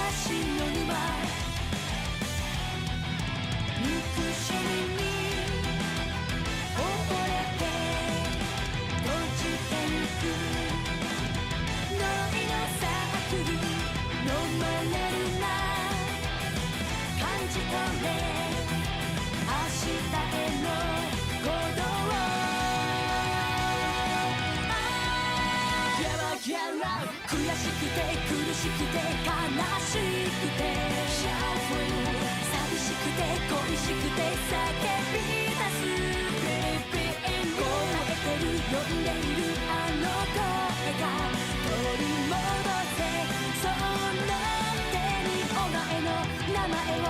しの沼憎しみに溺れて閉じてゆくノイのサークルのまれるな感じ取れ明日への鼓動ギャラギャラ悔しくて苦しくて悲しくて寂しくて恋しくて叫び出す Baby 答えてる呼んでいるあの声が取り戻せそんな手にお前の名前を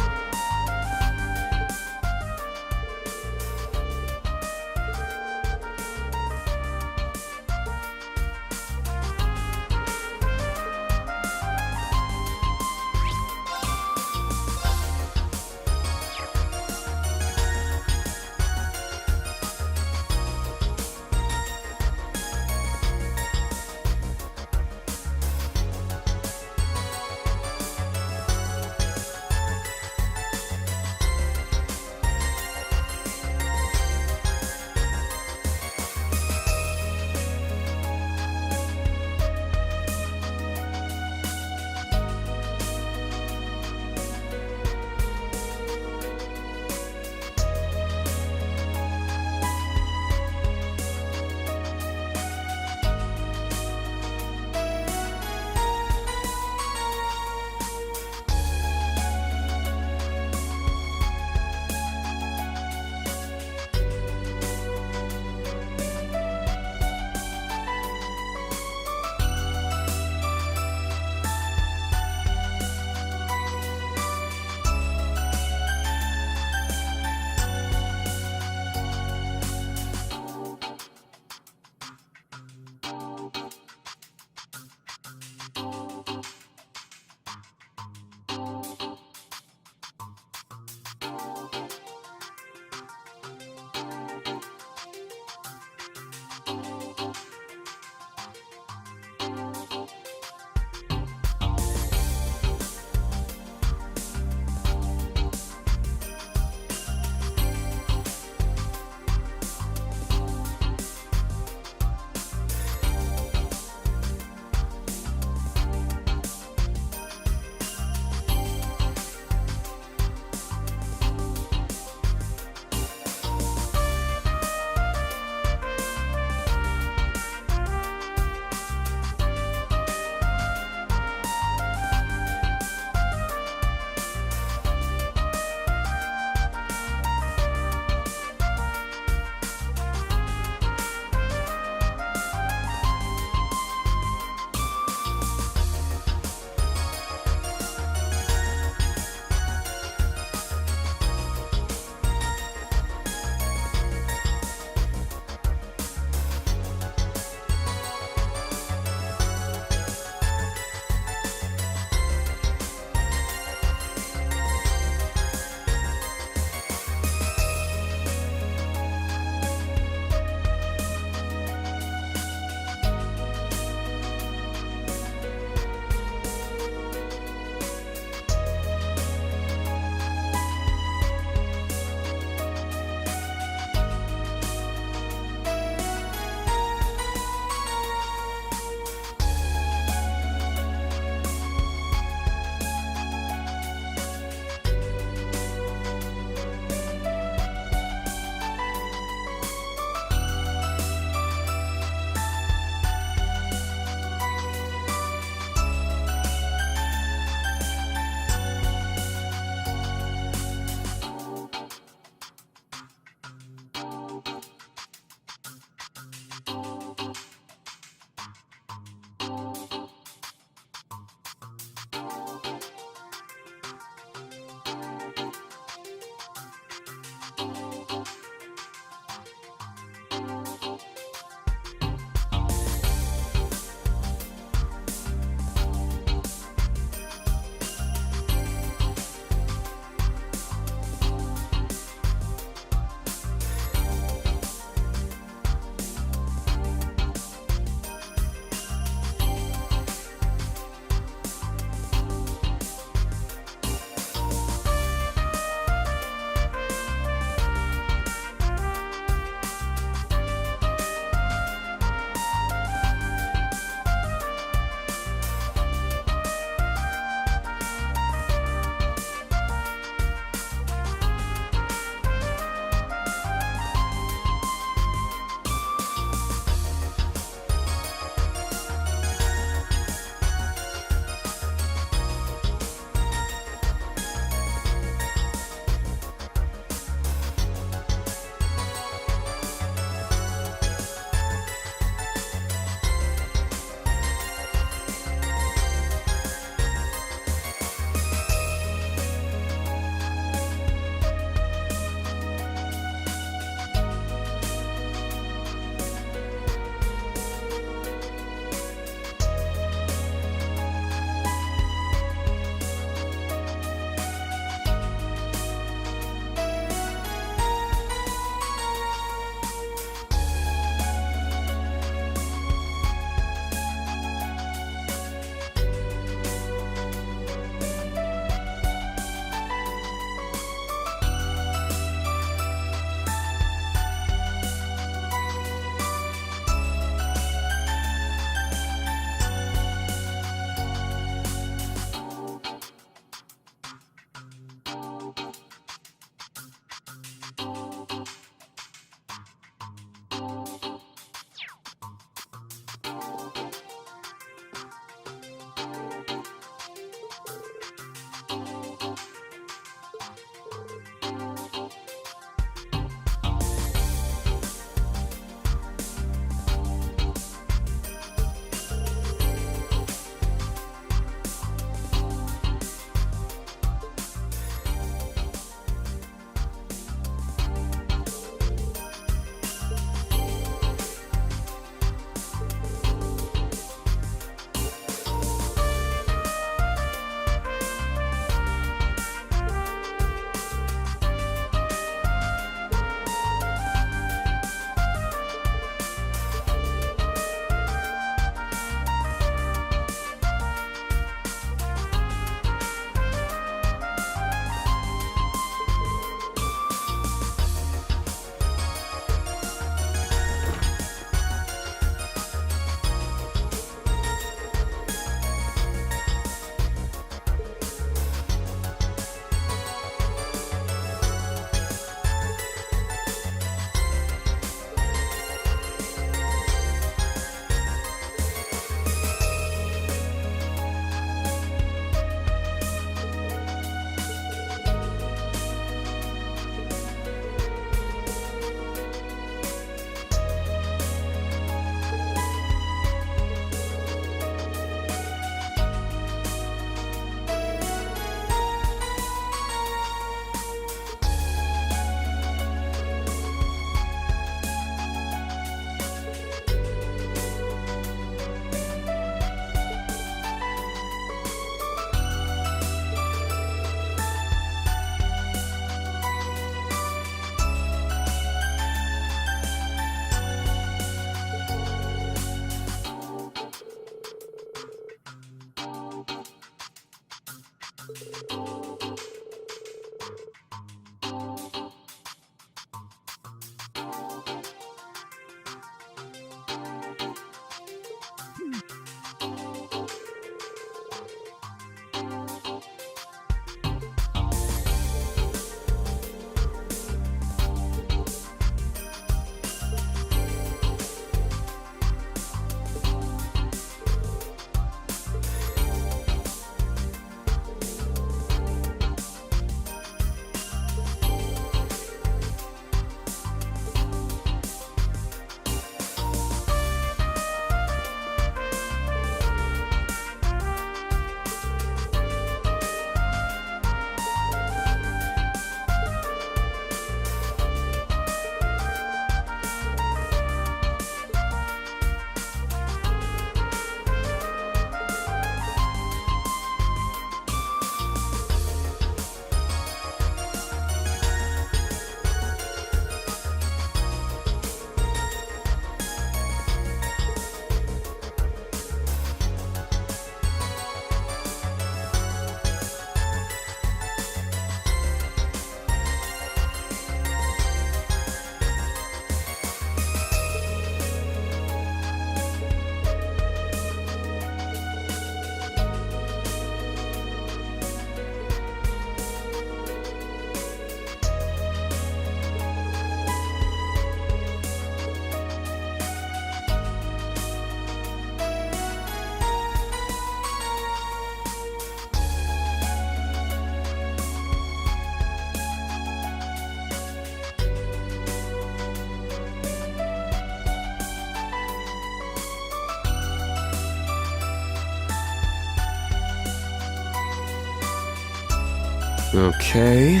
Okay.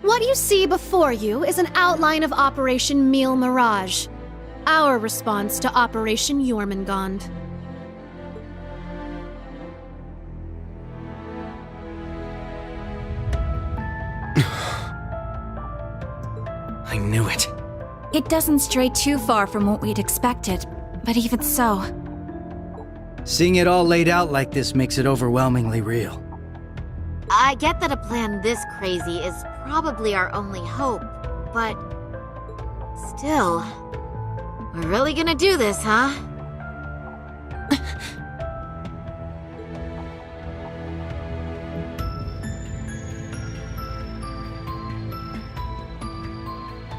What you see before you is an outline of Operation Meal Mirage, our response to Operation Jormungand. I knew it. It doesn't stray too far from what we'd expected, but even so... Seeing it all laid out like this makes it overwhelmingly real. I get that a plan this crazy is probably our only hope, but... still... we're really gonna do this, huh?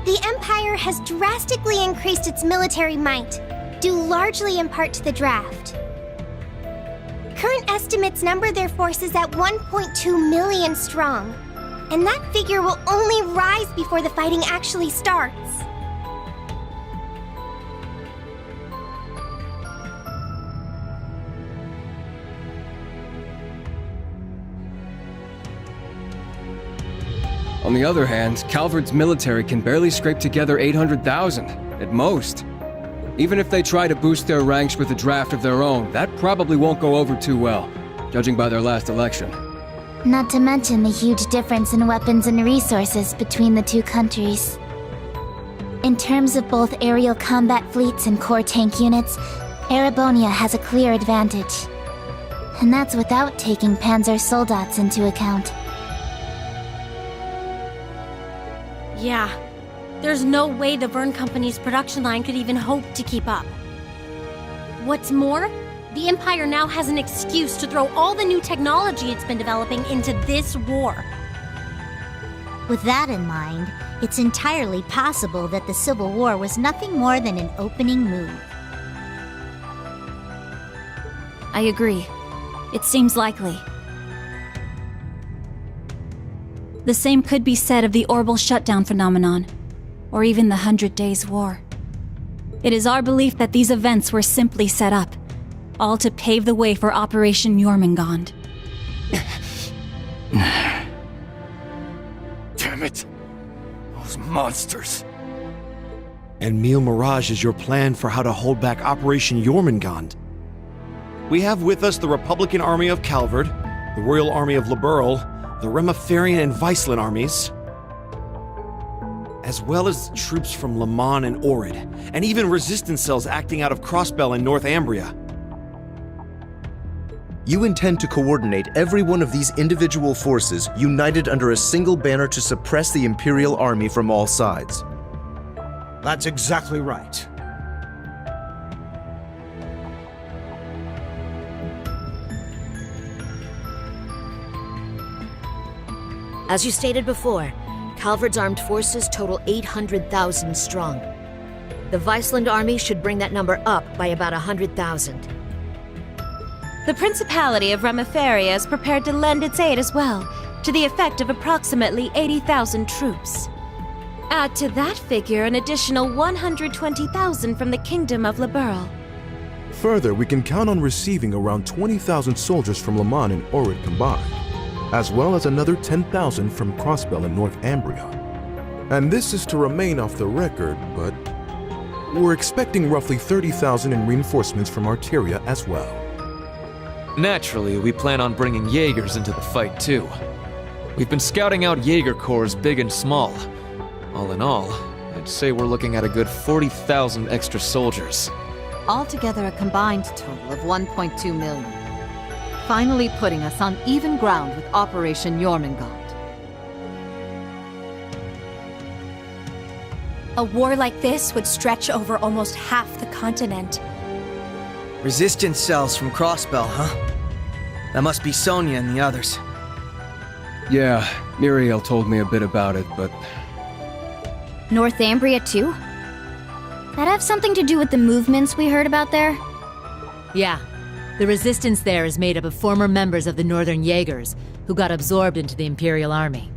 The Empire has drastically increased its military might, due largely in part to the draft. Current estimates number their forces at 1.2 million strong, and that figure will only rise before the fighting actually starts. On the other hand, Calvard's military can barely scrape together 800,000, at most. Even if they try to boost their ranks with a draft of their own, that probably won't go over too well, judging by their last election. Not to mention the huge difference in weapons and resources between the two countries. In terms of both aerial combat fleets and core tank units, Erebonia has a clear advantage. And that's without taking Panzer Soldats into account. Yeah. There's no way the Verne Company's production line could even hope to keep up. What's more, the Empire now has an excuse to throw all the new technology it's been developing into this war. With that in mind, it's entirely possible that the Civil War was nothing more than an opening move. I agree. It seems likely. The same could be said of the orbital shutdown phenomenon, or even the 100 Days War. It is our belief that these events were simply set up, all to pave the way for Operation Jormungand. Damn it! Those monsters! And Meal Mirage is your plan for how to hold back Operation Jormungand. We have with us the Republican Army of Calvard, the Royal Army of Liberl, the Remiferian and Viceland armies, as well as troops from Le Mans and Orid, and even resistance cells acting out of Crossbell in Northumbria. You intend to coordinate every one of these individual forces united under a single banner to suppress the Imperial Army from all sides. That's exactly right. As you stated before, Calvard's armed forces total 800,000 strong. The Viceland army should bring that number up by about 100,000. The Principality of Remiferia is prepared to lend its aid as well, to the effect of approximately 80,000 troops. Add to that figure an additional 120,000 from the Kingdom of Liberl. Further, we can count on receiving around 20,000 soldiers from Le Mans and Orid combined, as well as another 10,000 from Crossbell and Northumbria. And this is to remain off the record, but we're expecting roughly 30,000 in reinforcements from Arteria as well. Naturally, we plan on bringing Jaegers into the fight too. We've been scouting out Jaeger corps big and small. All in all, I'd say we're looking at a good 40,000 extra soldiers. Altogether a combined total of 1.2 million. Finally putting us on even ground with Operation Jormungand. A war like this would stretch over almost half the continent. Resistance cells from Crossbell, huh? That must be Sonia and the others. Yeah, Muriel told me a bit about it, but... Northumbria too? That have something to do with the movements we heard about there? Yeah. The resistance there is made up of former members of the Northern Jaegers, who got absorbed into the Imperial Army.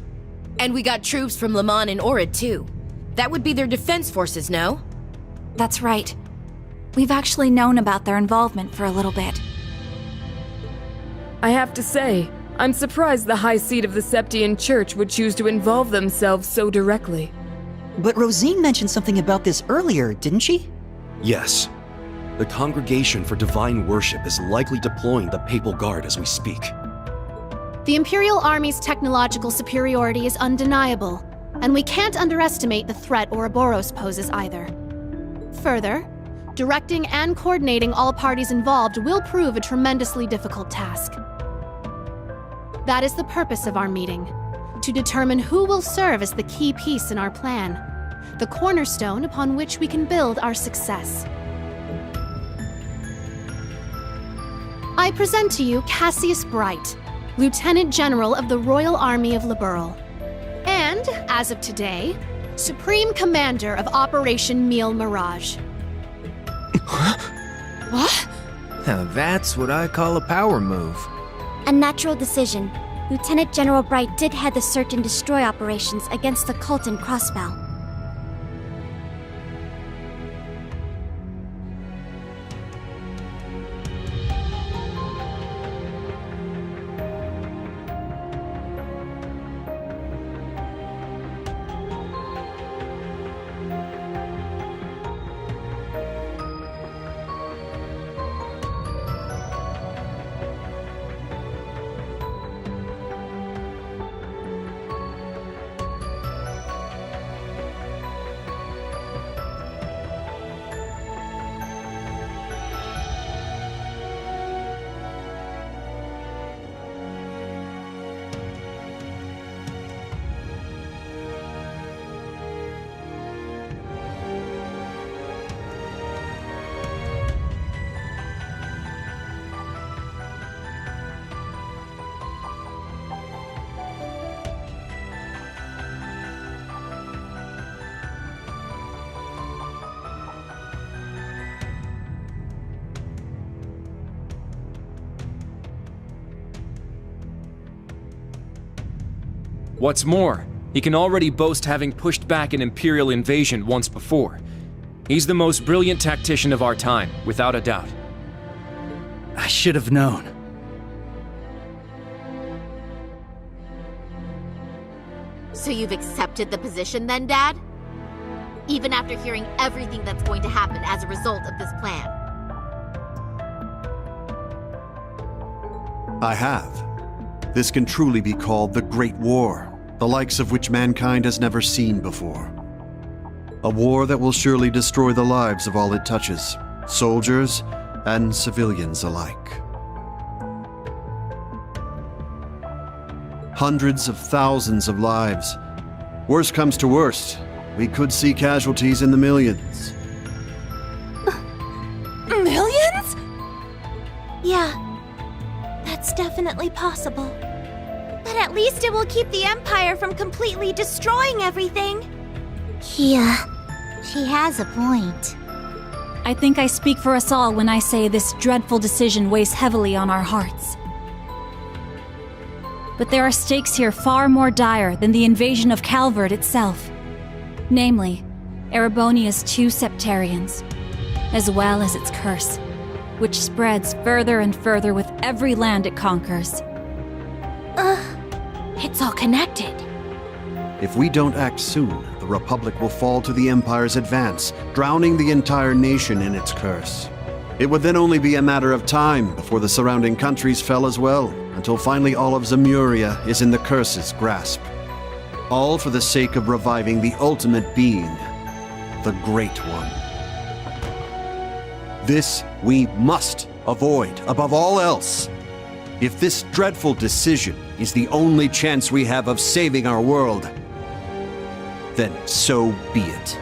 And we got troops from Le Mans and Orid too. That would be their defense forces, no? That's right. We've actually known about their involvement for a little bit. I have to say, I'm surprised the High Seat of the Septian Church would choose to involve themselves so directly. But Rosine mentioned something about this earlier, didn't she? Yes. The Congregation for Divine Worship is likely deploying the Papal Guard as we speak. The Imperial Army's technological superiority is undeniable, and we can't underestimate the threat Ouroboros poses either. Further, directing and coordinating all parties involved will prove a tremendously difficult task. That is the purpose of our meeting, to determine who will serve as the key piece in our plan, the cornerstone upon which we can build our success. I present to you Cassius Bright, Lieutenant General of the Royal Army of Liberl, and, as of today, Supreme Commander of Operation Mille Mirage. What? Now that's what I call a power move. A natural decision. Lieutenant General Bright did head the search and destroy operations against the cult in Crossbell. What's more, he can already boast having pushed back an Imperial invasion once before. He's the most brilliant tactician of our time, without a doubt. I should have known. So you've accepted the position then, Dad? Even after hearing everything that's going to happen as a result of this plan? I have. This can truly be called the Great War, the likes of which mankind has never seen before. A war that will surely destroy the lives of all it touches, soldiers and civilians alike. Hundreds of thousands of lives. Worst comes to worst, we could see casualties in the millions. Millions? Yeah, that's definitely possible. But at least it will keep the Empire from completely destroying everything. Yeah, she has a point. I think I speak for us all when I say this dreadful decision weighs heavily on our hearts. But there are stakes here far more dire than the invasion of Calvard itself. Namely, Erebonia's 2 septarians, as well as its curse, which spreads further and further with every land it conquers. It's all connected. If we don't act soon, the Republic will fall to the Empire's advance, drowning the entire nation in its curse. It would then only be a matter of time before the surrounding countries fell as well, until finally all of Zemuria is in the curse's grasp. All for the sake of reviving the ultimate being, the Great One. This we must avoid above all else. If this dreadful decision is the only chance we have of saving our world, then so be it.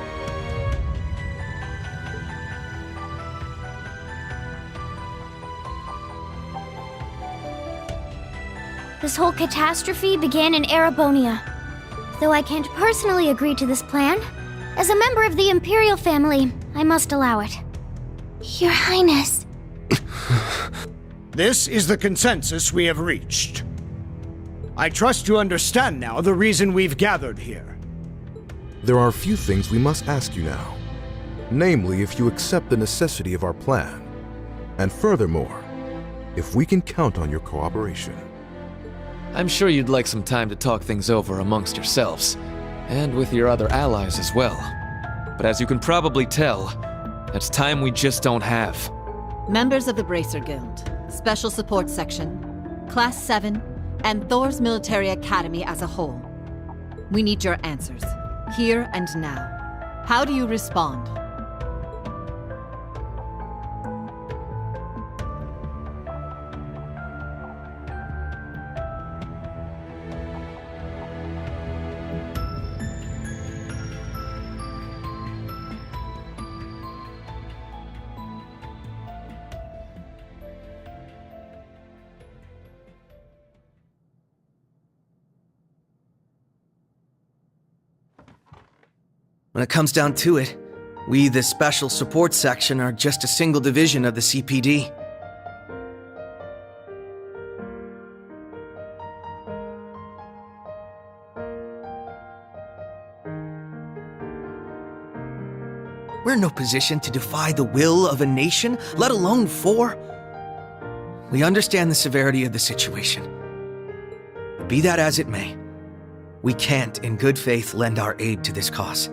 This whole catastrophe began in Erebonia. Though I can't personally agree to this plan, as a member of the Imperial family, I must allow it. Your Highness. This is the consensus we have reached. I trust you understand now the reason we've gathered here. There are a few things we must ask you now. Namely, if you accept the necessity of our plan. And furthermore, if we can count on your cooperation. I'm sure you'd like some time to talk things over amongst yourselves, and with your other allies as well. But as you can probably tell, that's time we just don't have. Members of the Bracer Guild, Special Support Section, Class 7, and Thor's Military Academy as a whole. We need your answers, here and now. How do you respond? When it comes down to it, we, the Special Support Section, are just a single division of the CPD. We're in no position to defy the will of a nation, let alone four. We understand the severity of the situation. But be that as it may, we can't, in good faith, lend our aid to this cause.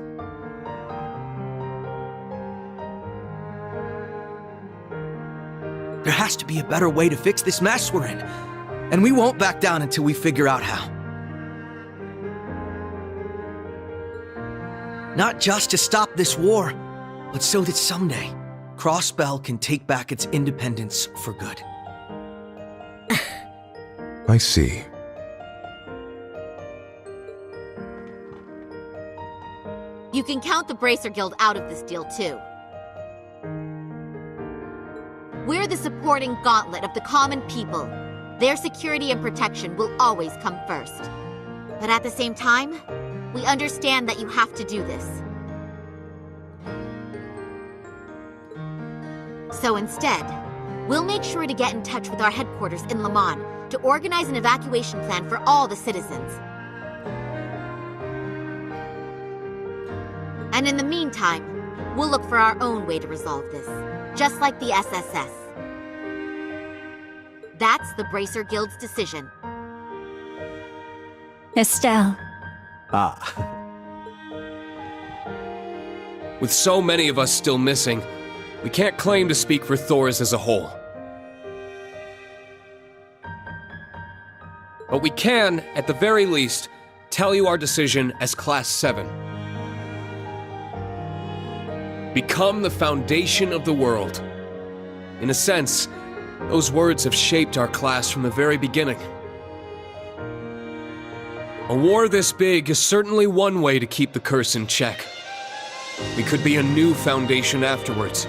There has to be a better way to fix this mess we're in, and we won't back down until we figure out how. Not just to stop this war, but so that someday, Crossbell can take back its independence for good. I see. You can count the Bracer Guild out of this deal, too. We're the supporting gauntlet of the common people. Their security and protection will always come first. But at the same time, we understand that you have to do this. So instead, we'll make sure to get in touch with our headquarters in Le Mans to organize an evacuation plan for all the citizens. And in the meantime, we'll look for our own way to resolve this, just like the SSS. That's the Bracer Guild's decision. Estelle. With so many of us still missing, we can't claim to speak for Thors as a whole. But we can, at the very least, tell you our decision as Class 7. Become the foundation of the world. In a sense, those words have shaped our class from the very beginning. A war this big is certainly one way to keep the curse in check. We could be a new foundation afterwards,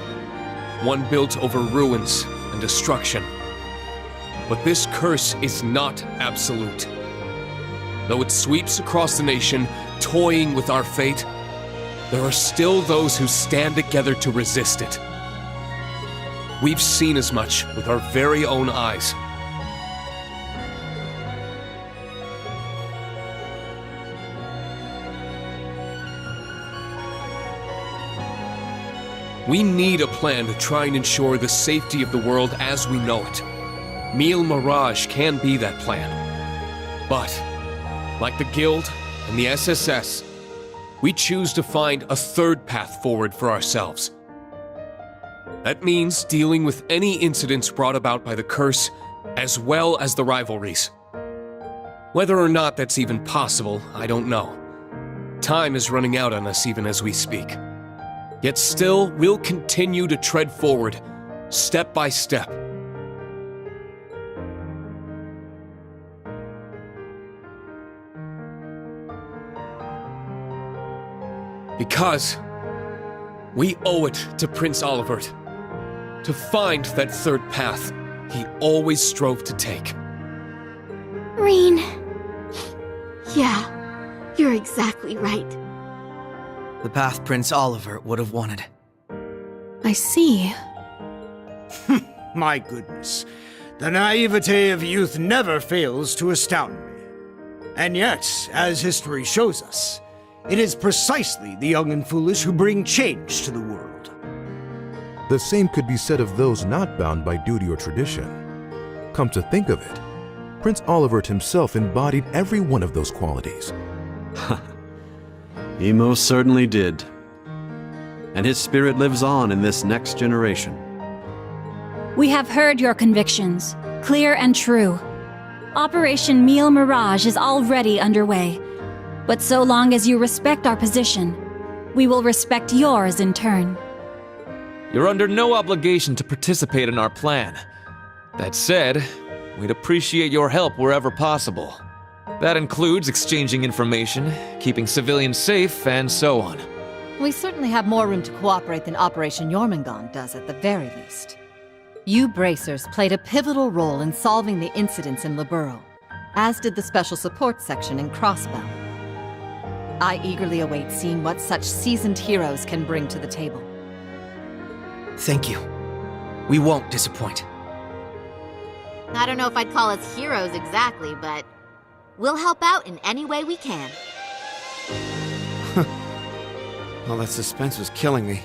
one built over ruins and destruction. But this curse is not absolute. Though it sweeps across the nation, toying with our fate, there are still those who stand together to resist it. We've seen as much with our very own eyes. We need a plan to try and ensure the safety of the world as we know it. Mille Mirage can be that plan. But, like the Guild and the SSS, we choose to find a third path forward for ourselves. That means dealing with any incidents brought about by the curse, as well as the rivalries. Whether or not that's even possible, I don't know. Time is running out on us even as we speak. Yet still, we'll continue to tread forward, step by step. Because we owe it to Prince Olivert to find that third path he always strove to take. Rain. Yeah, you're exactly right. The path Prince Olivert would have wanted. I see. My goodness. The naivete of youth never fails to astound me. And yet, as history shows us, it is precisely the young and foolish who bring change to the world. The same could be said of those not bound by duty or tradition. Come to think of it, Prince Olivert himself embodied every one of those qualities. He most certainly did. And his spirit lives on in this next generation. We have heard your convictions, clear and true. Operation Meal Mirage is already underway. But so long as you respect our position, we will respect yours in turn. You're under no obligation to participate in our plan. That said, we'd appreciate your help wherever possible. That includes exchanging information, keeping civilians safe, and so on. We certainly have more room to cooperate than Operation Jormungand does at the very least. You Bracers played a pivotal role in solving the incidents in Liberl, as did the Special Support Section in Crossbell. I eagerly await seeing what such seasoned heroes can bring to the table. Thank you. We won't disappoint. I don't know if I'd call us heroes exactly, but we'll help out in any way we can. Well, that suspense was killing me.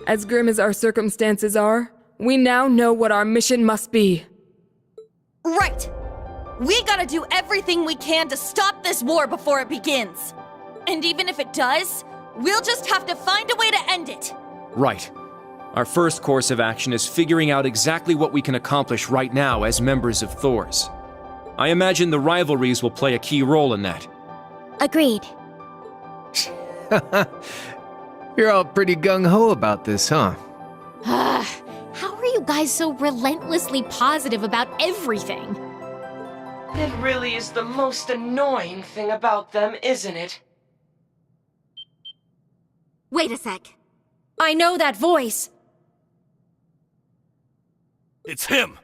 As grim as our circumstances are, we now know what our mission must be. Right! We gotta do everything we can to stop this war before it begins. And even if it does, we'll just have to find a way to end it. Right. Our first course of action is figuring out exactly what we can accomplish right now as members of Thors. I imagine the rivalries will play a key role in that. Agreed. You're all pretty gung-ho about this, huh? How are you guys so relentlessly positive about everything? It really is the most annoying thing about them, isn't it? Wait a sec. I know that voice. It's him!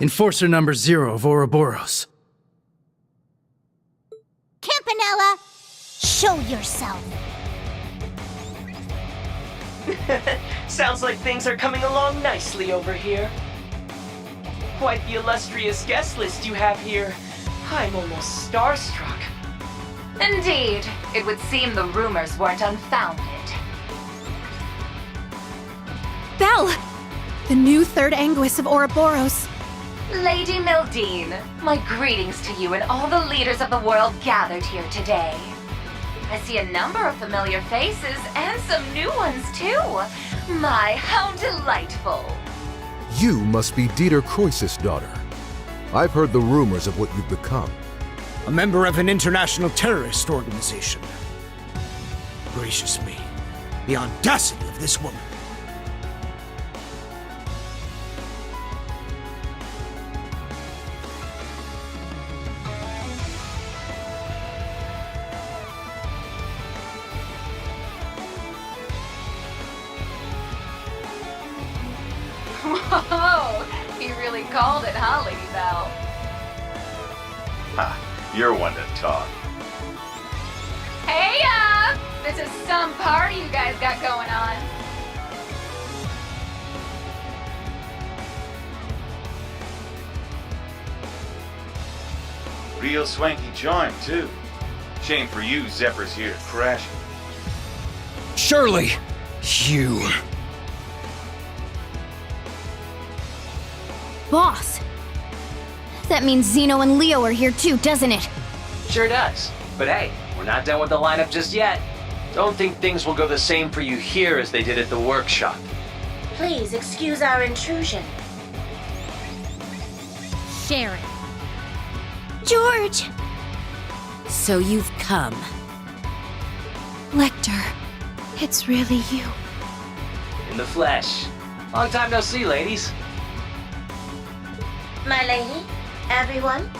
Enforcer number 0 of Ouroboros. Campanella, show yourself. Sounds like things are coming along nicely over here. Quite the illustrious guest list you have here. I'm almost starstruck. Indeed, it would seem the rumors weren't unfounded. Belle! The new third Anguis of Ouroboros. Lady Mildine, my greetings to you and all the leaders of the world gathered here today. I see a number of familiar faces and some new ones too. My, how delightful. You must be Dieter Croesus' daughter. I've heard the rumors of what you've become. A member of an international terrorist organization. Gracious me, the audacity of this woman. Whoa, he really called it, huh, Lady Belle? Ha, you're one to talk. Hey, this is some party you guys got going on. Real swanky joint, too. Shame for you, Zephyr's here crashing. Surely, you... Boss! That means Zeno and Leo are here too, doesn't it? Sure does. But hey, we're not done with the lineup just yet. Don't think things will go the same for you here as they did at the workshop. Please excuse our intrusion. Sharon. George! So you've come. Lecter, it's really you. In the flesh. Long time no see, ladies. My lady, everyone,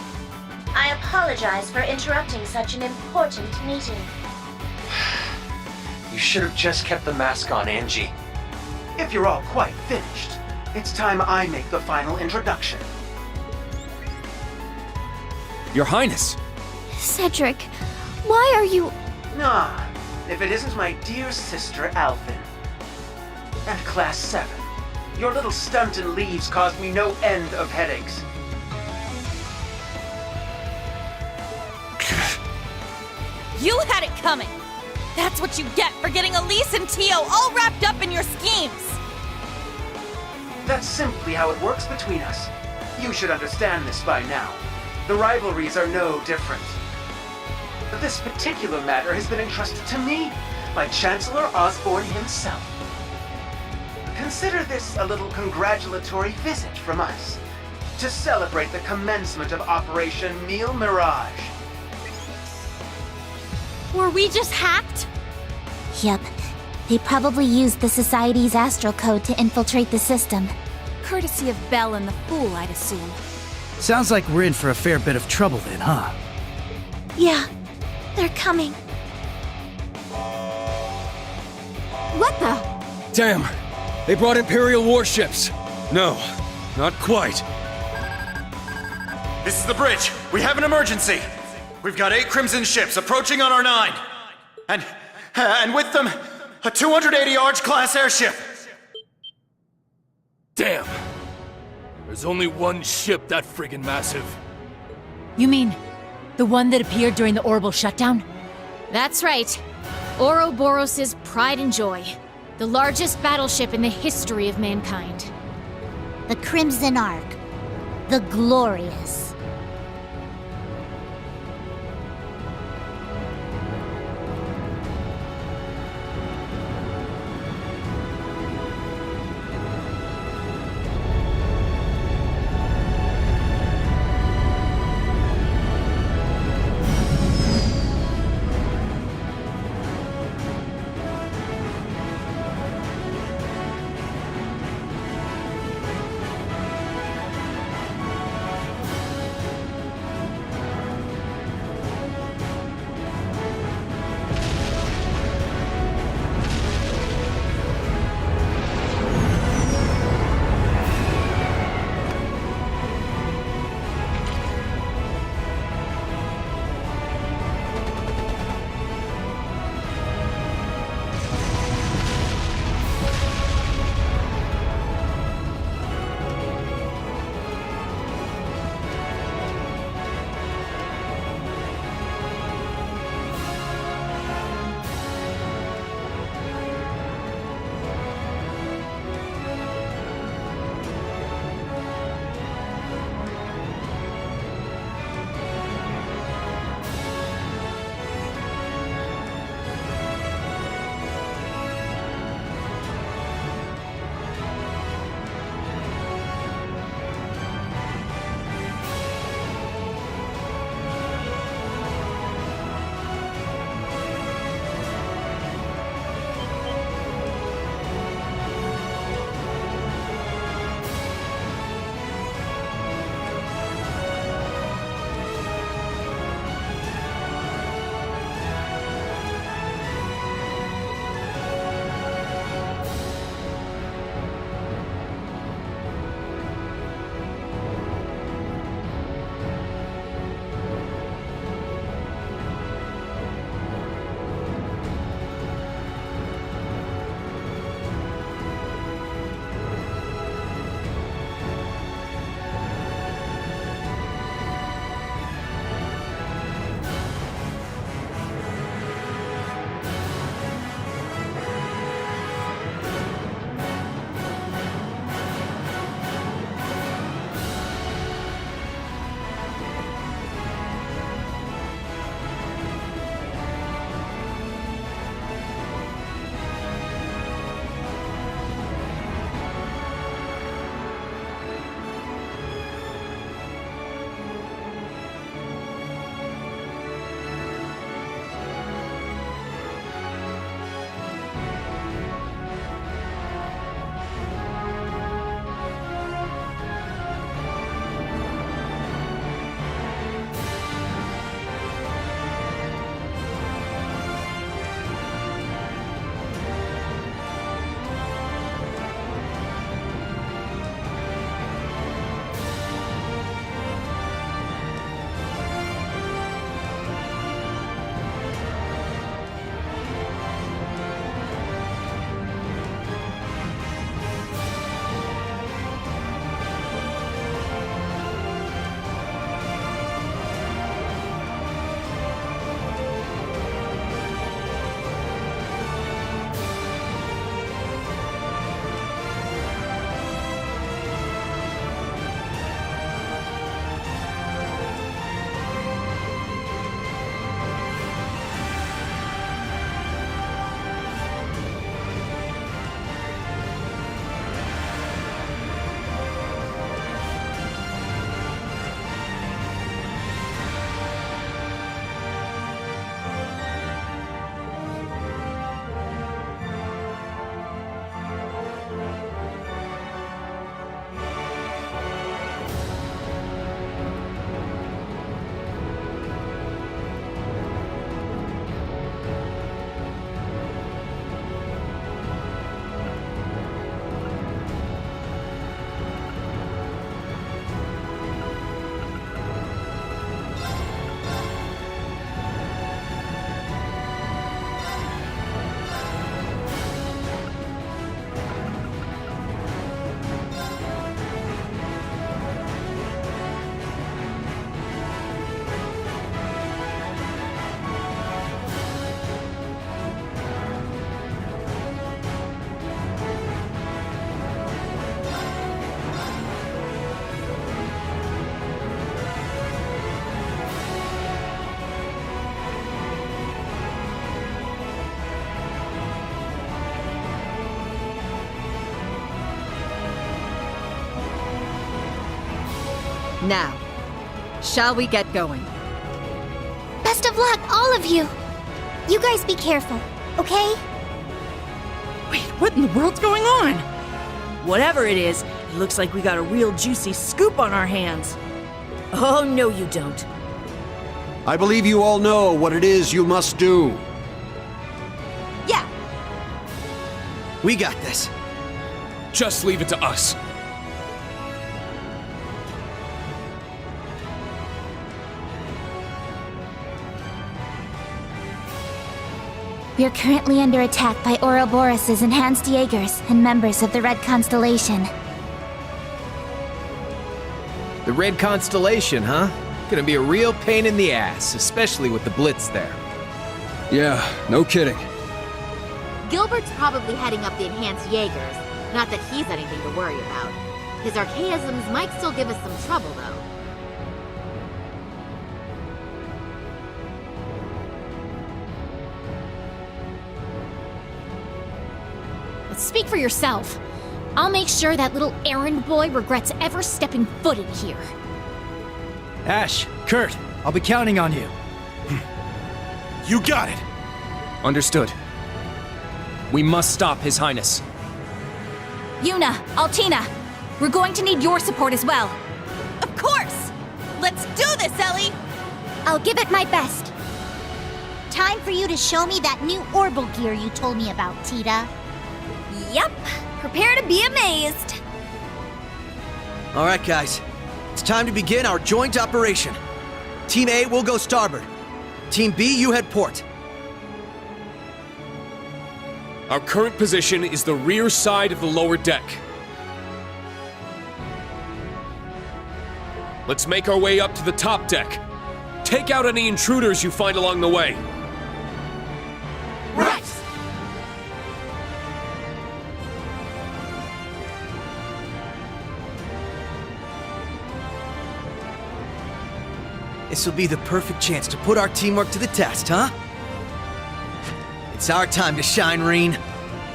I apologize for interrupting such an important meeting. You should have just kept the mask on, Angie. If you're all quite finished, it's time I make the final introduction. Your Highness! Cedric, why are you... Ah, if it isn't my dear sister Alphen. And Class 7. Your little stunt in leaves caused me no end of headaches. You had it coming! That's what you get for getting Elise and Tio all wrapped up in your schemes! That's simply how it works between us. You should understand this by now. The rivalries are no different. But this particular matter has been entrusted to me by Chancellor Osborne himself. Consider this a little congratulatory visit from us to celebrate the commencement of Operation Meal Mirage. Were we just hacked? Yep. They probably used the Society's astral code to infiltrate the system. Courtesy of Belle and the Fool, I'd assume. Sounds like we're in for a fair bit of trouble then, huh? Yeah, they're coming. What the? Damn! They brought Imperial warships! No, not quite. This is the bridge. We have an emergency. We've got 8 Crimson ships approaching on our 9. And with them, a 280 Arch-class airship. Damn! There's only one ship that friggin' massive. You mean the one that appeared during the orbital shutdown? That's right. Ouroboros' pride and joy. The largest battleship in the history of mankind. The Crimson Ark. The Glorious. Now, shall we get going? Best of luck, all of you! You guys be careful, okay? Wait, what in the world's going on? Whatever it is, it looks like we got a real juicy scoop on our hands. Oh, no you don't. I believe you all know what it is you must do. Yeah. We got this. Just leave it to us. We are currently under attack by Ouroboros' enhanced Jaegers and members of the Red Constellation. The Red Constellation, huh? Gonna be a real pain in the ass, especially with the Blitz there. Yeah, no kidding. Gilbert's probably heading up the enhanced Jaegers. Not that he's anything to worry about. His archaisms might still give us some trouble, though. Speak for yourself. I'll make sure that little errand boy regrets ever stepping foot in here. Ash, Kurt, I'll be counting on you. You got it! Understood. We must stop His Highness. Yuna, Altina, we're going to need your support as well. Of course! Let's do this, Ellie! I'll give it my best. Time for you to show me that new orbital gear you told me about, Tita. Yep, prepare to be amazed. All right, guys. It's time to begin our joint operation. Team A will go starboard. Team B, you head port. Our current position is the rear side of the lower deck. Let's make our way up to the top deck. Take out any intruders you find along the way. Right! This will be the perfect chance to put our teamwork to the test, huh? It's our time to shine, Rain.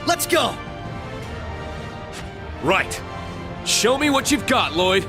Let's go! Right. Show me what you've got, Lloyd.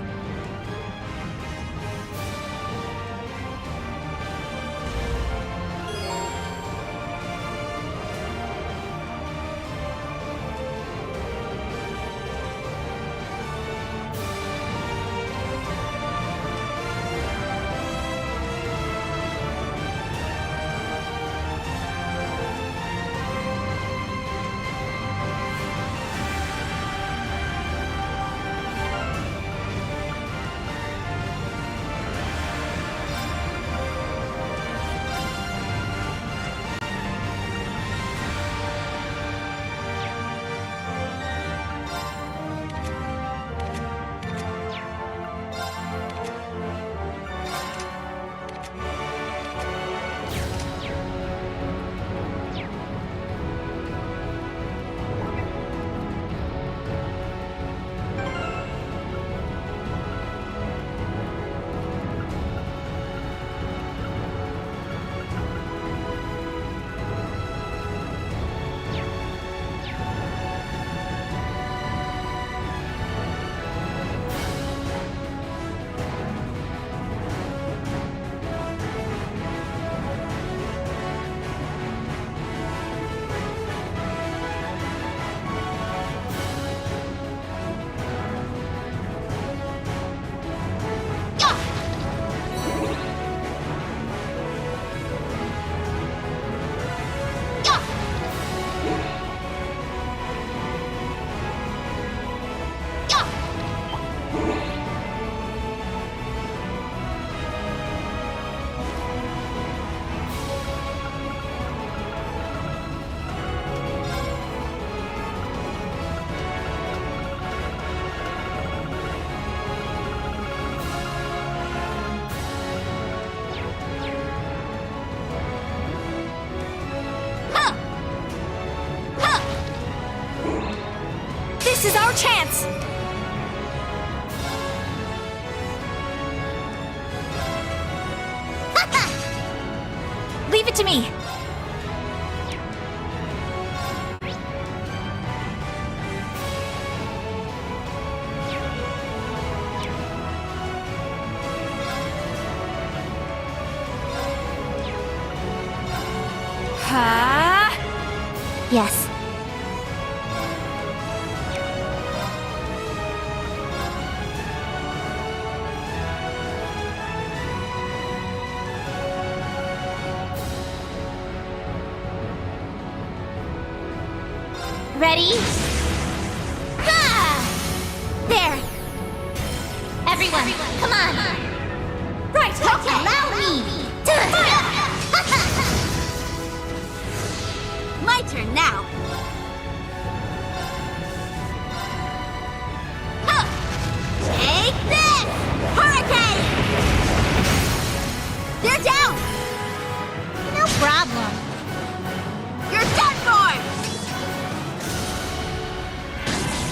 This is our chance! Leave it to me! Yes. Ready? Ha! There! Everyone, come on! Right, okay. Allow me! My turn now. Take this! Hurricane! They're down! No problem. You're done for!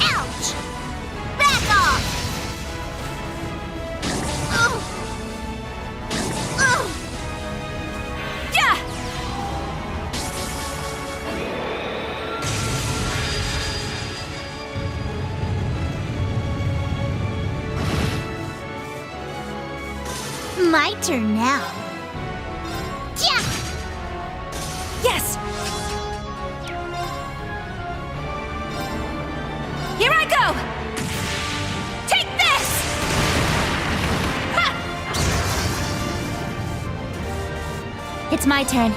Ouch! Back off! Yeah! My turn now. Yeah! Yes! Here I go! Take this! Ha! It's my turn.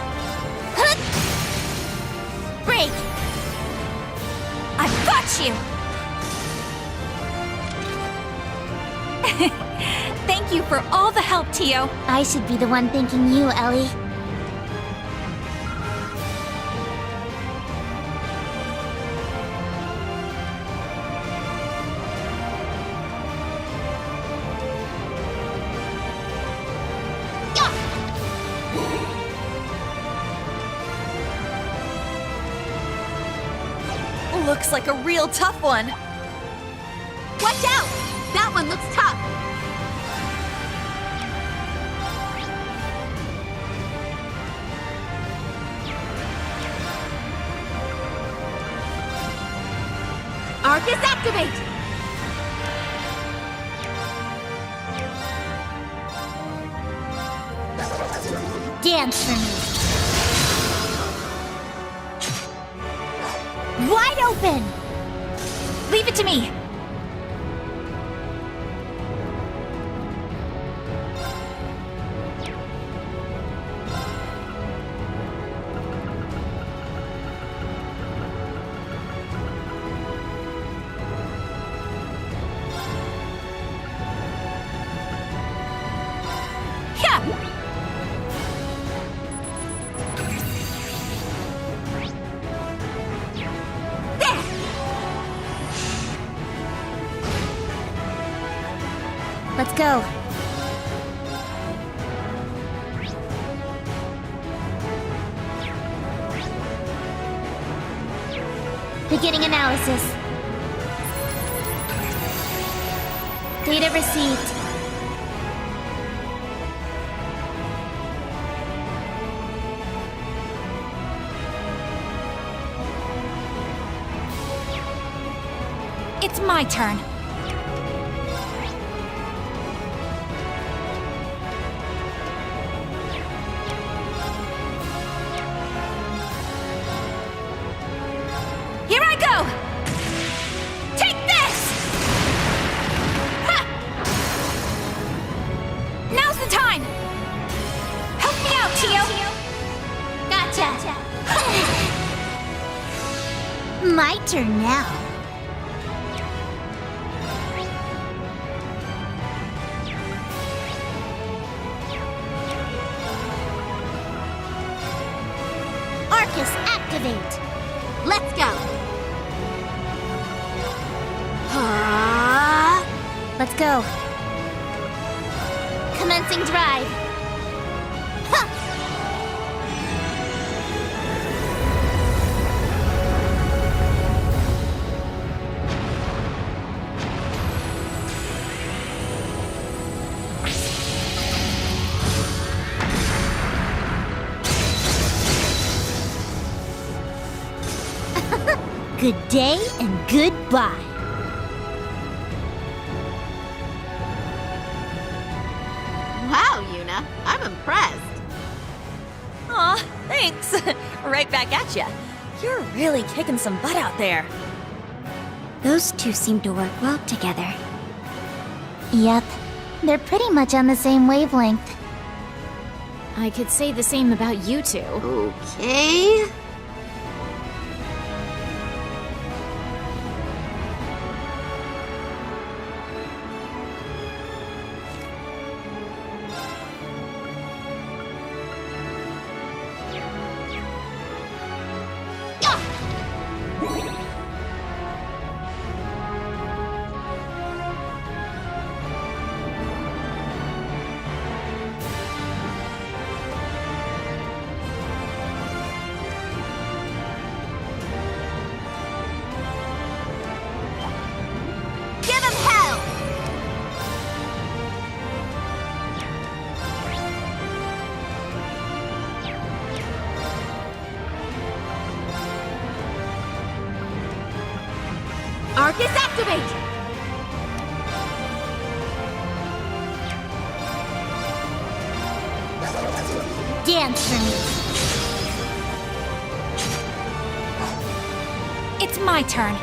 Break! I've got you! Thank you for all the help, Tio. I should be the one thanking you, Ellie. Looks like a real tough one. Watch out! That one looks tough. Arcus, activate! Dance for me. Wide open! Leave it to me. Let's go. Beginning analysis. Data received. It's my turn. Here I go! Take this! Ha! Now's the time! Help me out, Tio! Gotcha! My turn now. Arcus, activate! Let's go! Let's go. Commencing drive. Good day and goodbye. Wow, Yuna, I'm impressed. Aw, Thanks! Right back at ya. You're really kicking some butt out there. Those two seem to work well together. Yep, they're pretty much on the same wavelength. I could say the same about you two. Okay. Give him hell! Arcus, activate! Dance for me. It's my turn.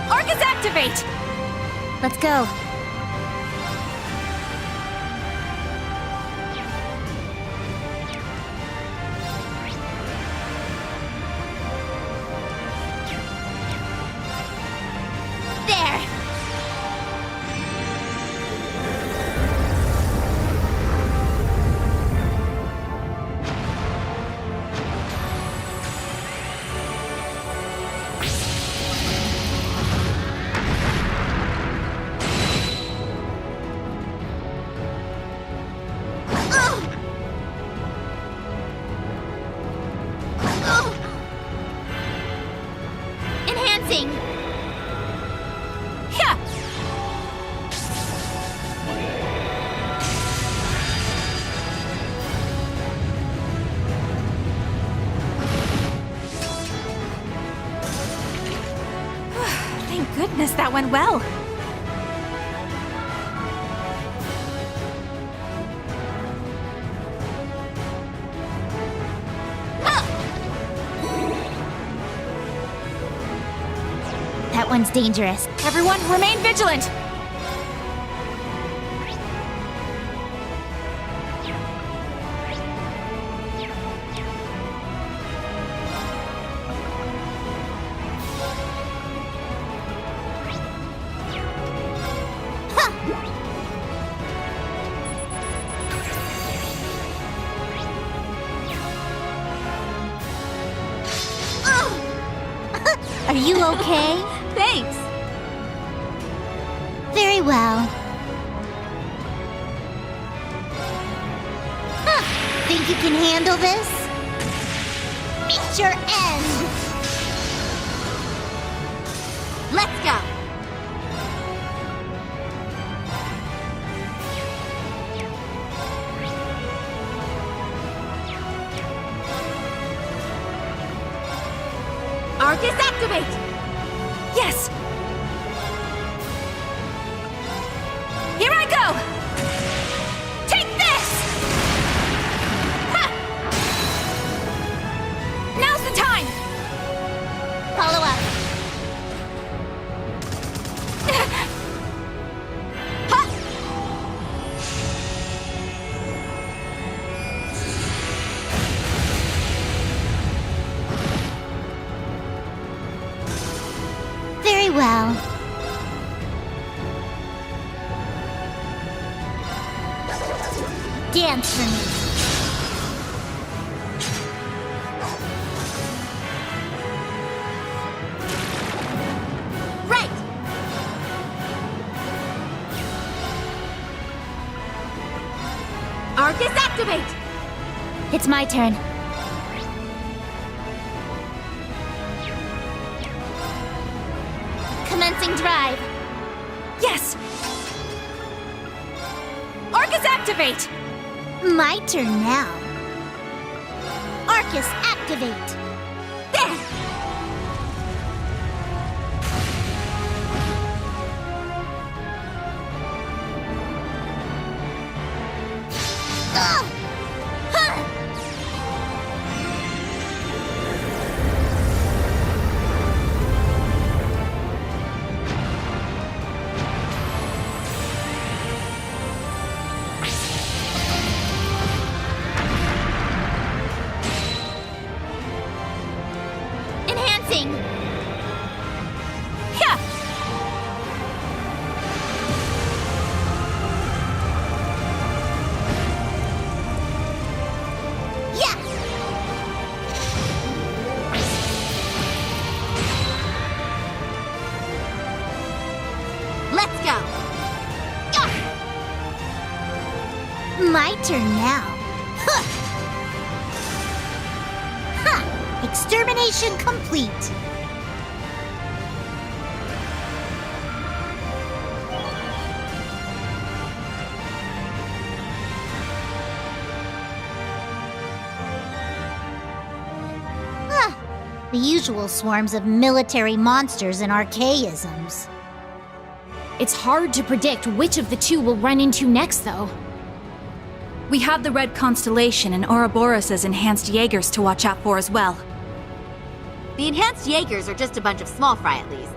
Arcus, activate! Let's go. There! Enhancing! Yeah! Thank goodness that went well. That one's dangerous. Everyone, remain vigilant! Are you okay? Thanks! Very well. Think you can handle this? Meet your end! Let's go! Arcus, activate! Yes! Here I go! Take this! Ha! Now's the time! Follow up. Very well. Dance for me. Right! Arcus, activate! It's my turn. Commencing drive. Yes! Arcus, activate! My turn now. Arcus, activate. There! go. My turn now. Huh. Ha! Extermination complete. The usual swarms of military monsters and archaisms. It's hard to predict which of the two we'll run into next, though. We have the Red Constellation and Ouroboros' enhanced Jaegers to watch out for as well. The enhanced Jaegers are just a bunch of small fry at least.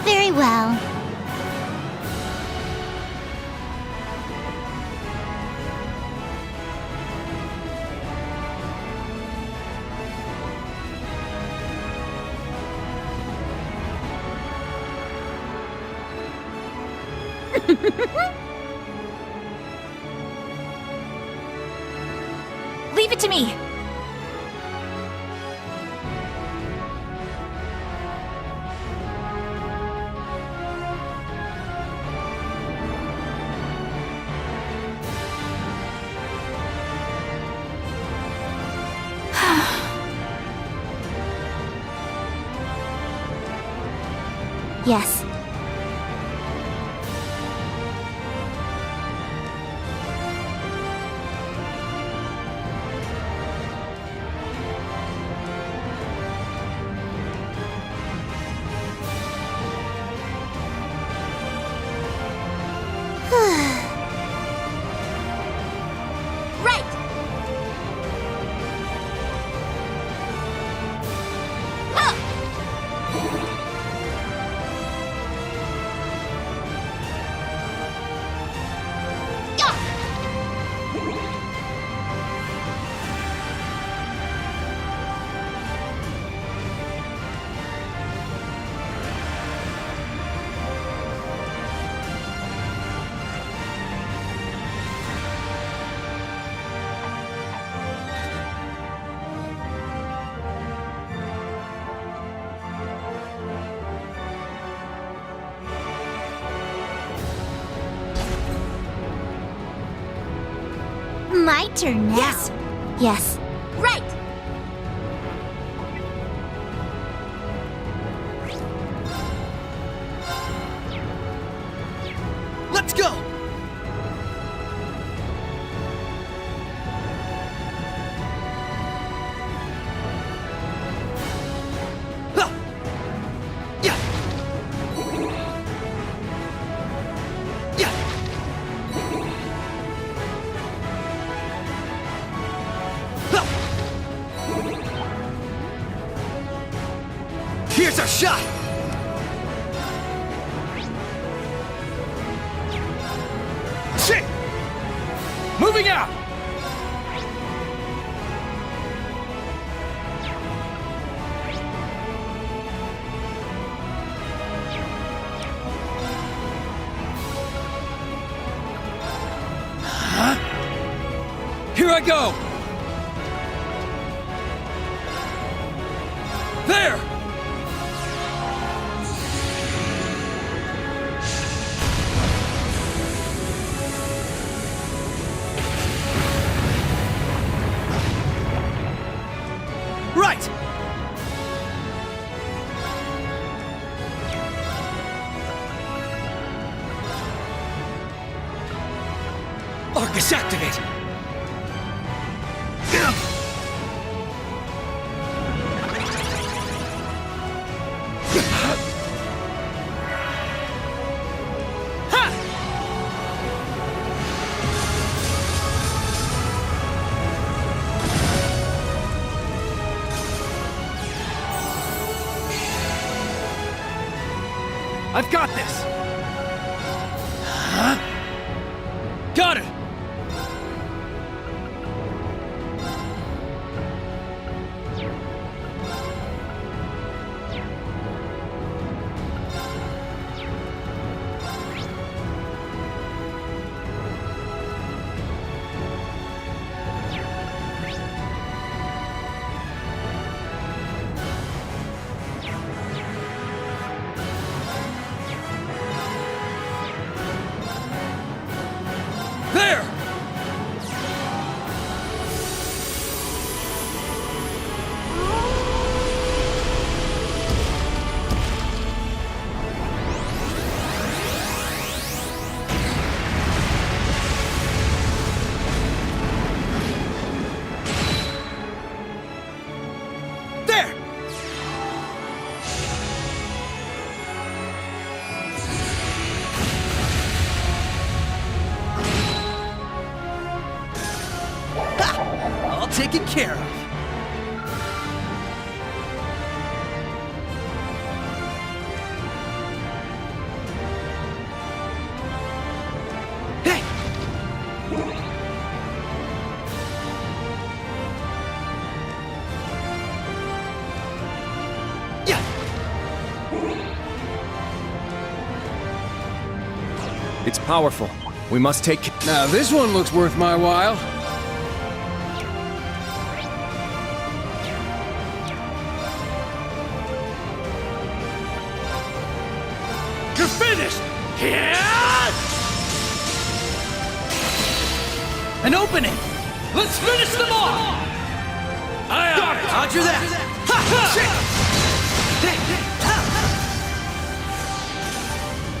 Very well. Leave it to me! Yes. My turn now. Yes. Right! Here's our shot! Shit! Moving out! Here I go! There! Right! Arcus, activate! I've got this! Got it! There! There! Ha! All taken care of. Hey! Yeah! It's powerful. We must take... Now this one looks worth my while. You're finished! Yeah! An opening! Let's finish them off! Aye, aye. Roger that! Ha! Shit! Hey!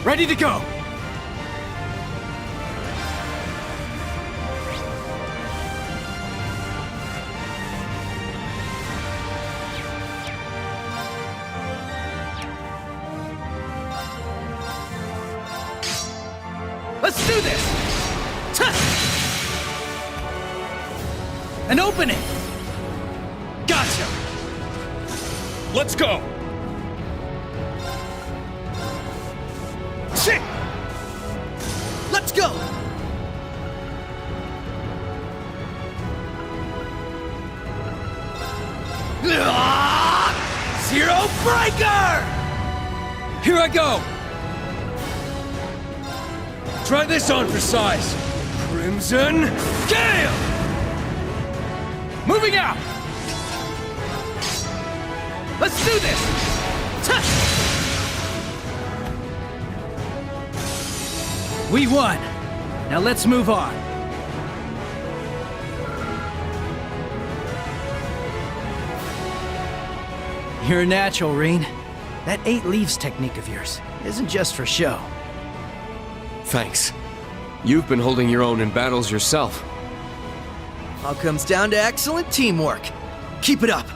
Ready to go! Let's do this! Ta! An opening! Gotcha! Let's go! Shit! Let's go! Zero Breaker! Here I go! Try this on for size. Crimson Gale! Moving out! Let's do this! Ta! We won! Now let's move on. You're a natural, Rain. That 8 leaves technique of yours isn't just for show. Thanks. You've been holding your own in battles yourself. All comes down to excellent teamwork. Keep it up.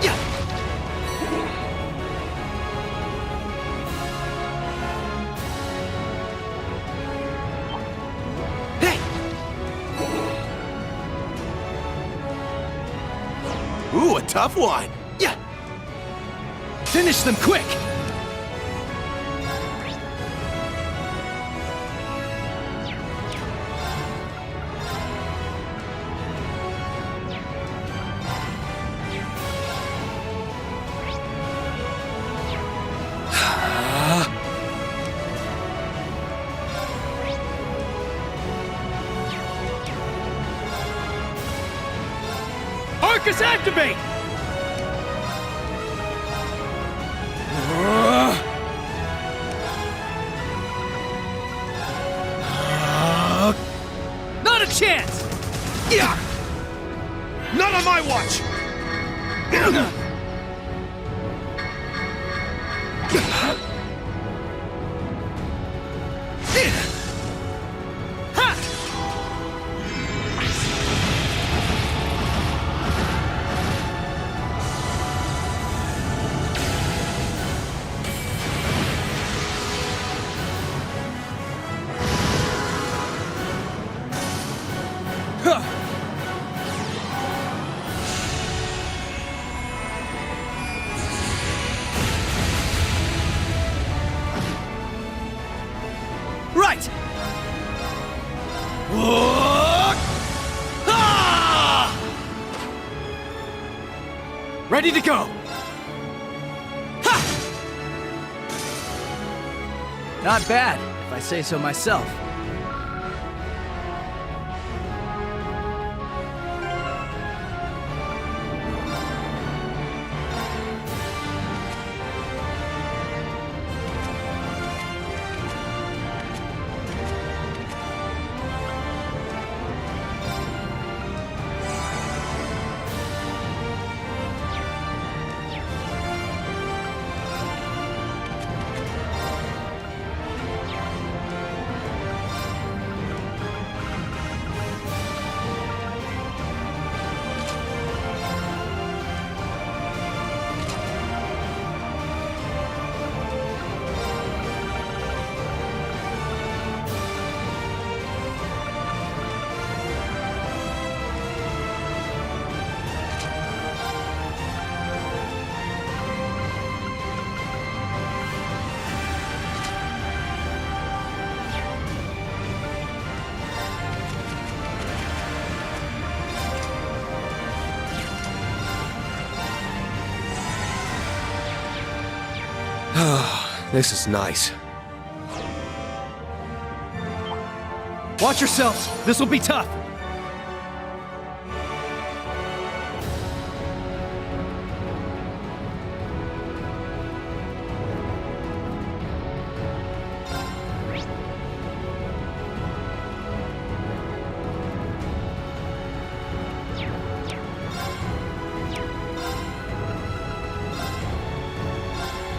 Yeah. Ooh, a tough one. Yeah. Finish them quick! Arcus, activate! Not a chance! Yeah! Not on my watch! Right! Ready to go! Ha! Not bad, if I say so myself. This is nice. Watch yourselves! This will be tough!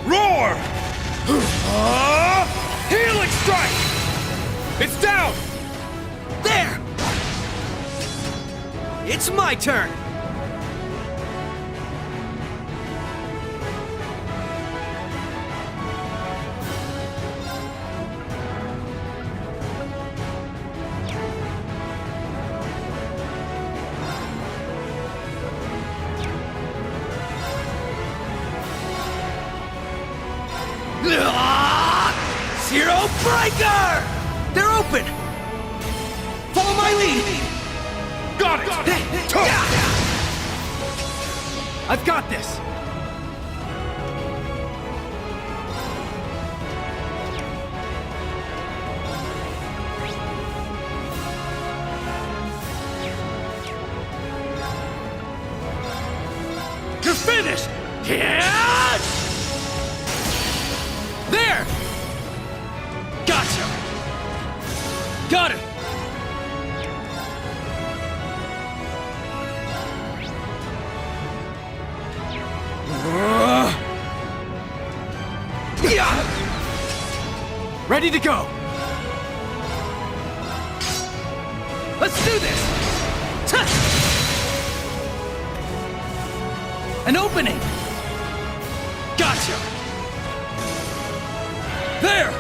Roar! Healing strike! It's down! There! It's my turn! Zero Breaker! They're open! Follow my lead! Got it! I've got this! You're finished! Yeah! There! Gotcha! Got it! Ready to go! Let's do this! An opening! Gotcha! There!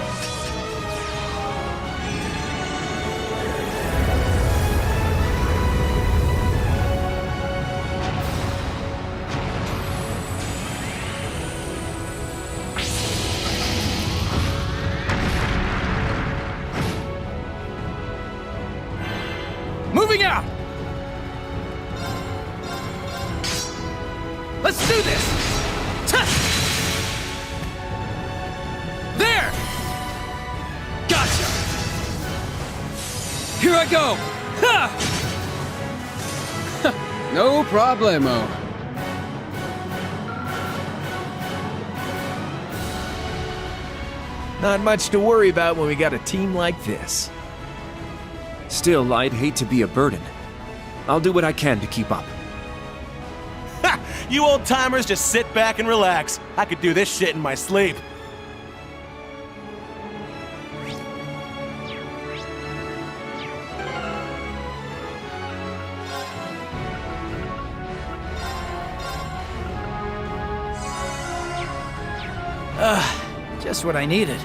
Let's do this! There! Gotcha! Here I go! Ha! No problemo. Not much to worry about when we got a team like this. Still, I'd hate to be a burden. I'll do what I can to keep up. Ha! You old-timers just sit back and relax. I could do this shit in my sleep. Just what I needed.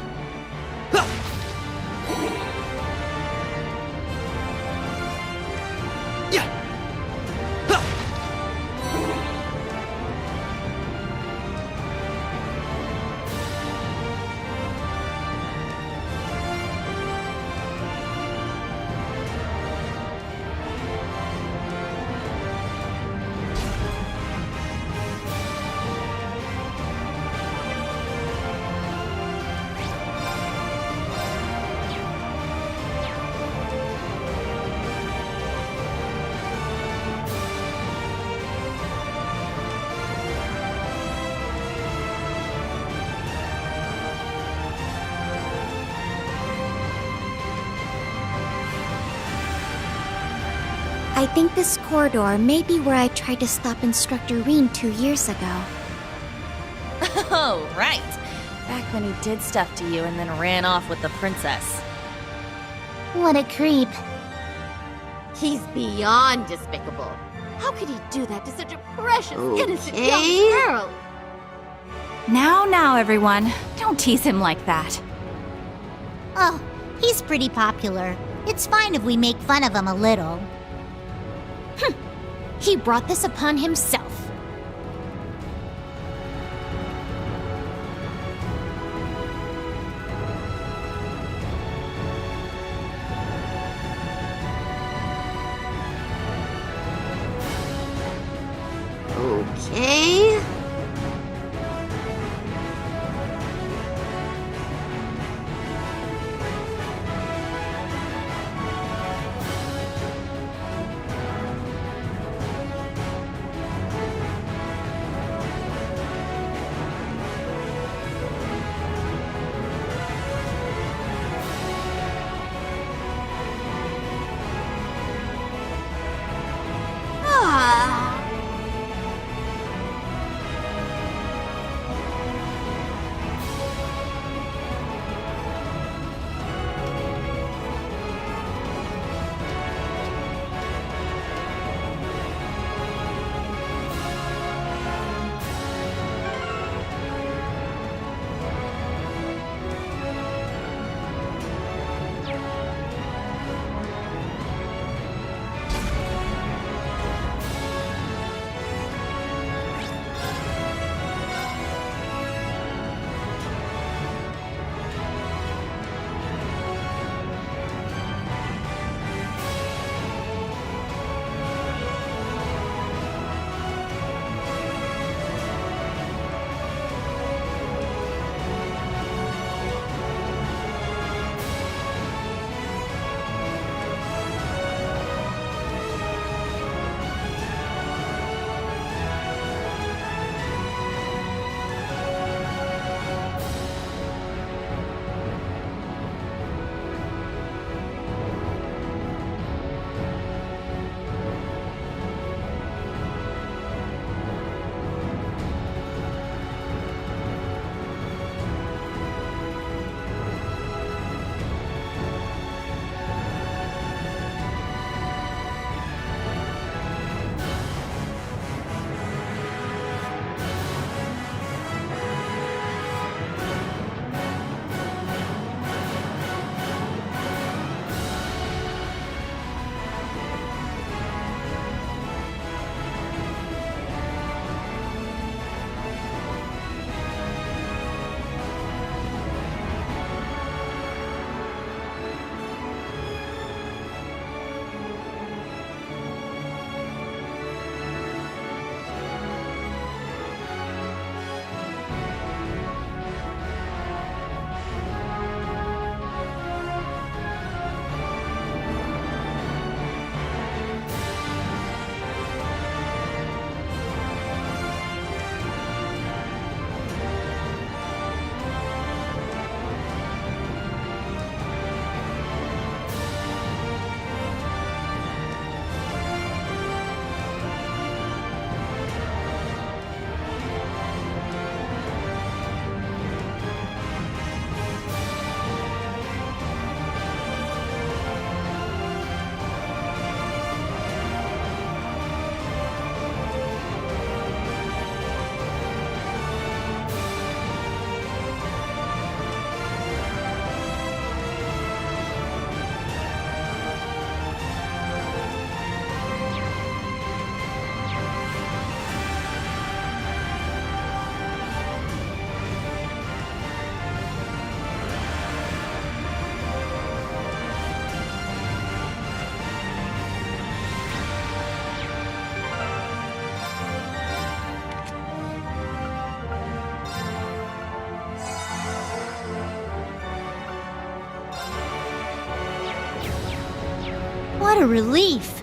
I think this corridor may be where I tried to stop Instructor Rean 2 years ago. Oh, right. Back when he did stuff to you and then ran off with the princess. What a creep. He's beyond despicable. How could he do that to such a precious, innocent young girl? Now, everyone. Don't tease him like that. Oh, he's pretty popular. It's fine if we make fun of him a little. He brought this upon himself. Okay. What a relief!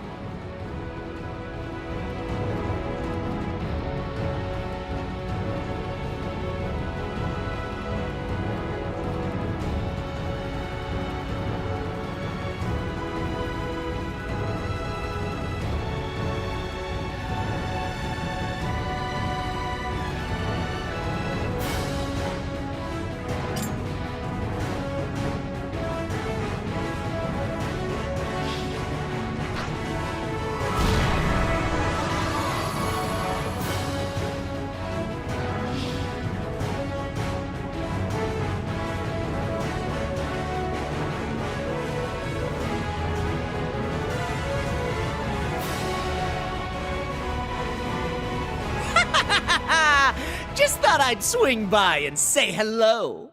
Just thought I'd swing by and say hello.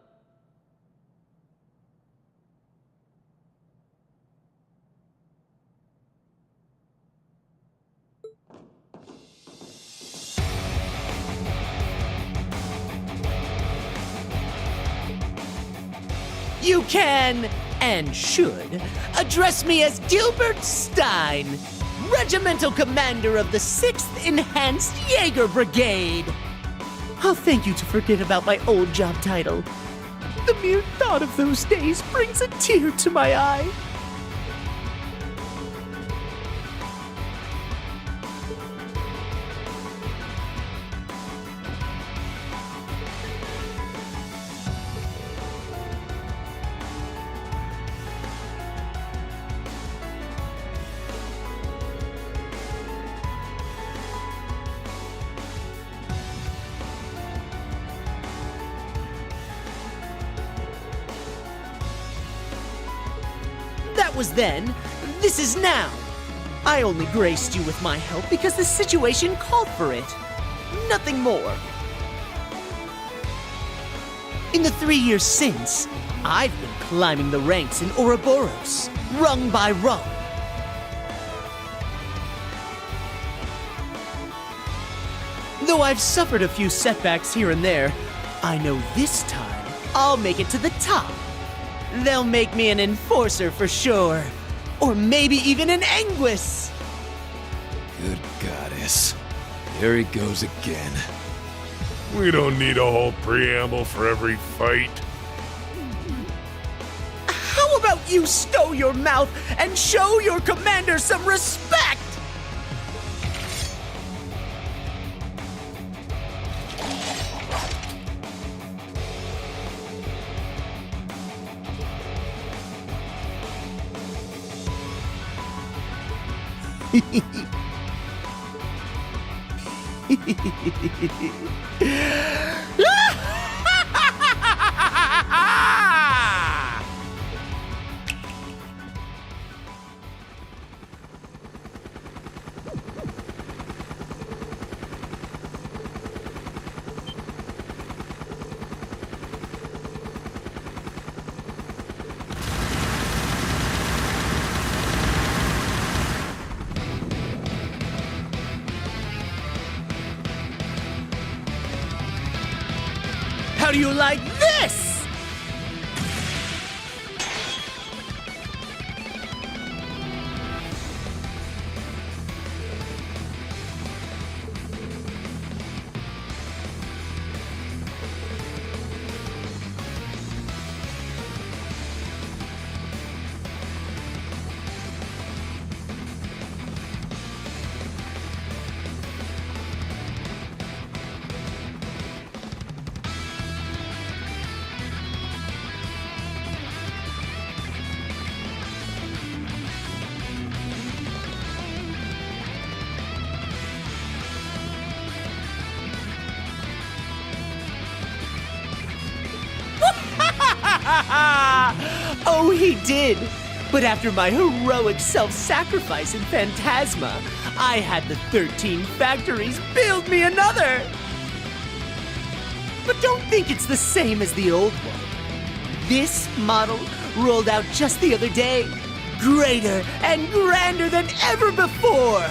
You can, and should, address me as Gilbert Stein, Regimental Commander of the 6th Enhanced Jaeger Brigade. I'll thank you to forget about my old job title. The mere thought of those days brings a tear to my eye. That was then, this is now. I only graced you with my help because the situation called for it. Nothing more. In the 3 years since, I've been climbing the ranks in Ouroboros, rung by rung. Though I've suffered a few setbacks here and there, I know this time I'll make it to the top. They'll make me an enforcer for sure. Or maybe even an Anguis. Good goddess. There he goes again. We don't need a whole preamble for every fight. How about you stow your mouth and show your commander some respect? How do you like this? Oh, he did. But after my heroic self-sacrifice in Phantasma, I had the 13 factories build me another. But don't think it's the same as the old one. This model rolled out just the other day, greater and grander than ever before.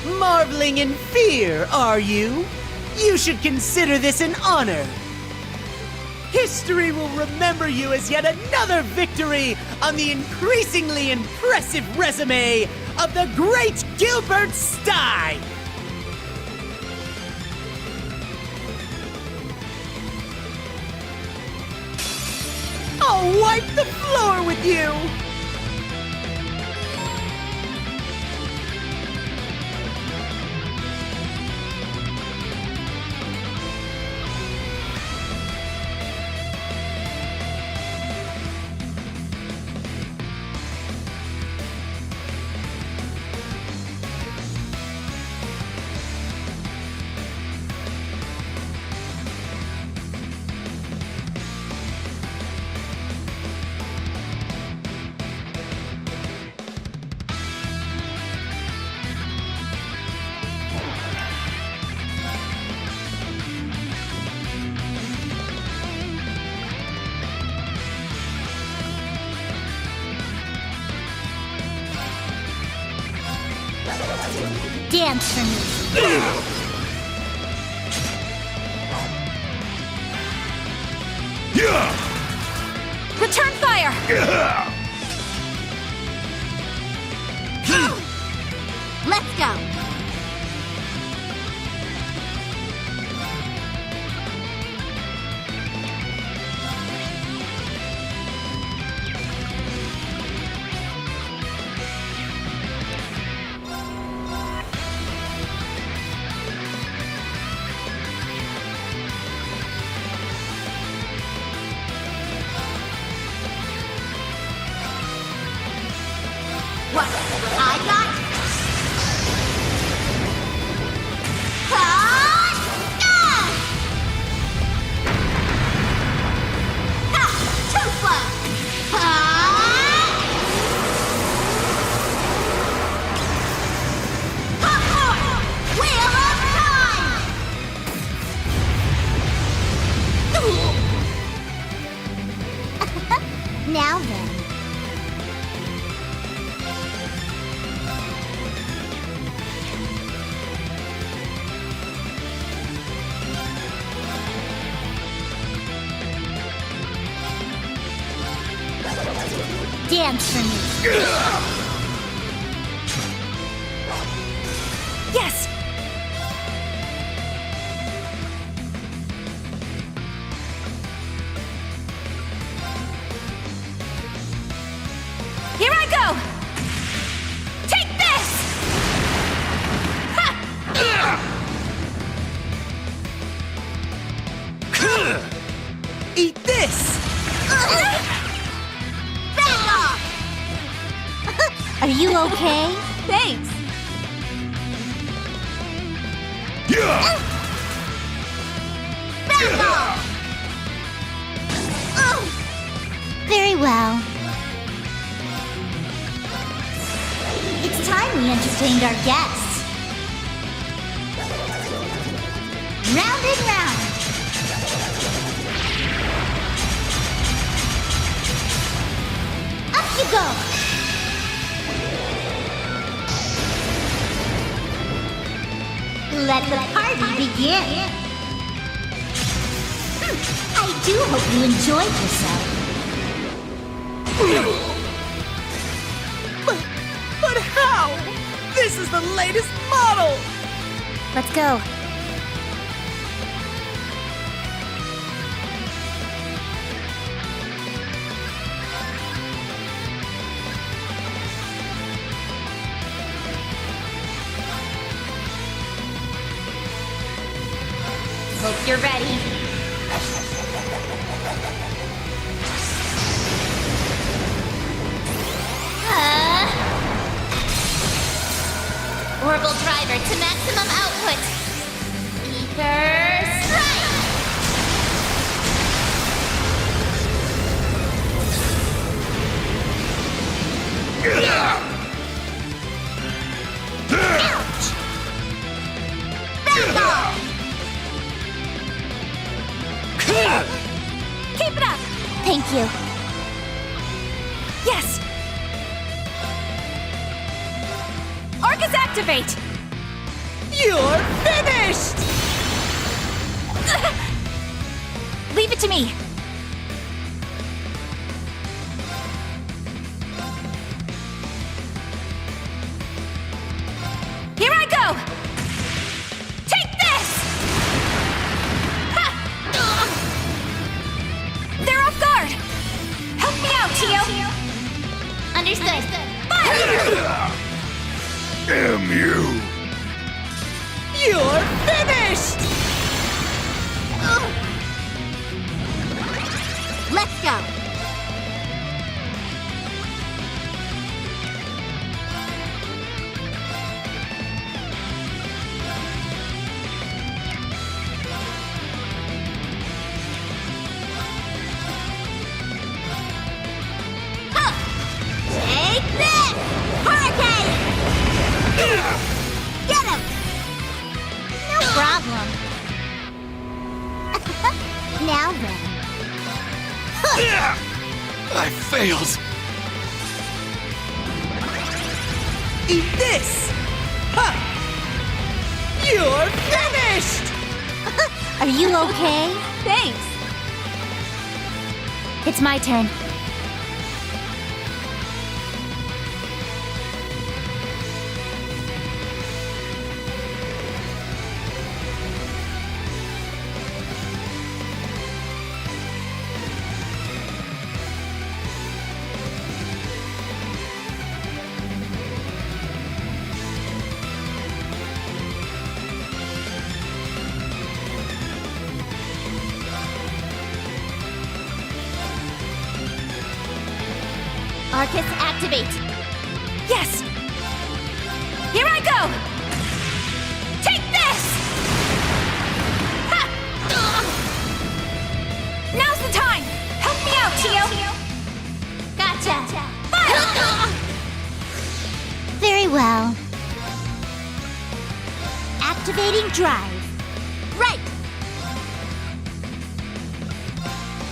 Marveling in fear, are you? You should consider this an honor. History will remember you as yet another victory on the increasingly impressive resume of the great Gilbert Stein! I'll wipe the floor with you! Dance for me. Return fire! Let's go! What I got? Too slow! Wheel of Time! Now then. Dance for me. Yes! Here I go! Take this! Eat this! Are you okay? Thanks! Very well. It's time we entertained our guests. Round and round. Up you go! Let the party begin! I do hope you enjoyed yourself. But how? This is the latest model! Let's go. Hope you're ready. Orbital driver to maximum output. Ether strike! Ouch! Back off! Keep it up! Thank you. Yes! Arcus activate! You're finished! Leave it to me. Here I go! Take this! Ha! They're off guard! Help me out, Tio! Understood. Damn you! You're finished! Let's go! Take this! Hurricane! Get him! No problem. Now then. I failed. Eat this! Ha! You're finished! Are you okay? Thanks. It's my turn. Arcus, activate! Yes! Here I go! Take this! Ha! Now's the time! Help me out, Tio! Gotcha! Fire! Very well. Activating drive. Right!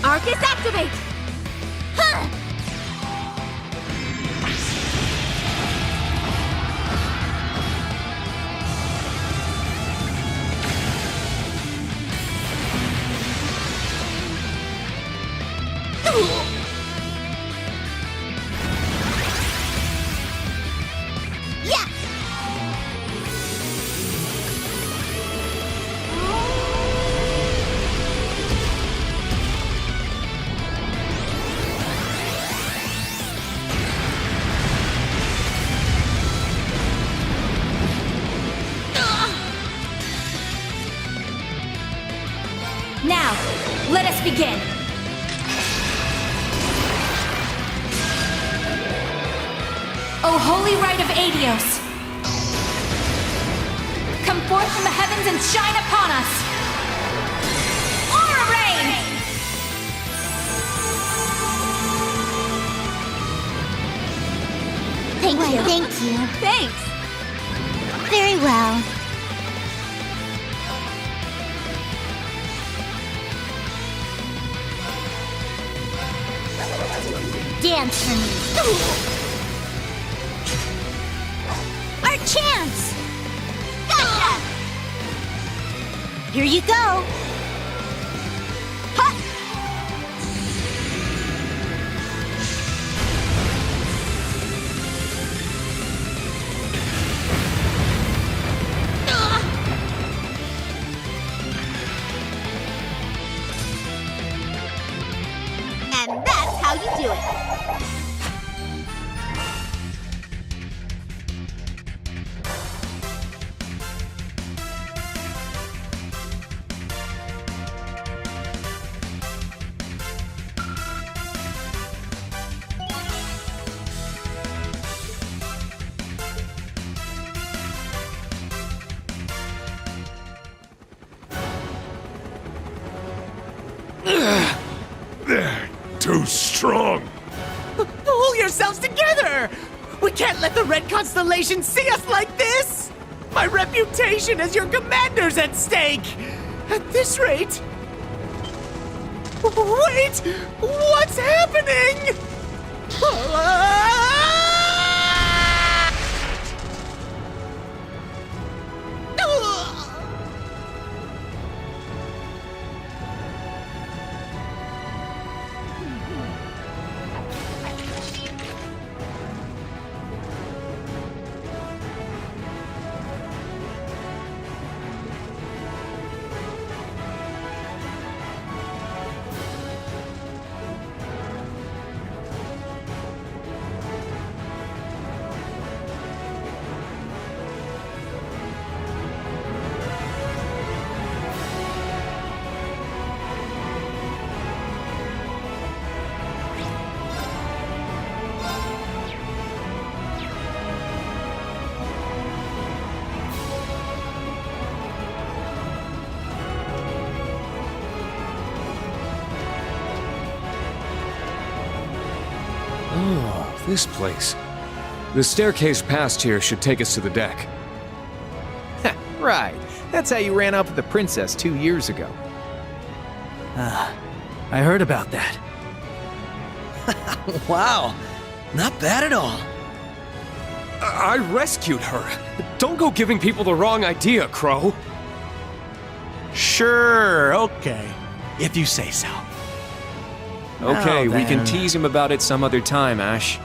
Arcus, activate! Huh! Yeah! Now, let us begin. O holy rite of Adios, come forth from the heavens and shine upon us. Aura Rain! Thank you. Thank you. Thanks. Very well. Dance for me. Our chance! Gotcha! Here you go! Ha! And that's how you do it. They're too strong. Pull yourselves together! We can't let the Red Constellation see us like this! My reputation as your commander's at stake! At this rate... Wait! What's happening? This place. The staircase past here should take us to the deck. Right. That's how you ran off with the princess 2 years ago. I heard about that. Wow, not bad at all. I rescued her. Don't go giving people the wrong idea, Crow. Sure, okay. If you say so. Okay, Now we can then. tease him about it some other time, Ash.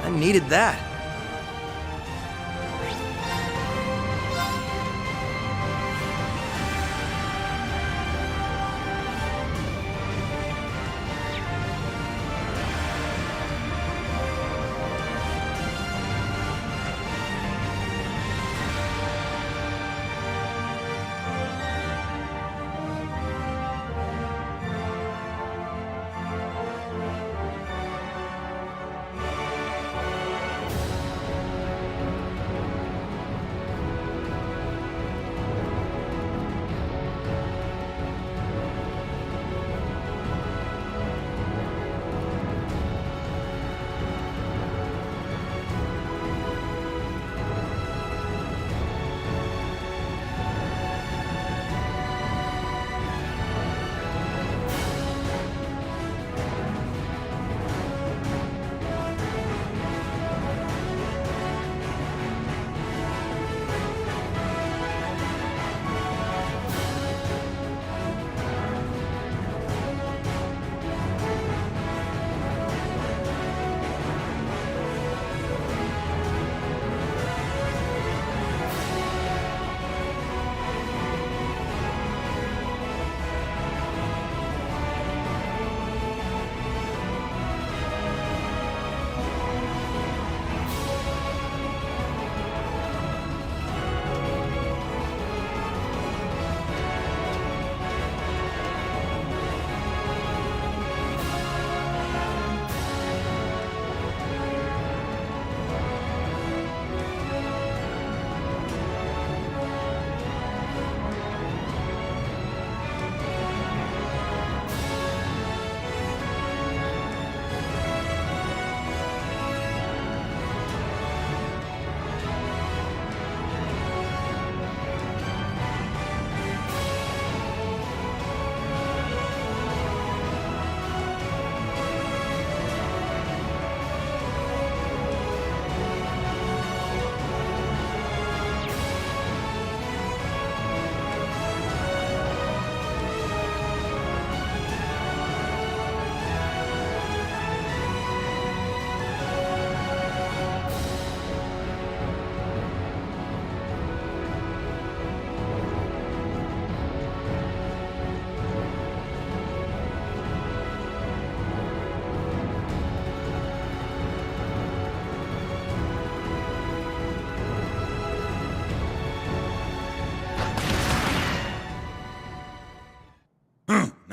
I needed that.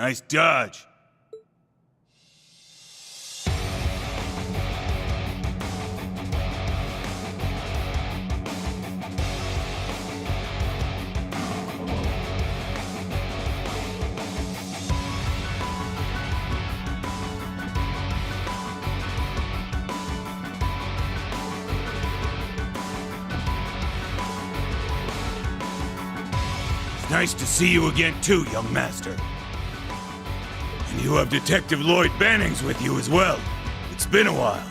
Nice dodge. Nice to see you again too, young master. And you have Detective Lloyd Bannings with you as well. It's been a while.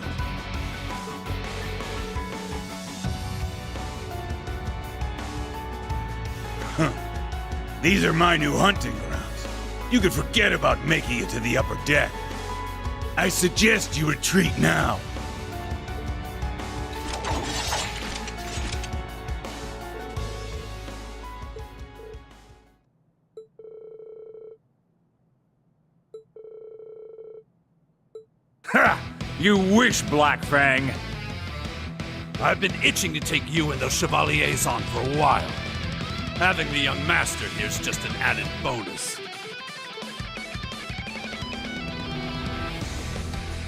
Huh. These are my new hunting grounds. You can forget about making it to the upper deck. I suggest you retreat now. Ha! You wish, Black Fang. I've been itching to take you and those Chevaliers on for a while. Having the young master here's just an added bonus.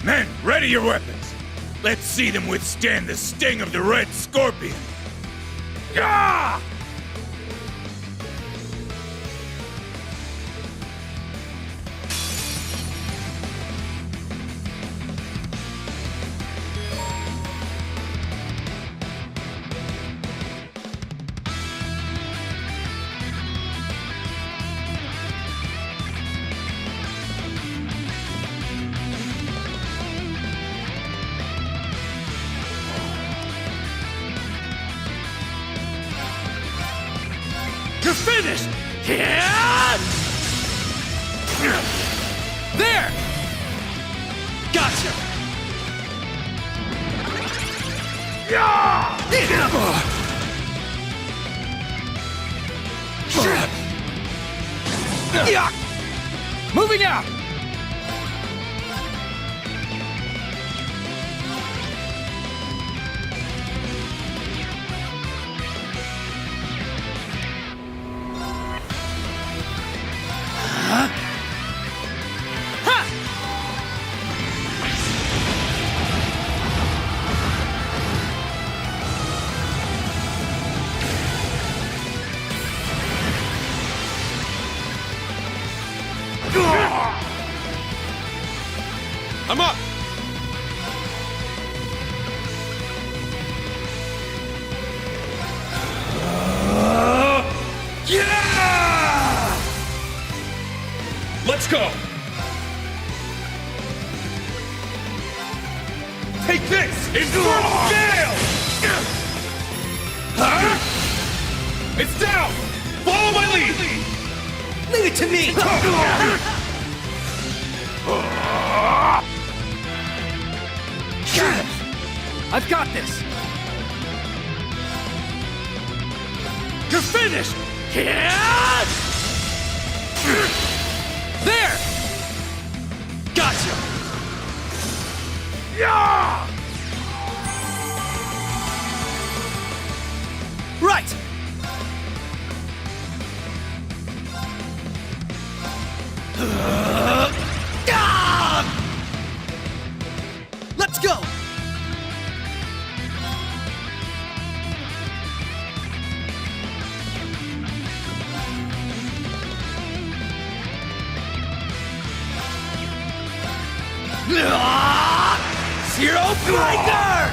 Men, ready your weapons. Let's see them withstand the sting of the Red Scorpion. Gah! You're finished! Yeah! There! Gotcha! Moving out! I'm up! Yeah! Let's go! Take this! Infernal Gale! Huh? It's down! Follow my lead! Leave it to me! I've got this! You're finished! Yeah! There! Gotcha! Yeah! Right! Let's go! Zero Breaker!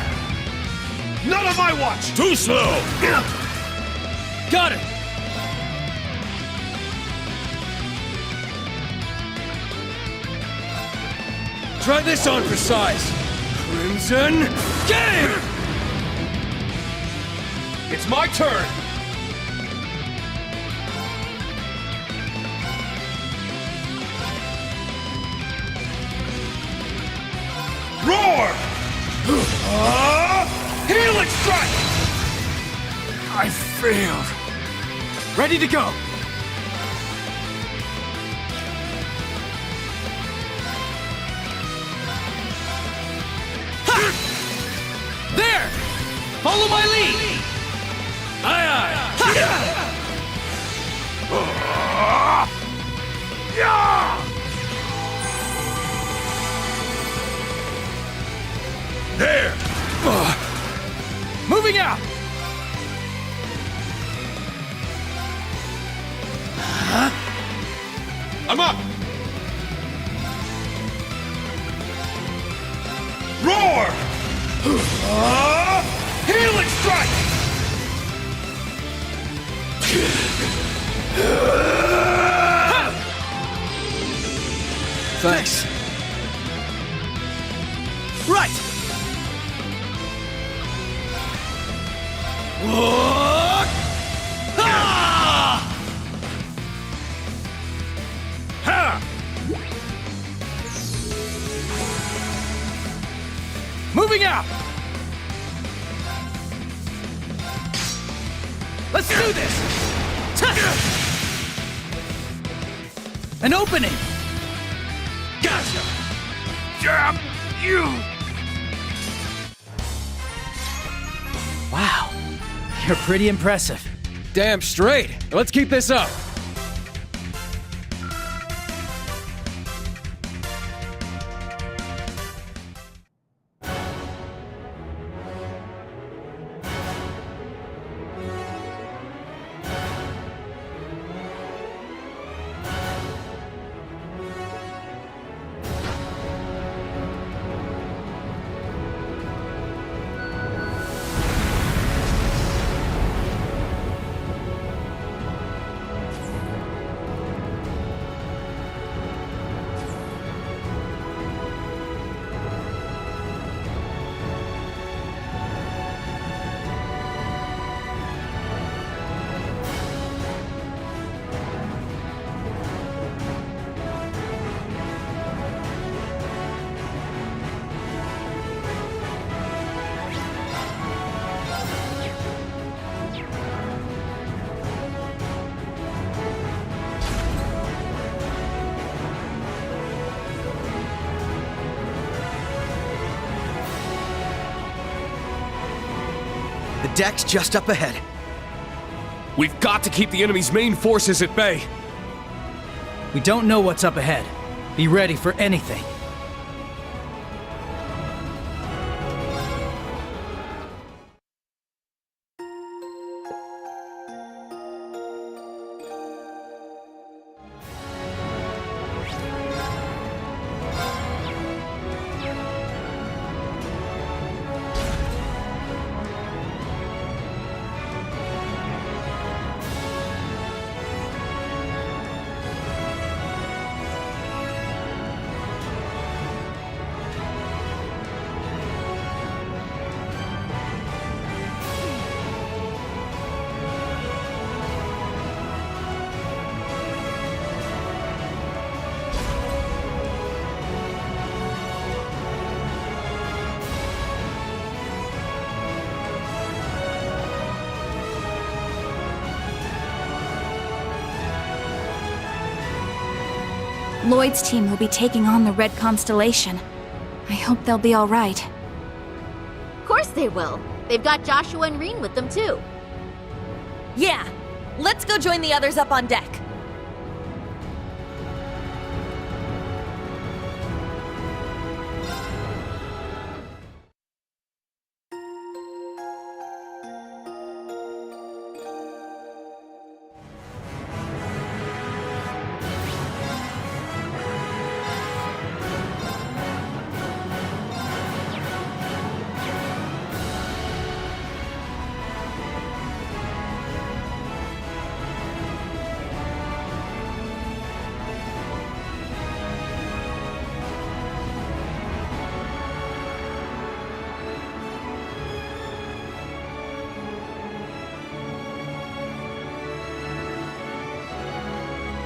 None on my watch! Too slow! Got it! Try this on for size. Crimson Game! It's my turn! Roar! Healing Strike! I failed. Ready to go! There! Follow my lead! Aye, aye! Yeah! Moving out! I'm up! Roar! Healing strike! Thanks. Right! What? Ha! Ha! Moving out! Let's do this! An opening! Gotcha! Jam you! Wow, you're pretty impressive. Damn straight. Let's keep this up. The deck's just up ahead. We've got to keep the enemy's main forces at bay. We don't know what's up ahead. Be ready for anything. Lloyd's team will be taking on the Red Constellation. I hope they'll be all right. Of course they will. They've got Joshua and Reen with them too. Yeah, let's go join the others up on deck.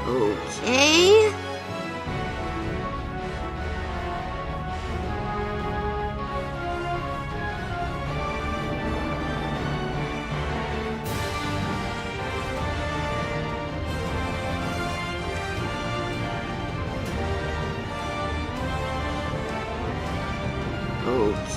Okay. Okay.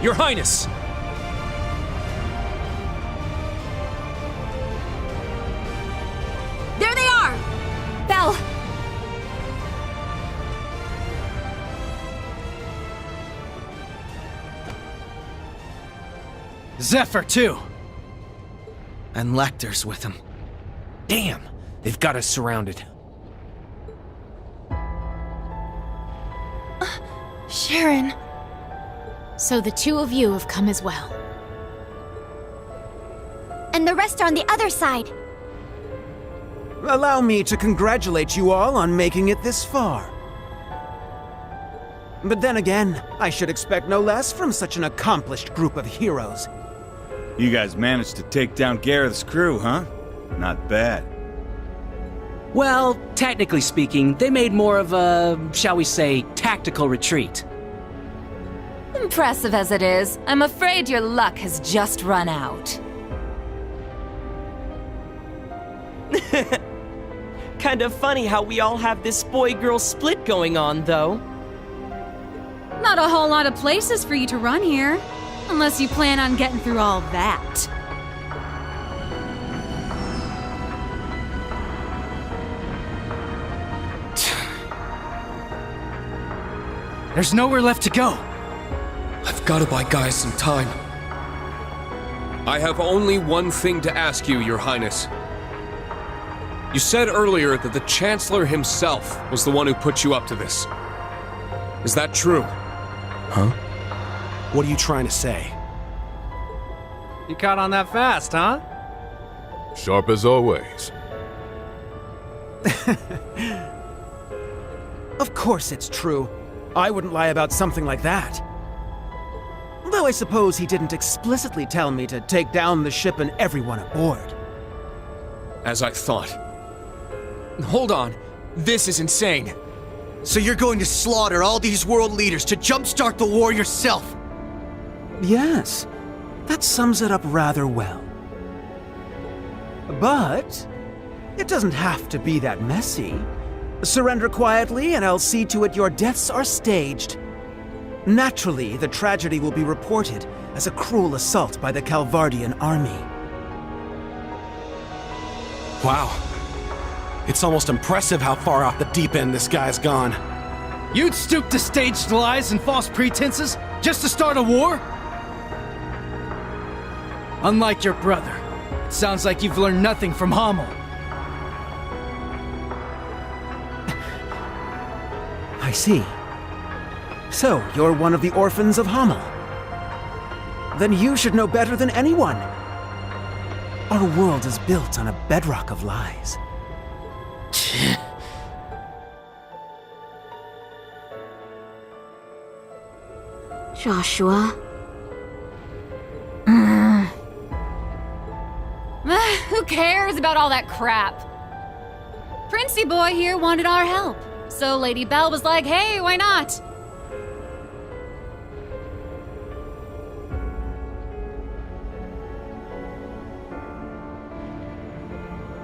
Your Highness! There they are! Belle! Zephyr, too. And Lecter's with him. Damn! They've got us surrounded. Sharon. So the two of you have come as well. And the rest are on the other side. Allow me to congratulate you all on making it this far. But then again, I should expect no less from such an accomplished group of heroes. You guys managed to take down Gareth's crew, huh? Not bad. Well, technically speaking, they made more of a, shall we say, tactical retreat. Impressive as it is, I'm afraid your luck has just run out. Kind of funny how we all have this boy-girl split going on, though. Not a whole lot of places for you to run here. Unless you plan on getting through all that. There's nowhere left to go. I've got to buy guys some time. I have only one thing to ask you, Your Highness. You said earlier that the Chancellor himself was the one who put you up to this. Is that true? Huh? What are you trying to say? You caught on that fast, huh? Sharp as always. Of course it's true. I wouldn't lie about something like that. Though I suppose he didn't explicitly tell me to take down the ship and everyone aboard. As I thought. Hold on. This is insane. So you're going to slaughter all these world leaders to jumpstart the war yourself? Yes, that sums it up rather well. But it doesn't have to be that messy. Surrender quietly and I'll see to it your deaths are staged. Naturally, the tragedy will be reported as a cruel assault by the Calvardian army. Wow. It's almost impressive how far off the deep end this guy's gone. You'd stoop to staged lies and false pretenses just to start a war? Unlike your brother, it sounds like you've learned nothing from Hamel. I see. So, you're one of the orphans of Hamel. Then you should know better than anyone. Our world is built on a bedrock of lies. Joshua? Who cares about all that crap? Princey boy here wanted our help, so Lady Belle was like, hey, why not?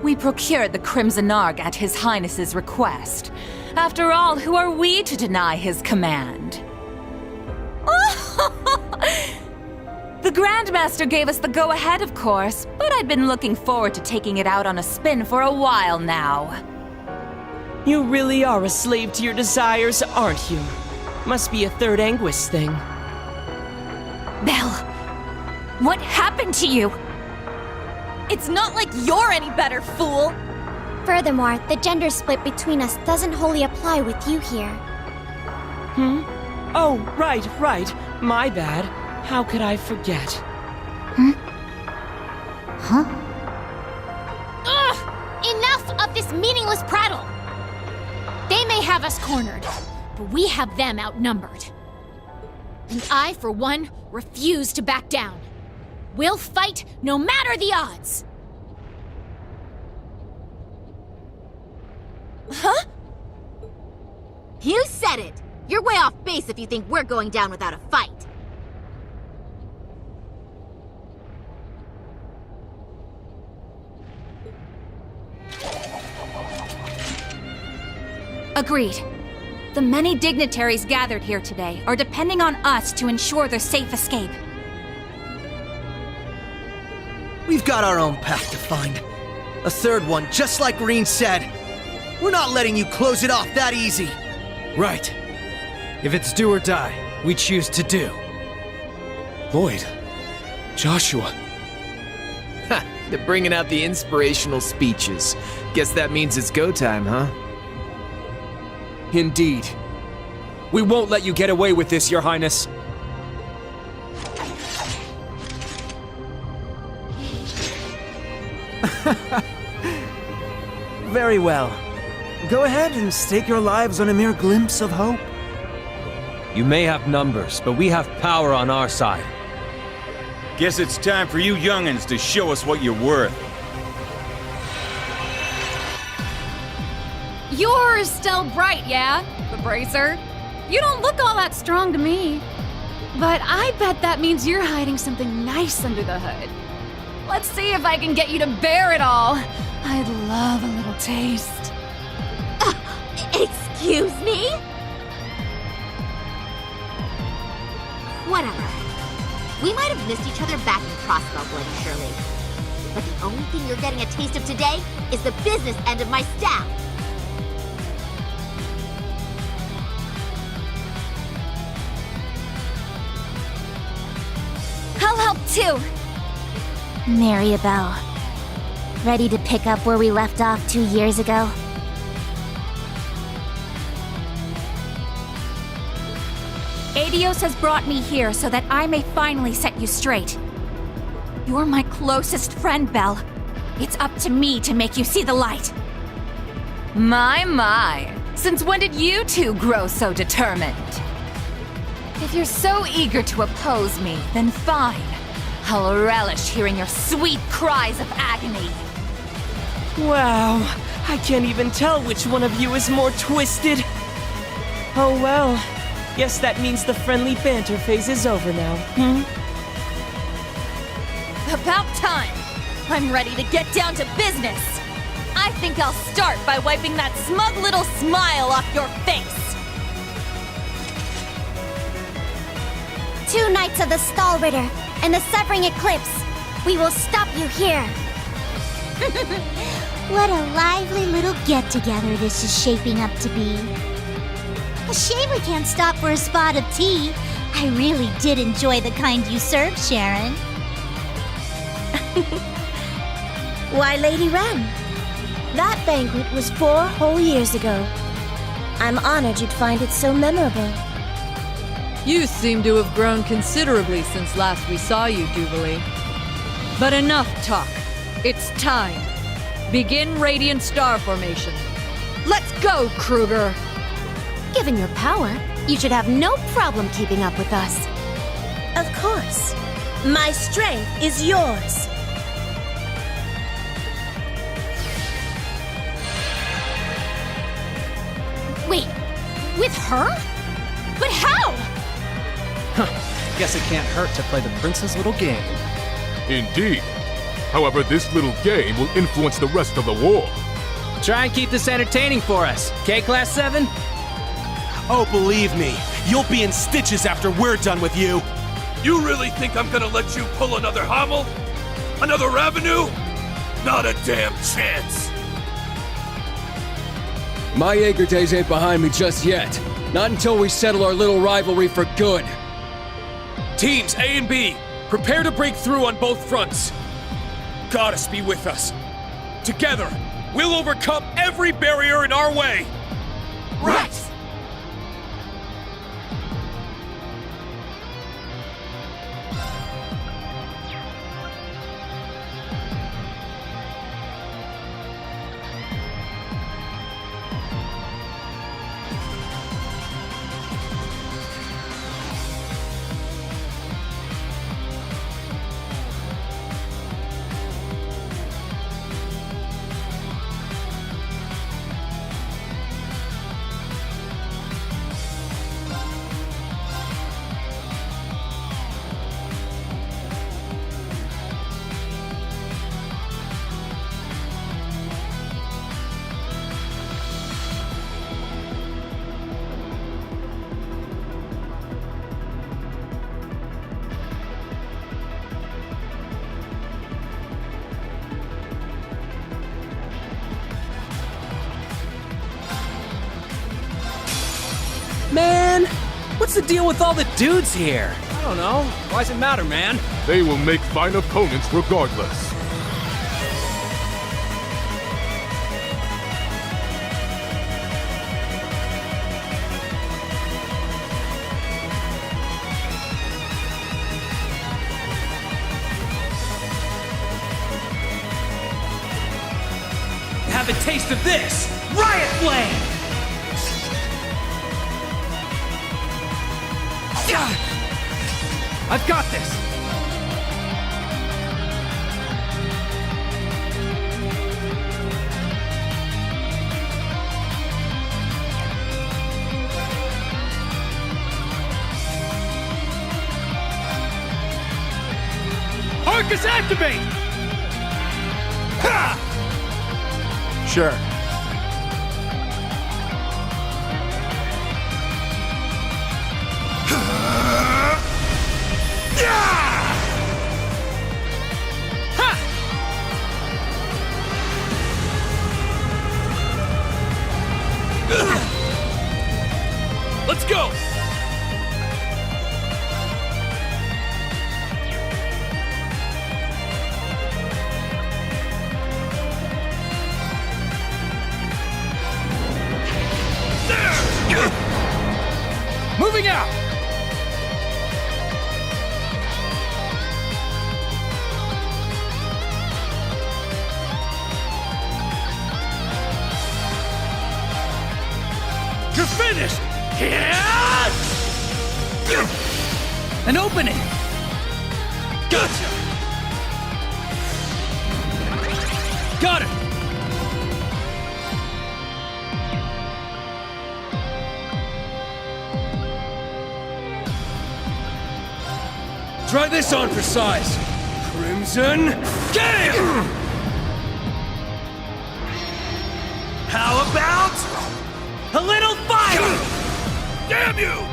We procured the Crimson Ark at His Highness's request. After all, who are we to deny his command? The Grandmaster gave us the go-ahead, of course, but I'd been looking forward to taking it out on a spin for a while now. You really are a slave to your desires, aren't you? Must be a third Anguis thing. Belle, what happened to you? It's not like you're any better, fool! Furthermore, the gender split between us doesn't wholly apply with you here. Hmm? Oh, right. My bad. How could I forget? Huh? Ugh! Enough of this meaningless prattle! They may have us cornered, but we have them outnumbered. And I, for one, refuse to back down. We'll fight no matter the odds! Huh? You said it! You're way off base if you think we're going down without a fight. Agreed. The many dignitaries gathered here today are depending on us to ensure their safe escape. We've got our own path to find. A third one, just like Rain said. We're not letting you close it off that easy. Right. If it's do or die, we choose to do. Lloyd. Joshua. Ha! They're bringing out the inspirational speeches. Guess that means it's go time, huh? Indeed. We won't let you get away with this, Your Highness. Very well. Go ahead and stake your lives on a mere glimpse of hope. You may have numbers, but we have power on our side. Guess it's time for you young'uns to show us what you're worth. You're still bright, yeah? The bracer? You don't look all that strong to me. But I bet that means you're hiding something nice under the hood. Let's see if I can get you to bear it all. I'd love a little taste. Excuse me? Whatever. We might have missed each other back in Crossbow, Bloody Shirley. But the only thing you're getting a taste of today is the business end of my staff. I'll help too. Maribel. Ready to pick up where we left off 2 years ago? Adios has brought me here so that I may finally set you straight. You're my closest friend, Belle. It's up to me to make you see the light. My. Since when did you two grow so determined? If you're so eager to oppose me, then fine. I'll relish hearing your sweet cries of agony. Wow, I can't even tell which one of you is more twisted. Oh well, guess that means the friendly banter phase is over now, About time! I'm ready to get down to business! I think I'll start by wiping that smug little smile off your face! 2 Knights of the Stalritter and the Severing Eclipse. We will stop you here. What a lively little get-together this is shaping up to be. A shame we can't stop for a spot of tea. I really did enjoy the kind you served, Sharon. Why, Lady Wren, that banquet was 4 whole years ago. I'm honored you'd find it so memorable. You seem to have grown considerably since last we saw you, Jubilee. But enough talk. It's time. Begin Radiant Star Formation. Let's go, Kruger! Given your power, you should have no problem keeping up with us. Of course. My strength is yours. Wait, with her? But how? Guess it can't hurt to play the prince's little game. Indeed. However, this little game will influence the rest of the war. Try and keep this entertaining for us, okay, Class 7? Oh, believe me, you'll be in stitches after we're done with you. You really think I'm gonna let you pull another Hummel? Another revenue? Not a damn chance. My Jaeger days ain't behind me just yet. Not until we settle our little rivalry for good. Teams A and B, prepare to break through on both fronts. Goddess be with us. Together, we'll overcome every barrier in our way. Right! Man, what's the deal with all the dudes here? I don't know. Why does it matter, man? They will make fine opponents regardless. Have a taste of this! Riot Flame! I've got this! Arcus activate! Ha! Sure. Let's go! Moving out! You're finished! An opening! Gotcha! Got it! Try this on for size. Crimson Gale! How about a little fire? Damn you!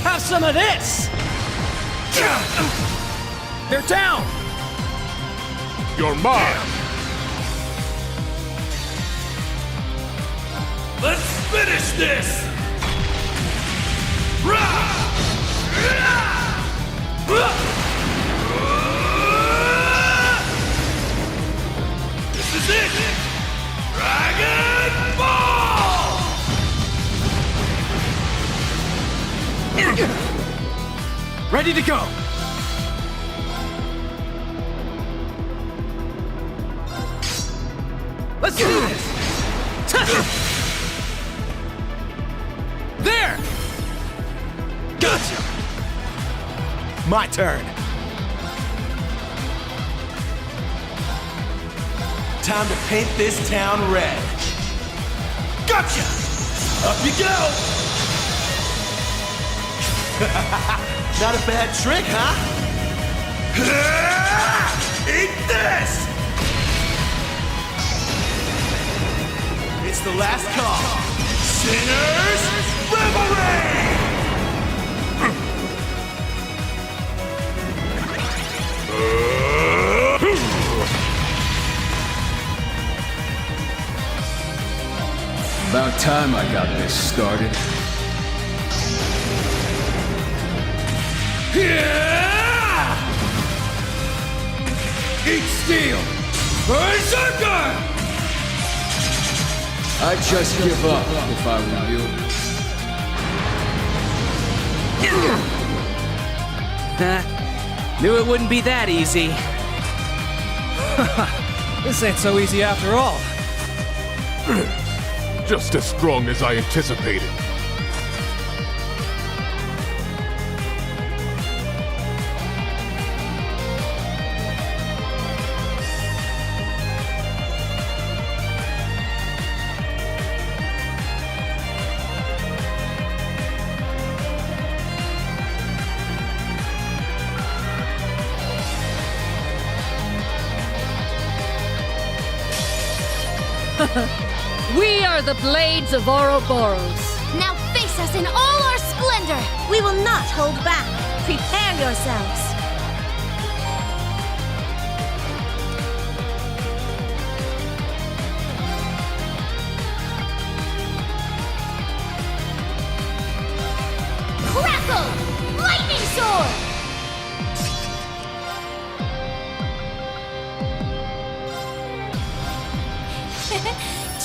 Have some of this! They're down! You're mine! Let's finish this! This is it! Dragon Ball! Ready to go! Let's do this! There! Gotcha! My turn. Time to paint this town red. Gotcha! Up you go! Not a bad trick, huh? Eat this! It's the last call. Sinners Revelry! About time I got this started. Yeah! Eat steel! Berserker! I'd just give up if I were you. Knew it wouldn't be that easy. This ain't so easy after all. Just as strong as I anticipated. We are the Blades of Ouroboros. Now face us in all our splendor! We will not hold back. Prepare yourselves.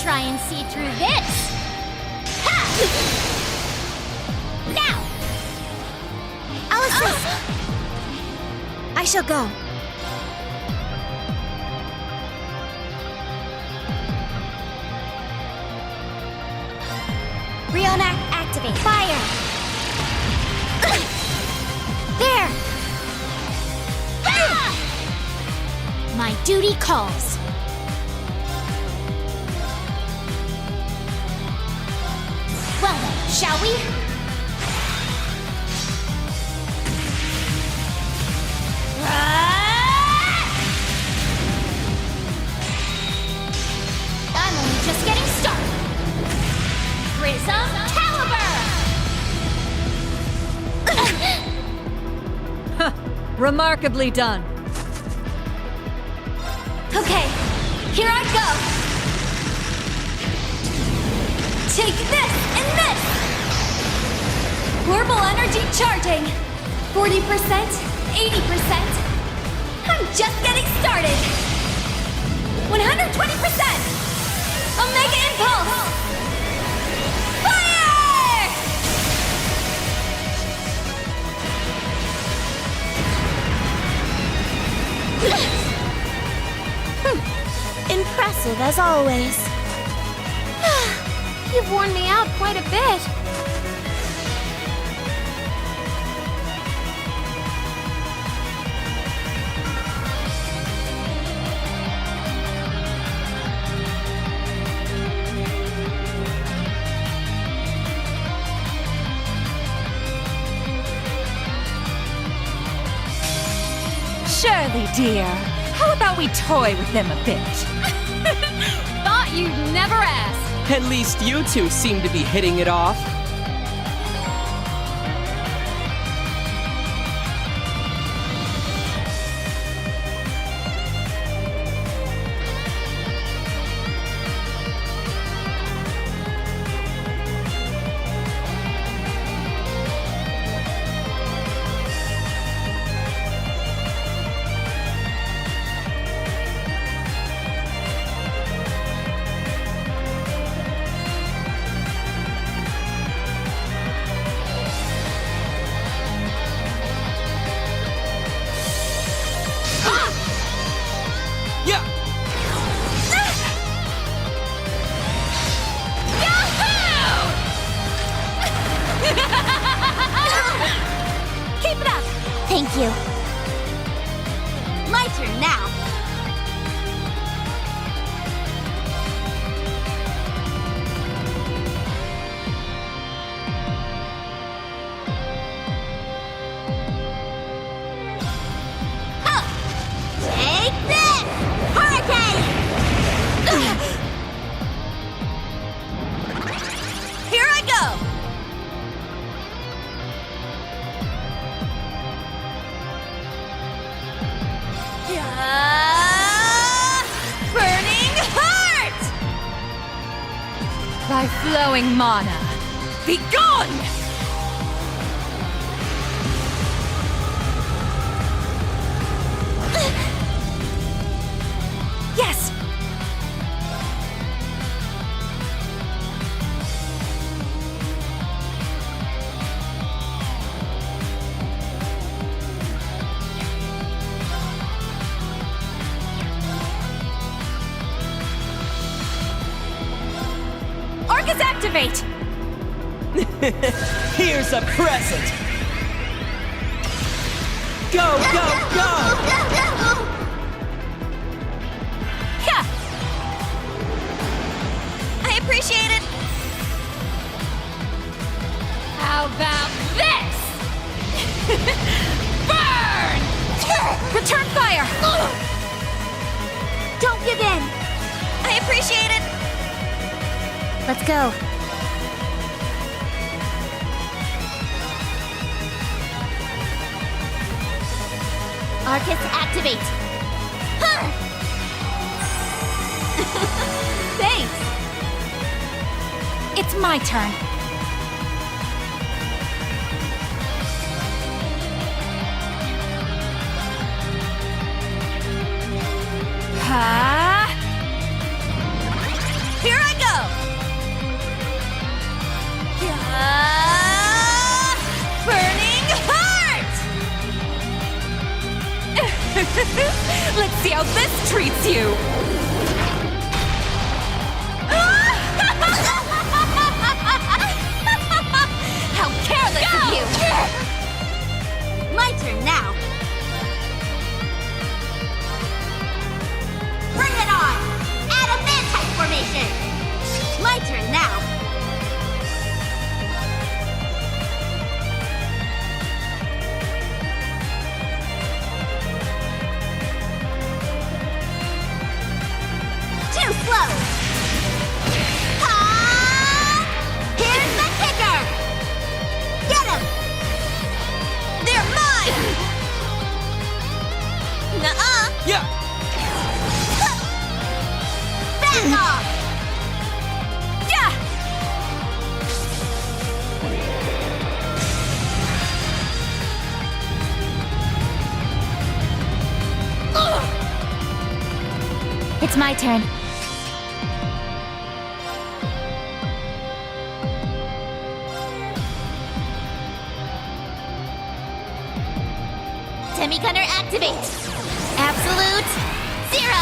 try and see through this. Ha! Now! I'll assist. I shall go. Rionac, activate. Fire! There! Ah! My duty calls. Well then, shall we? I'm only just getting started. Prism Caliber! Remarkably done. Okay, here I go! Take this and this! Orbital energy charging! 40%, 80%. I'm just getting started! 120%! Omega Impulse! Fire! Impressive as always. You've worn me out quite a bit. Shirley, dear, how about we toy with them a bit? Thought you'd never ask. At least you two seem to be hitting it off. Keep it up! Thank you. My turn now. Huh. Take this! Hurricane! Here I go! Burning Heart! By flowing mana. Be gone! Yes! Arcus activate! Here's a present! Go, go, go! Yeah! I appreciate it! How about this? Burn! Return fire! Don't give in! I appreciate it! Let's go. Arcus activate! Thanks. It's my turn. Here I go! see how this treats you! How careless of you! My turn now. Bring it on! Adamantite formation! My turn now. Too slow! Ha! Here's the kicker! Get him! They're mine! Nuh-uh! Yeah! Back off! Yeah! It's my turn. Semi-gunner activate! Absolute zero!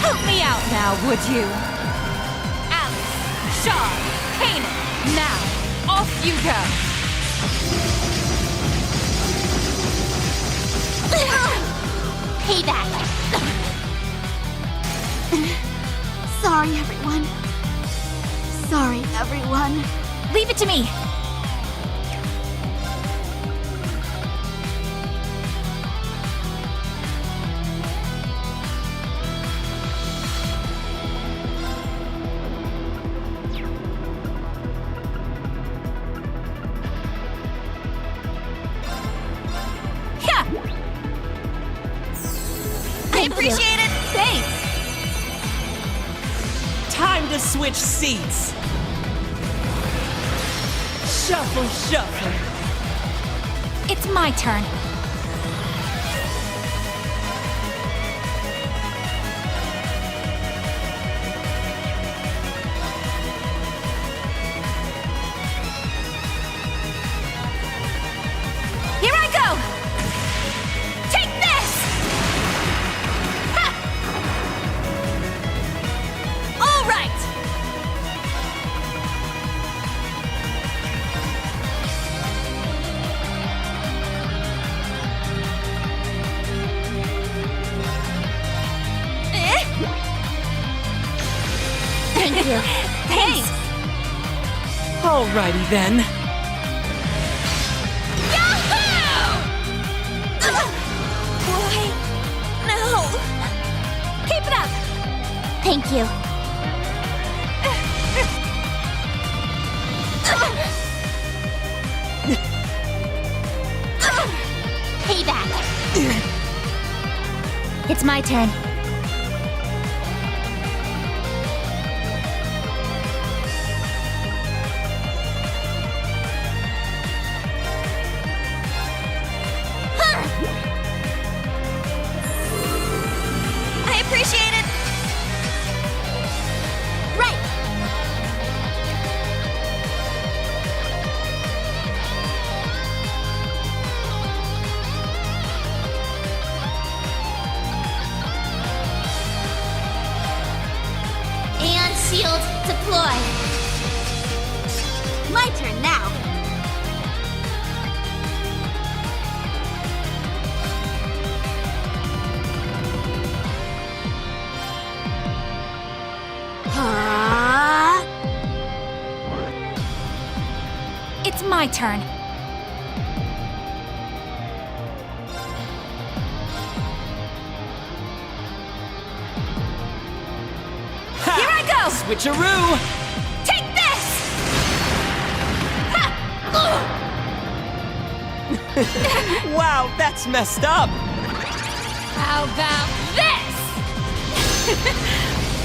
Help me out now, would you? Alice, Shaw, Kanan, now, off you go! Payback! Sorry, everyone. Sorry, everyone. Leave it to me! Appreciate it! Thanks! Time to switch seats. Shuffle, shuffle. It's my turn. Here I go! Take this! Ha! All right! Thank you. Thanks! Alrighty then. Why? No! Keep it up! Thank you. Payback! It's my turn. I appreciate it! Right! And shield deploy. My turn now. It's my turn. Here I go! Switcheroo! Take this! Wow, that's messed up! How about this?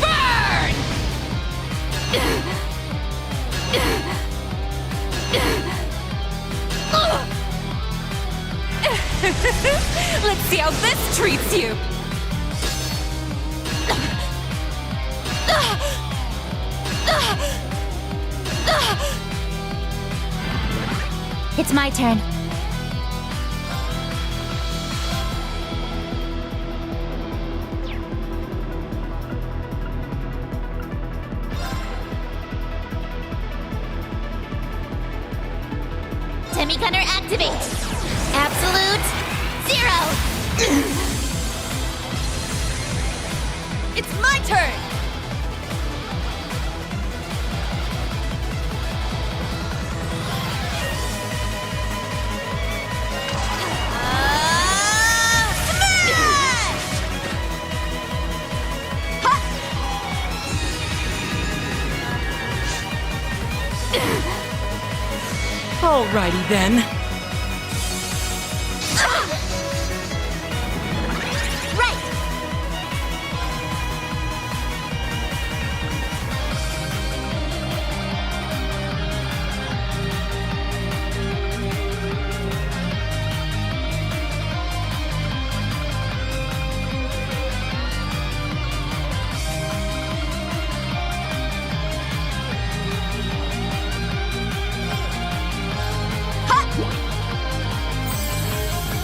Burn! Let's see how this treats you. It's my turn. Semi-gunner activate! Absolute zero! It's my turn! Alrighty then. Right!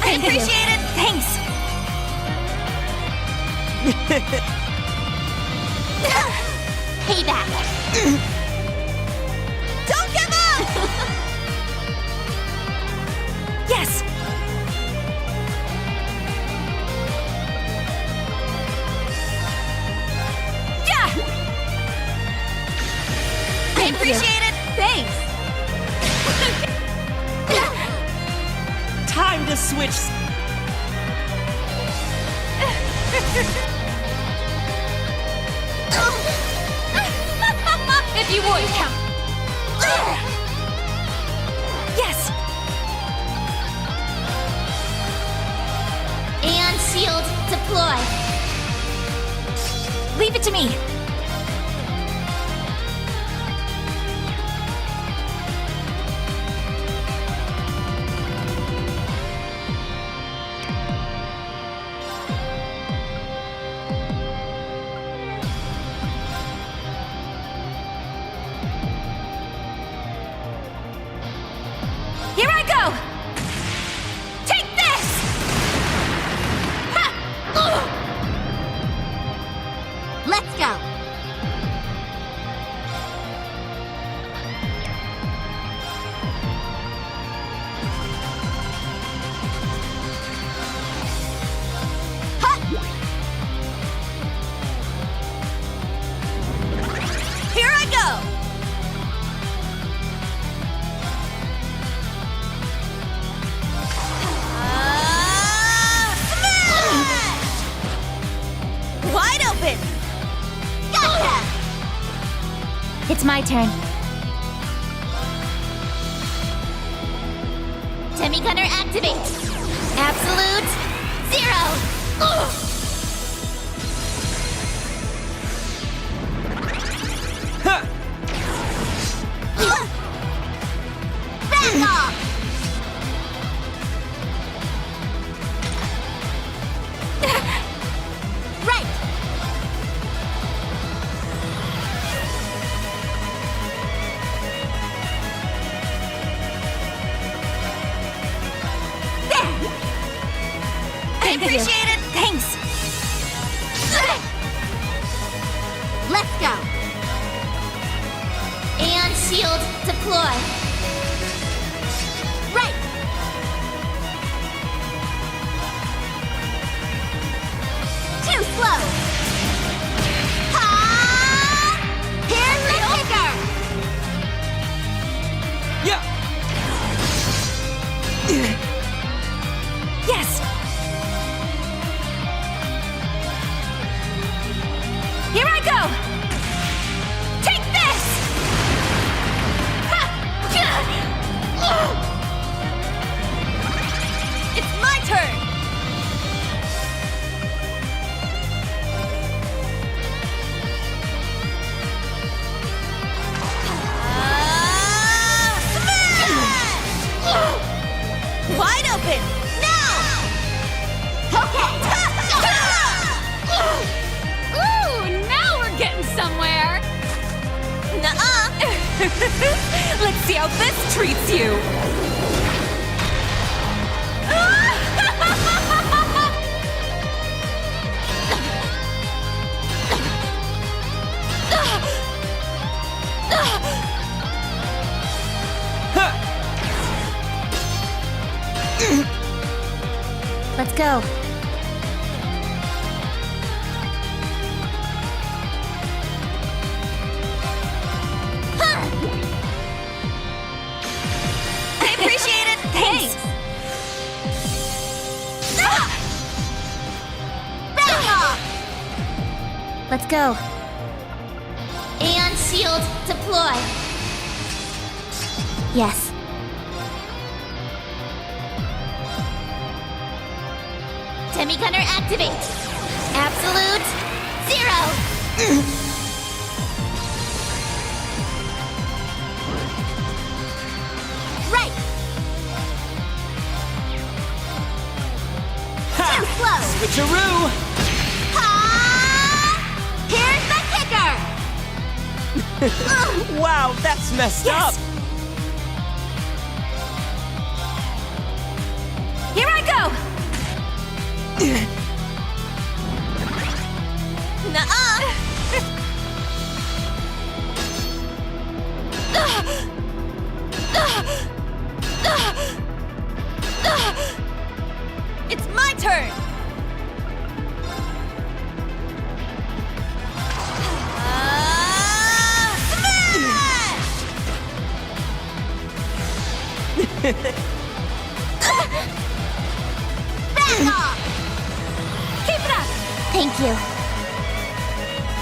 I appreciate it! Thanks! Payback! Don't give up! Yes! Yeah! I appreciate it! Thanks! Time to switch. If you would, Count. Yes! And shield deploy. Leave it to me. Here I go! Take this! Ha! Let's go. Here I go! Wide open! Gotcha! It's my turn. Semi-gunner activate! Absolute zero! Back off! Right! I appreciate it! Thanks! Let's go. And shield deploy. Right! Too slow! Ha! Here's the kicker! Yeah. Yes! Here I go! Take this! It's my turn! Wide open! Now! Okay. Ooh, now we're getting somewhere. Nuh-uh! Let's see how this treats you! go. I appreciate it! Thanks! Let's go. Aeon shield deploy. Yes. Demi-gunner activate. Absolute zero. Right! Too slow! Switcheroo! Here's the kicker! Wow, that's messed up! Here I go! Nuh-uh! It's my turn! Back off! Keep it up! Thank you.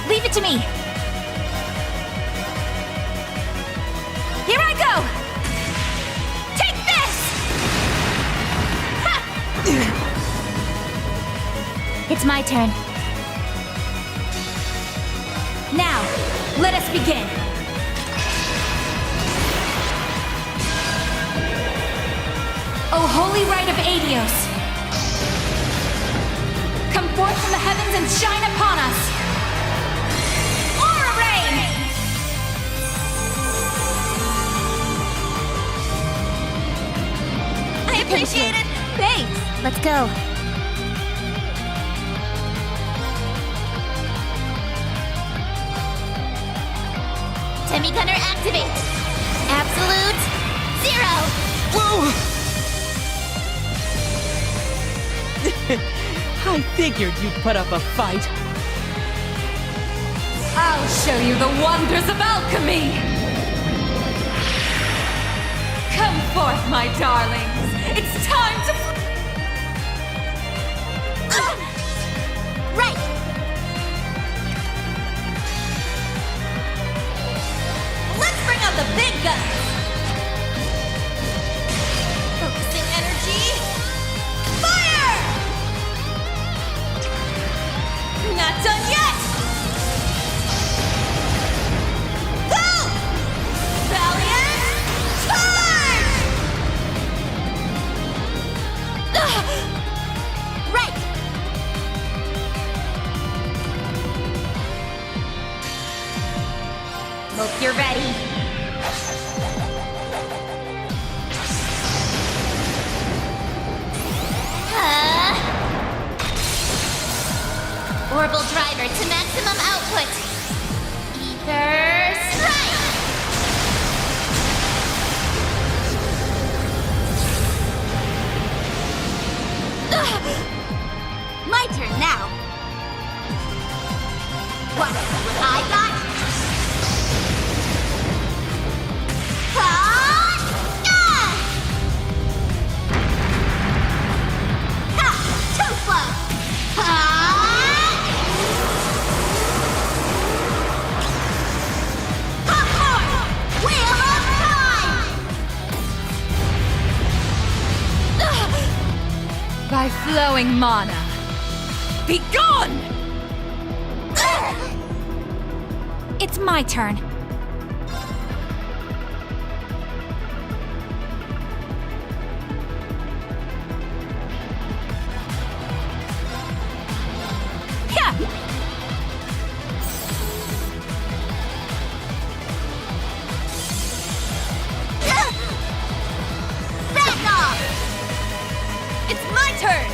Leave it to me. Here I go! Take this! It's my turn. Now, let us begin. O holy rite of Adios! Come forth from the heavens and shine upon us! Aura Rain! I appreciate it! Thanks! Let's go. Demi-gunner activate. Absolute zero. Whoa! I figured you'd put up a fight. I'll show you the wonders of alchemy! Come forth, my darlings! It's time to... Right! Let's bring out the big guns! Focusing energy... Fire! Not done yet! Go! Valiant charge! Right! Hope you're ready. Orbital driver to maximum output. Ether strike. My turn now. What I got? Too slow! Popcorn! Wheel of time! By flowing mana. Be gone! It's my turn. Back off! It's my turn!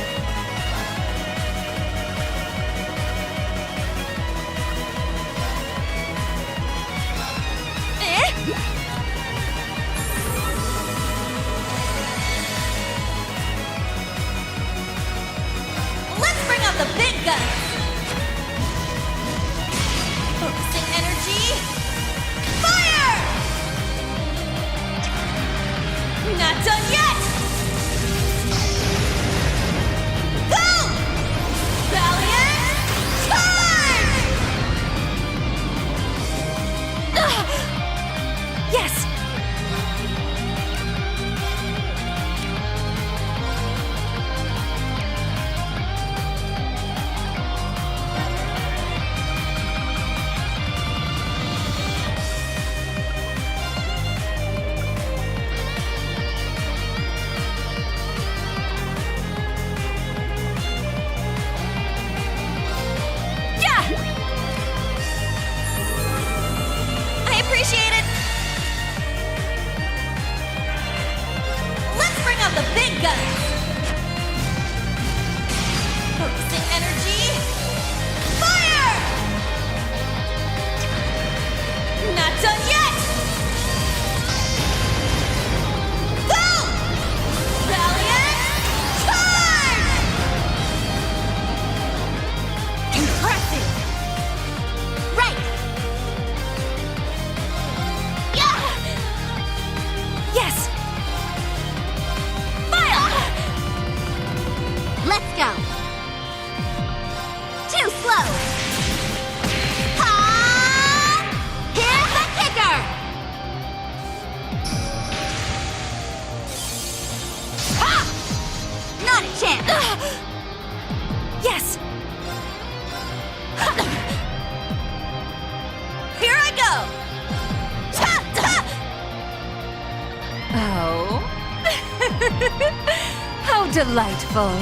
guns. Focusing energy. Fire! Not done yet! Boom! Valiant charge! Impressive! Right! Yeah! Yes! Fire! Let's go! Too slow! Ha! Here's the kicker! Ha! Not a chance! Yes! Here I go! Oh. How delightful.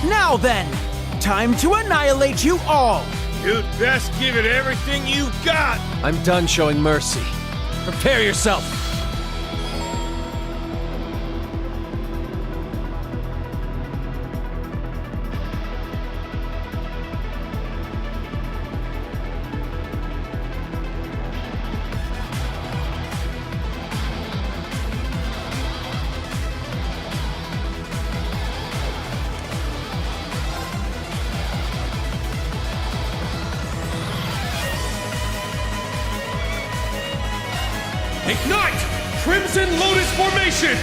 Now then, time to annihilate you all! You'd best give it everything you've got! I'm done showing mercy. Prepare yourself! Ignite! Crimson Lotus Formation!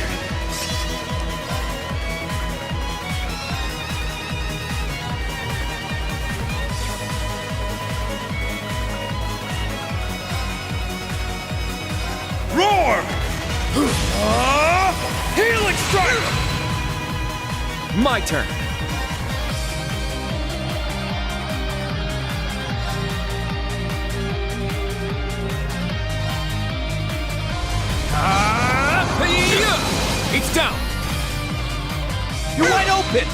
Roar! Healing Strike! My turn! It's down! You're wide open!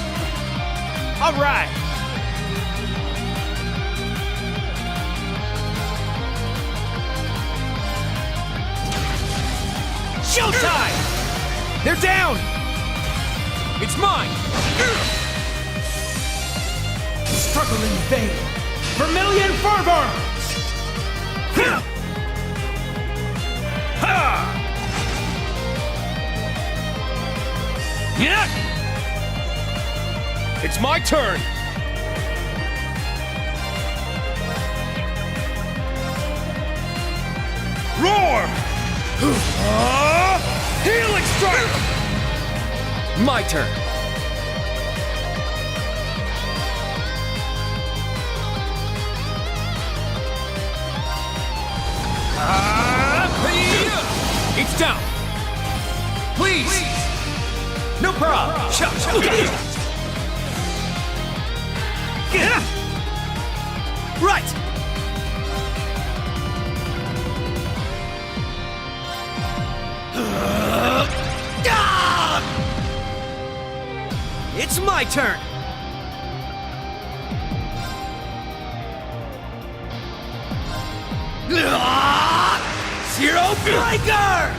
All right! Showtime! They're down! It's mine! Struggle in vain! Vermilion Fervor! Ha! Yeah! It's my turn! Roar! Healing Strike! My turn! It's down! Please! No problem! Right! It's my turn! Zero Breaker!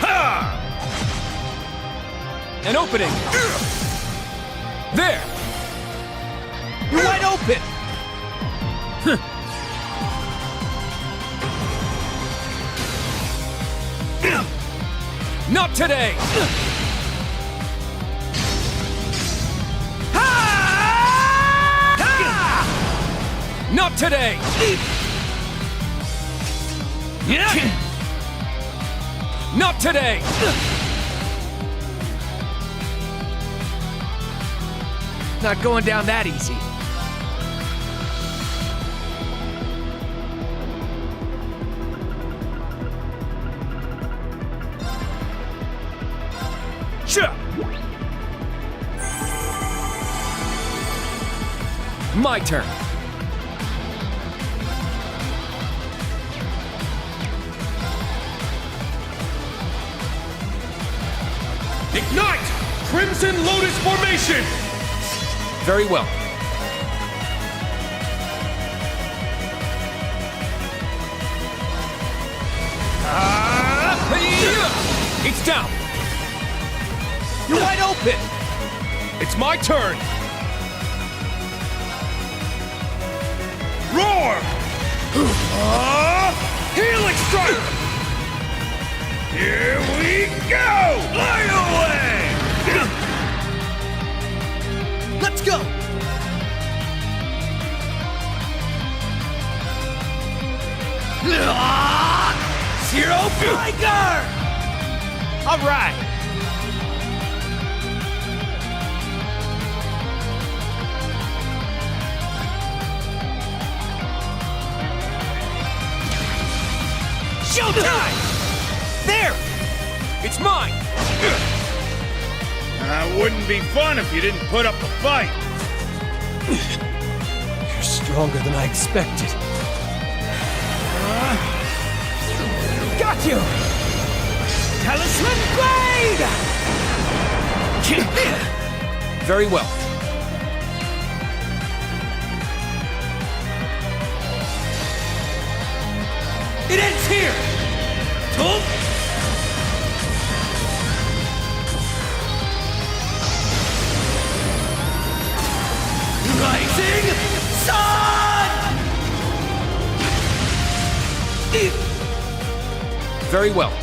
Ha! An opening! There! You're wide open! Not today! Not today! Not today! Not going down that easy. My turn. Crimson Lotus formation! Very well. It's down! You're wide open! It's my turn! Roar! Healing strike! Here we go! Fly away! Let's go! Zero Flyger! All right! Showtime! There! It's mine! That wouldn't be fun if you didn't put up a fight. You're stronger than I expected. Got you! Talisman Blade! Very well. It ends here! Tulp! Rising Sun! Very well.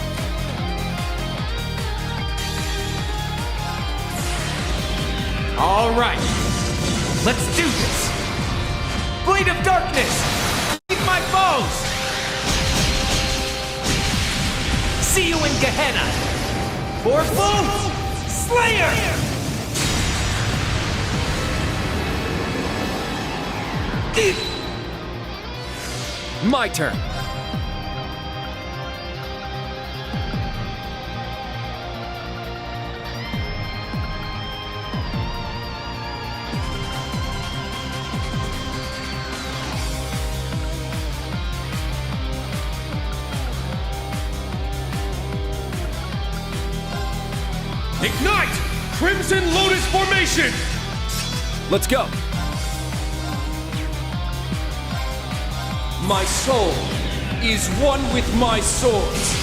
All right, let's do this. Blade of Darkness, leave my foes. See you in Gehenna. Fourfold Slayer. My turn. Ignite! Crimson Lotus formation! Let's go. My soul is one with my swords.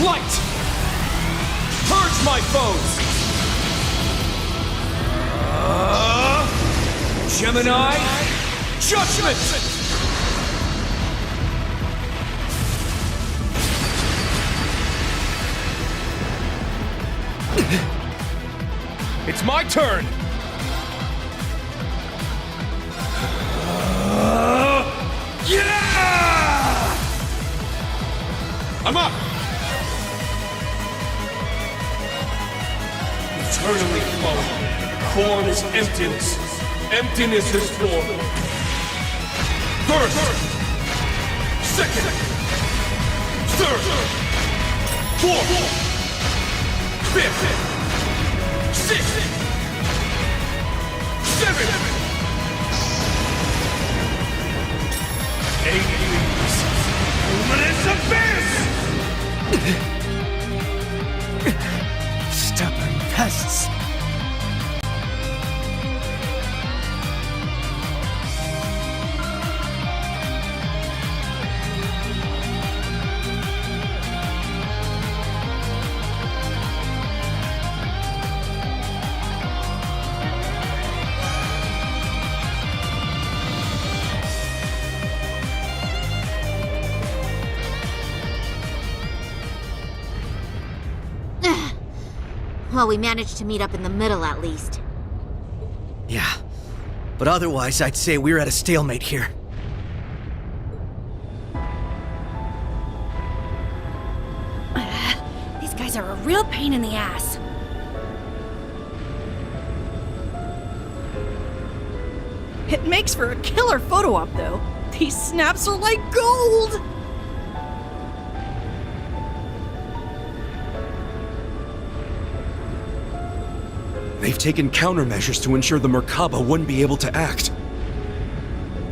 Light! Purge my foes! Gemini! Judgment! It's my turn! Yeah! I'm up! Eternally flowing. Corn is emptiness. Emptiness is form. First! Second! Third! Fourth! Fifth! Sixth! Seventh! 8 leaves. Luminous abyss! Stubborn pests. Well, we managed to meet up in the middle at least. Yeah, but otherwise I'd say we're at a stalemate here. These guys are a real pain in the ass. It makes for a killer photo op, though. These snaps are like gold! They've taken countermeasures to ensure the Merkaba wouldn't be able to act.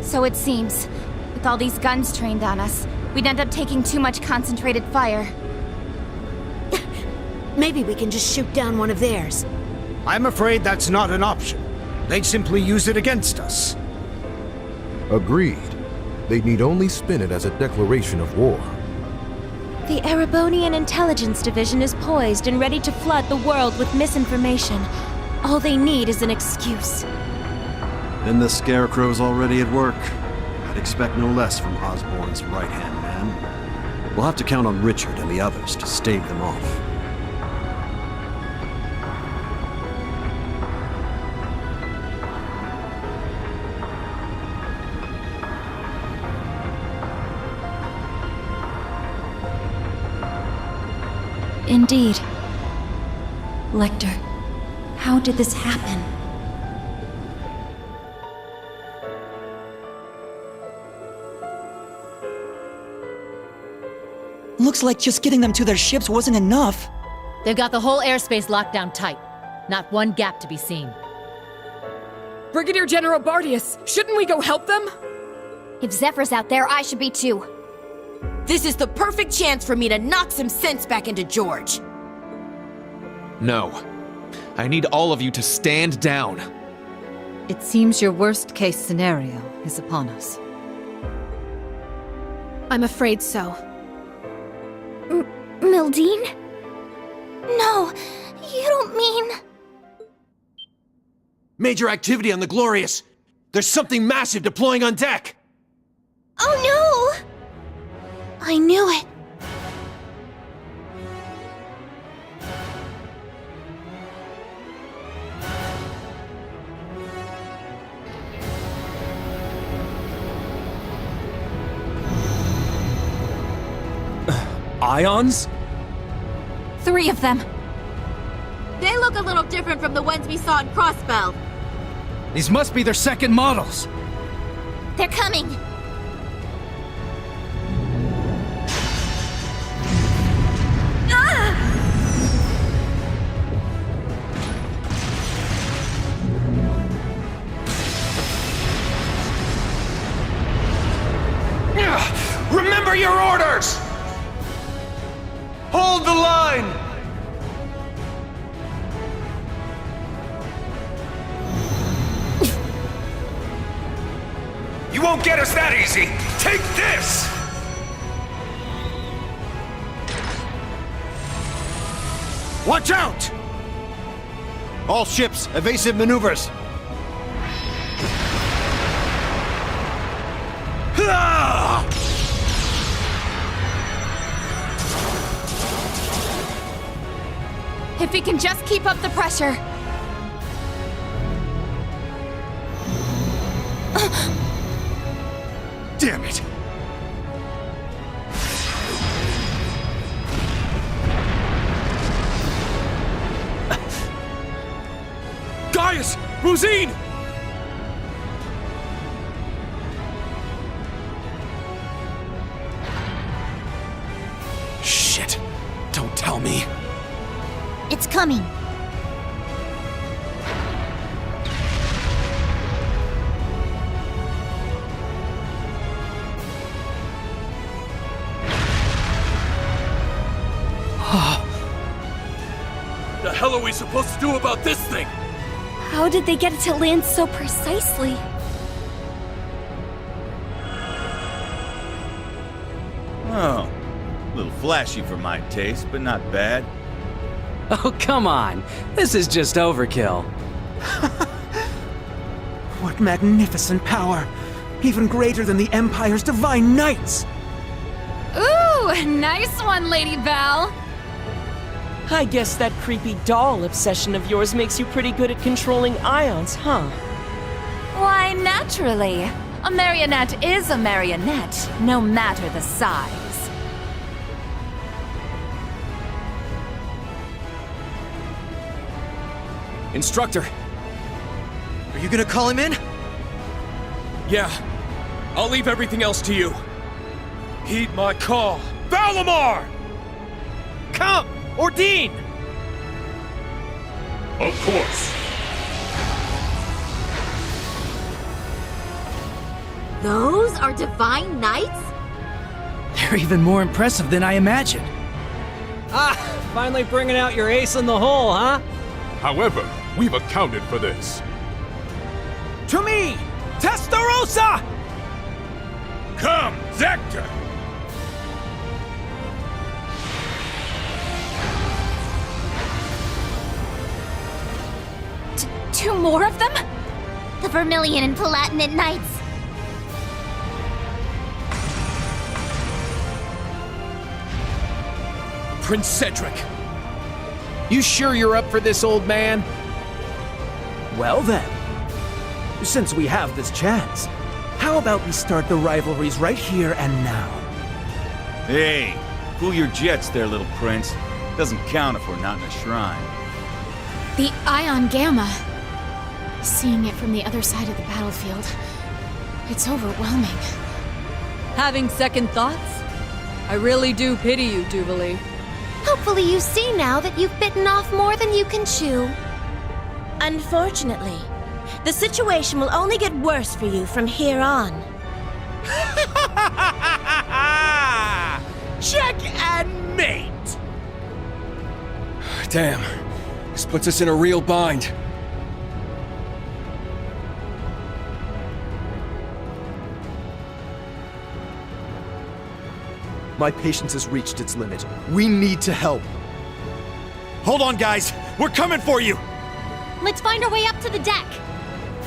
So it seems. With all these guns trained on us, we'd end up taking too much concentrated fire. Maybe we can just shoot down one of theirs. I'm afraid that's not an option. They'd simply use it against us. Agreed. They'd need only spin it as a declaration of war. The Erebonian Intelligence Division is poised and ready to flood the world with misinformation. All they need is an excuse. Then the Scarecrow's already at work. I'd expect no less from Osborn's right-hand man. We'll have to count on Richard and the others to stave them off. Indeed. Lecter, how did this happen? Looks like just getting them to their ships wasn't enough. They've got the whole airspace locked down tight. Not one gap to be seen. Brigadier General Bardius, shouldn't we go help them? If Zephyr's out there, I should be too. This is the perfect chance for me to knock some sense back into George. No. I need all of you to stand down. It seems your worst-case scenario is upon us. I'm afraid so. Mildine? No, you don't mean... Major activity on the Glorious! There's something massive deploying on deck! Oh no! I knew it. Ions? 3 of them. They look a little different from the ones we saw in Crossbell. These must be their second models. They're coming. Remember your orders! Hold the line! You won't get us that easy! Take this! Watch out! All ships, evasive maneuvers. If we can just keep up the pressure. Damn it! Gaius! Rosine! Shit! Don't tell me. It's coming. The hell are we supposed to do about this thing? How did they get it to land so precisely? Oh, a little flashy for my taste, but not bad. Oh, come on. This is just overkill. What magnificent power! Even greater than the Empire's Divine Knights! Ooh, nice one, Lady Val. I guess that creepy doll obsession of yours makes you pretty good at controlling ions, huh? Why, naturally. A marionette is a marionette, no matter the size. Instructor. Are you gonna call him in? Yeah. I'll leave everything else to you. Heed my call. Valimar! Come! Ordine! Of course. Those are Divine Knights? They're even more impressive than I imagined. Finally bringing out your ace in the hole, huh? However, we've accounted for this. To me, Testarossa! Come, Zector! Two more of them? The Vermilion and Palatinate Knights. Prince Cedric! You sure you're up for this, old man? Well then, since we have this chance, how about we start the rivalries right here and now? Hey, cool your jets there, little prince. Doesn't count if we're not in a shrine. The Ion Gamma. Seeing it from the other side of the battlefield, it's overwhelming. Having second thoughts? I really do pity you, Duvalie. Hopefully you see now that you've bitten off more than you can chew. Unfortunately, the situation will only get worse for you from here on. Check and mate! Damn, this puts us in a real bind. My patience has reached its limit. We need to help. Hold on, guys! We're coming for you! Let's find our way up to the deck.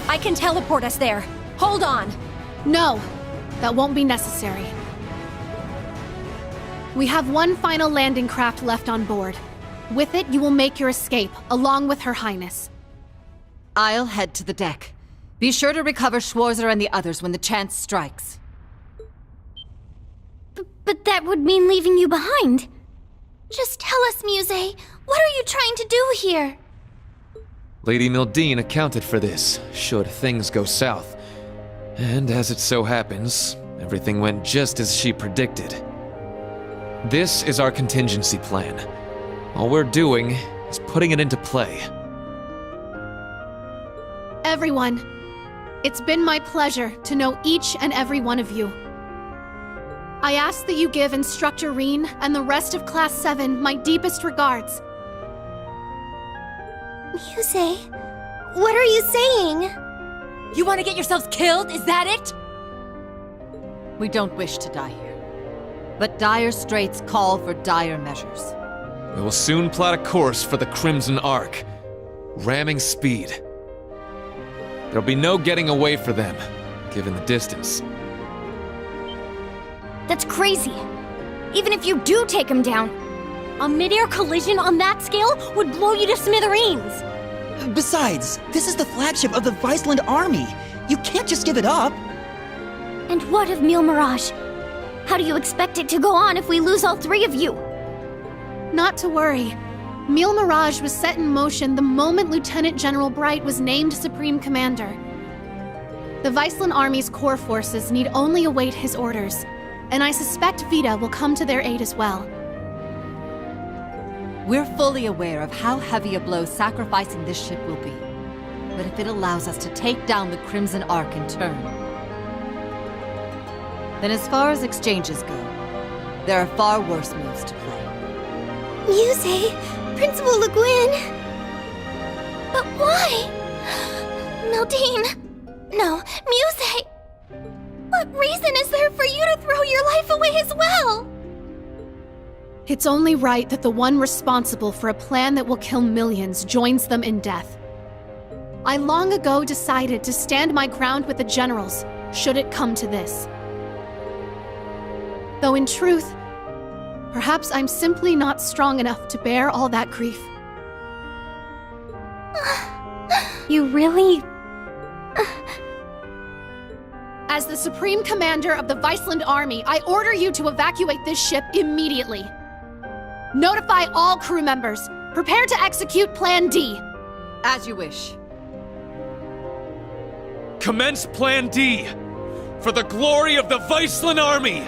I can teleport us there. Hold on. No, that won't be necessary. We have one final landing craft left on board. With it, you will make your escape, along with Her Highness. I'll head to the deck. Be sure to recover Schwarzer and the others when the chance strikes. But that would mean leaving you behind. Just tell us, Muse, what are you trying to do here? Lady Mildine accounted for this, should things go south. And as it so happens, everything went just as she predicted. This is our contingency plan. All we're doing is putting it into play. Everyone, it's been my pleasure to know each and every one of you. I ask that you give Instructor Reen and the rest of Class 7 my deepest regards. Muse, what are you saying? You want to get yourselves killed? Is that it? We don't wish to die here. But dire straits call for dire measures. We will soon plot a course for the Crimson Arc. Ramming speed. There'll be no getting away for them, given the distance. That's crazy. Even if you do take him down, a mid-air collision on that scale would blow you to smithereens. Besides, this is the flagship of the Viceland army. You can't just give it up. And what of Mille Mirage? How do you expect it to go on if we lose all three of you? Not to worry. Mille Mirage was set in motion the moment Lieutenant General Bright was named Supreme Commander. The Viceland Army's core forces need only await his orders, and I suspect Vita will come to their aid as well. We're fully aware of how heavy a blow sacrificing this ship will be. But if it allows us to take down the Crimson Arc in turn, then as far as exchanges go, there are far worse moves to play. Muse, Principal Le Guin. But why? Mildine. No, Muse. What reason is there for you to throw your life away as well? It's only right that the one responsible for a plan that will kill millions joins them in death. I long ago decided to stand my ground with the generals, should it come to this. Though in truth, perhaps I'm simply not strong enough to bear all that grief. You really... As the Supreme Commander of the Viceland Army, I order you to evacuate this ship immediately. Notify all crew members. Prepare to execute Plan D. As you wish. Commence Plan D! For the glory of the Viceland Army!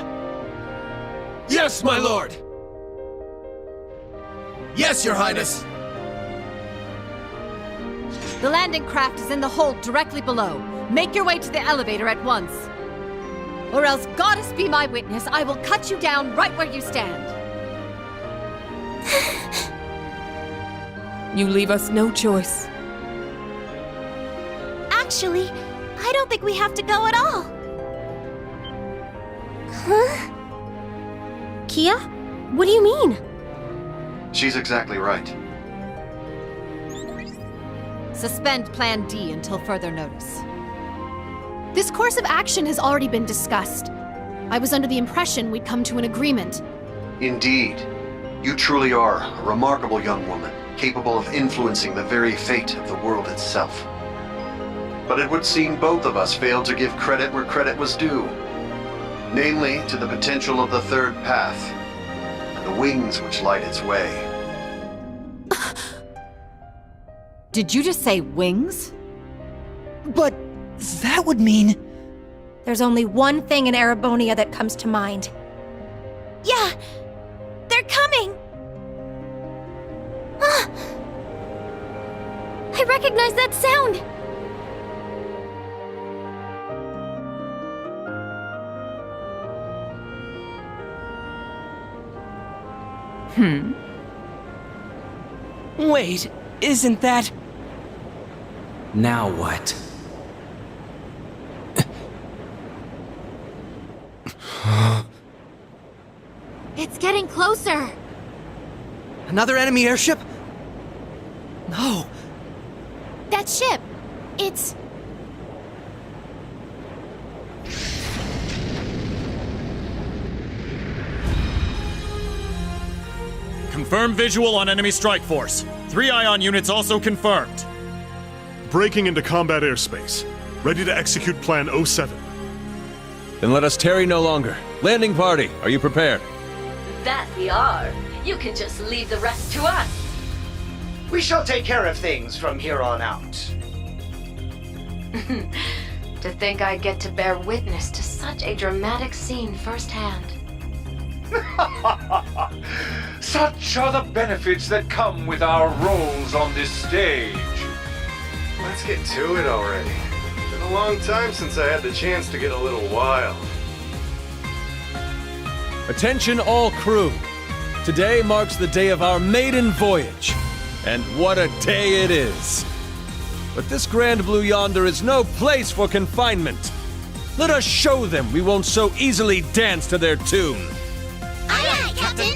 Yes, my lord! Yes, Your Highness! The landing craft is in the hold directly below. Make your way to the elevator at once. Or else, goddess be my witness, I will cut you down right where you stand. You leave us no choice. Actually, I don't think we have to go at all. Huh? Kia? What do you mean? She's exactly right. Suspend Plan D until further notice. This course of action has already been discussed. I was under the impression we'd come to an agreement. Indeed. You truly are a remarkable young woman, capable of influencing the very fate of the world itself. But it would seem both of us failed to give credit where credit was due. Namely, to the potential of the third path, and the wings which light its way. Did you just say wings? But that would mean... There's only one thing in Erebonia that comes to mind. Yeah! They're coming! I recognize that sound! Wait, isn't that... Now what? It's getting closer. Another enemy airship? No. That ship! It's... Confirm visual on enemy strike force. 3 ion units also confirmed. Breaking into combat airspace. Ready to execute Plan 07. Then let us tarry no longer. Landing party, are you prepared? That we are. You can just leave the rest to us. We shall take care of things from here on out. To think I get to bear witness to such a dramatic scene firsthand. Such are the benefits that come with our roles on this stage. Let's get to it already. Been a long time since I had the chance to get a little wild. Attention all crew. Today marks the day of our maiden voyage. And what a day it is. But this Grand Blue Yonder is no place for confinement. Let us show them we won't so easily dance to their tune. Aye, aye, Captain!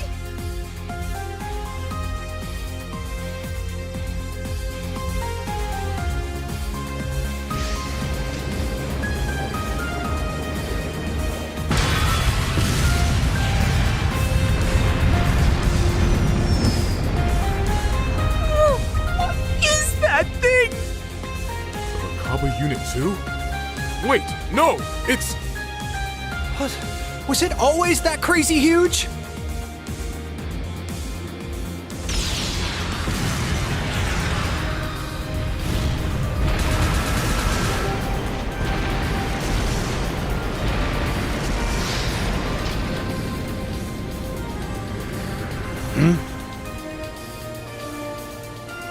Is that thing? The Merkaba Unit 2? Wait, no! It's... What? Was it always that crazy huge?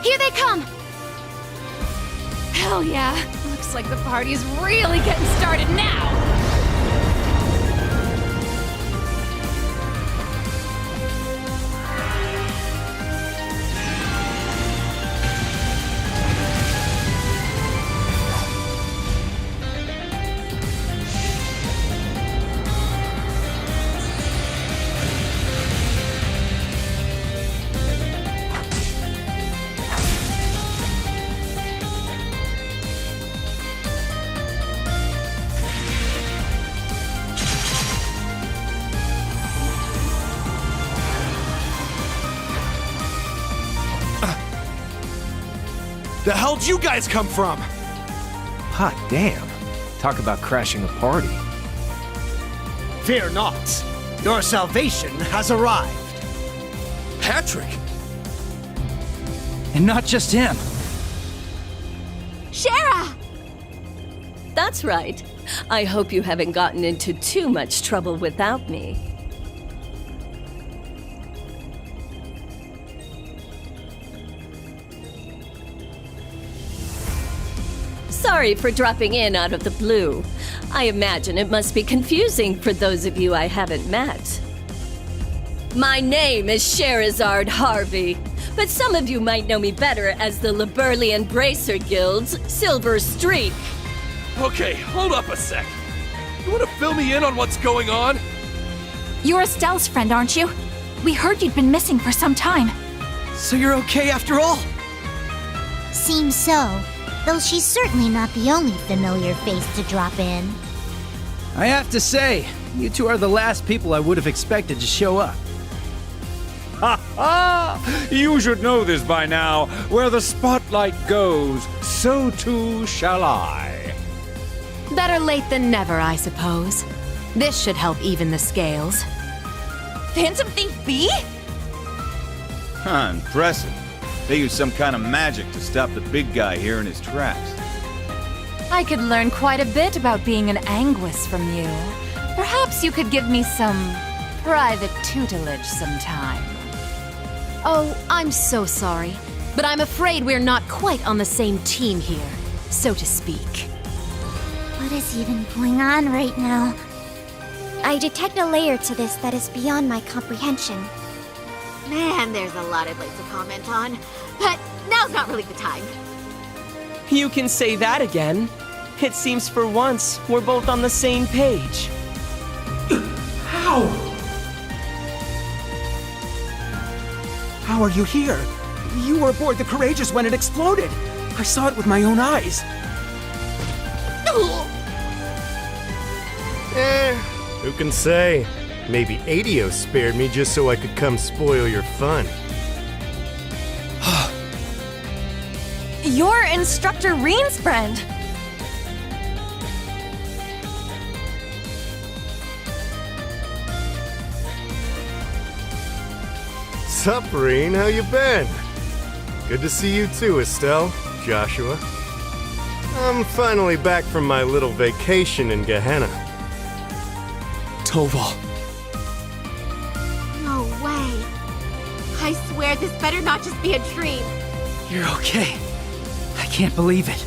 Here they come! Hell yeah! Looks like the party's really getting started now! The hell'd you guys come from? Hot damn. Talk about crashing a party. Fear not. Your salvation has arrived. Patrick! And not just him. Shara! That's right. I hope you haven't gotten into too much trouble without me. Sorry for dropping in out of the blue. I imagine it must be confusing for those of you I haven't met. My name is Sherazard Harvey, but some of you might know me better as the Liberlian Bracer Guild's Silver Streak. Okay, hold up a sec. You want to fill me in on what's going on? You're Estelle's friend, aren't you? We heard you'd been missing for some time. So you're okay after all? Seems so, though she's certainly not the only familiar face to drop in. I have to say, you two are the last people I would have expected to show up. Ha ha! You should know this by now. Where the spotlight goes, so too shall I. Better late than never, I suppose. This should help even the scales. Phantom Thief B? Huh, impressive. They used some kind of magic to stop the big guy here in his tracks. I could learn quite a bit about being an Anguis from you. Perhaps you could give me some private tutelage sometime. Oh, I'm so sorry, but I'm afraid we're not quite on the same team here, so to speak. What is even going on right now? I detect a layer to this that is beyond my comprehension. Man, there's a lot I'd like to comment on, but now's not really the time. You can say that again. It seems for once we're both on the same page. How? How are you here? You were aboard the Courageous when it exploded. I saw it with my own eyes. Who can say? Maybe Adios spared me just so I could come spoil your fun. You're Instructor Reen's friend. Sup, Reen? How you been? Good to see you too, Estelle, Joshua. I'm finally back from my little vacation in Gehenna. Toval. No way. I swear this better not just be a dream. You're okay. I can't believe it.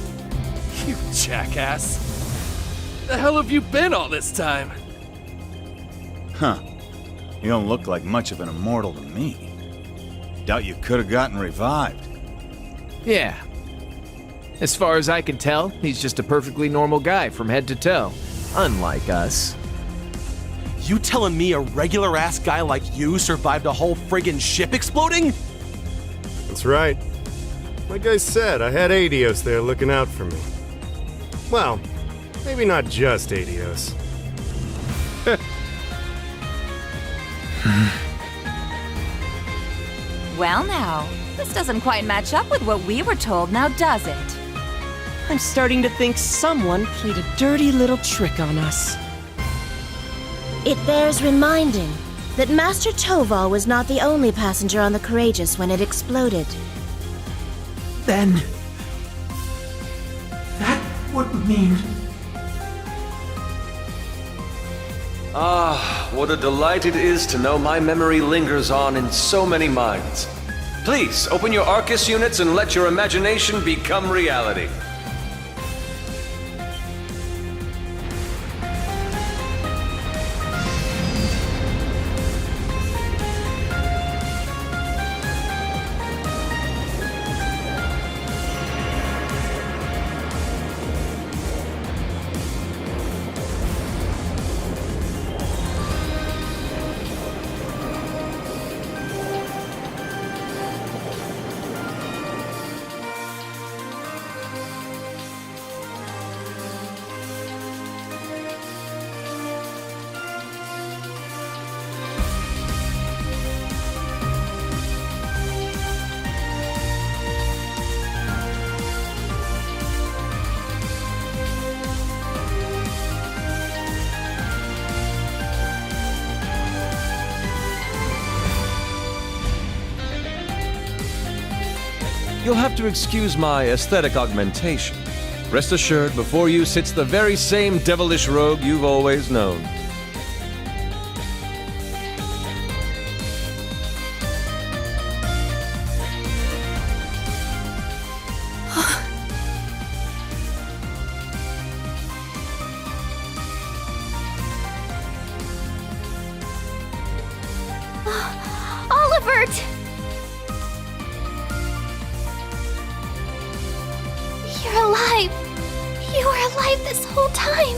You jackass. The hell have you been all this time? Huh. You don't look like much of an immortal to me. Doubt you could have gotten revived. Yeah. As far as I can tell, he's just a perfectly normal guy from head to toe. Unlike us. You telling me a regular-ass guy like you survived a whole friggin' ship exploding? That's right. Like I said, I had Adios there looking out for me. Well, maybe not just Adios. Well now, this doesn't quite match up with what we were told, now does it? I'm starting to think someone played a dirty little trick on us. It bears reminding that Master Toval was not the only passenger on the Courageous when it exploded. Then... that would mean... Ah, what a delight it is to know my memory lingers on in so many minds. Please, open your Arcus units and let your imagination become reality. You'll have to excuse my aesthetic augmentation. Rest assured, before you sits the very same devilish rogue you've always known. Albert! You're alive! You were alive this whole time!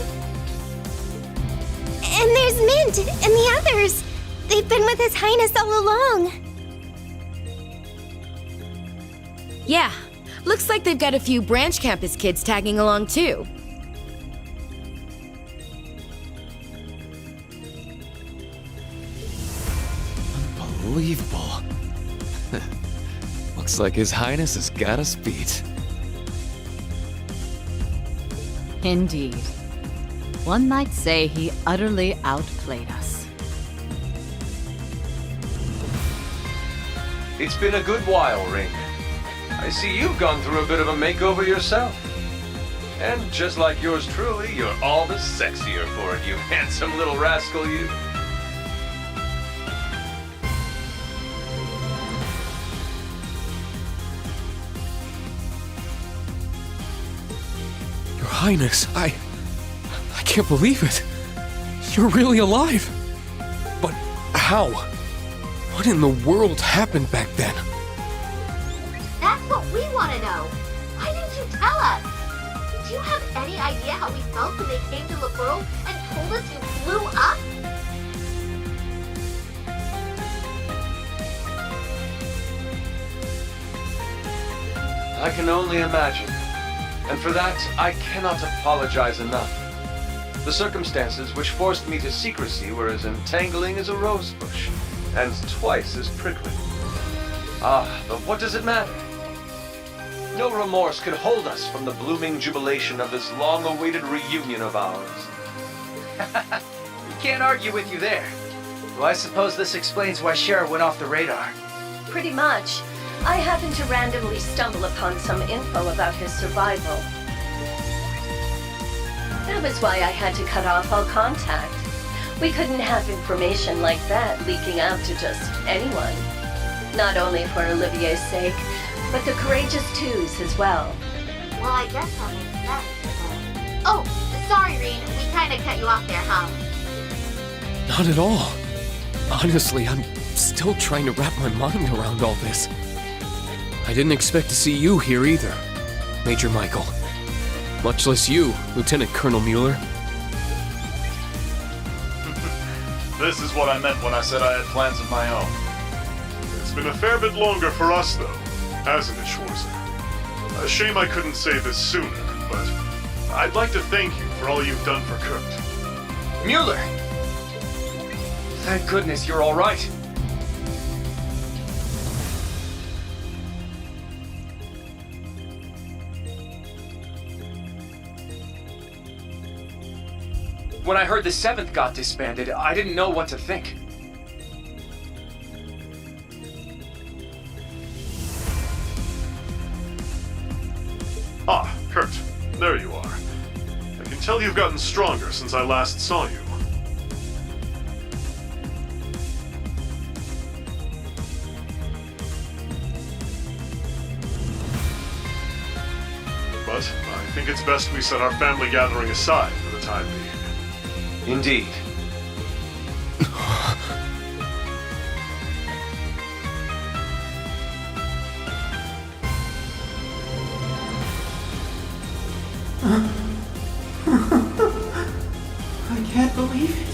And there's Mint and the others! They've been with His Highness all along! Yeah, looks like they've got a few branch campus kids tagging along too. Unbelievable. Looks like His Highness has got us beat. Indeed. One might say he utterly outplayed us. It's been a good while, Ring. I see you've gone through a bit of a makeover yourself. And just like yours truly, you're all the sexier for it, you handsome little rascal, you. Your Highness, I can't believe it. You're really alive. But how? What in the world happened back then? That's what we want to know. Why didn't you tell us? Do you have any idea how we felt when they came to the world and told us you blew up? I can only imagine. And for that, I cannot apologize enough. The circumstances which forced me to secrecy were as entangling as a rose bush, and twice as prickly. Ah, but what does it matter? No remorse can hold us from the blooming jubilation of this long-awaited reunion of ours. Can't argue with you there. Well, I suppose this explains why Cher went off the radar. Pretty much. I happened to randomly stumble upon some info about his survival. That was why I had to cut off all contact. We couldn't have information like that leaking out to just anyone. Not only for Olivier's sake, but the Courageous Two's as well. Well, I guess that makes sense. Oh, sorry, Reen. We kind of cut you off there, huh? Not at all. Honestly, I'm still trying to wrap my mind around all this. I didn't expect to see you here either, Major Michael. Much less you, Lieutenant Colonel Mueller. This is what I meant when I said I had plans of my own. It's been a fair bit longer for us, though, hasn't it, Schwarzer? A shame I couldn't say this sooner, but I'd like to thank you for all you've done for Kurt. Mueller! Thank goodness you're all right. When I heard the 7th got disbanded, I didn't know what to think. Ah, Kurt. There you are. I can tell you've gotten stronger since I last saw you. But I think it's best we set our family gathering aside for the time being. Indeed. I can't believe it.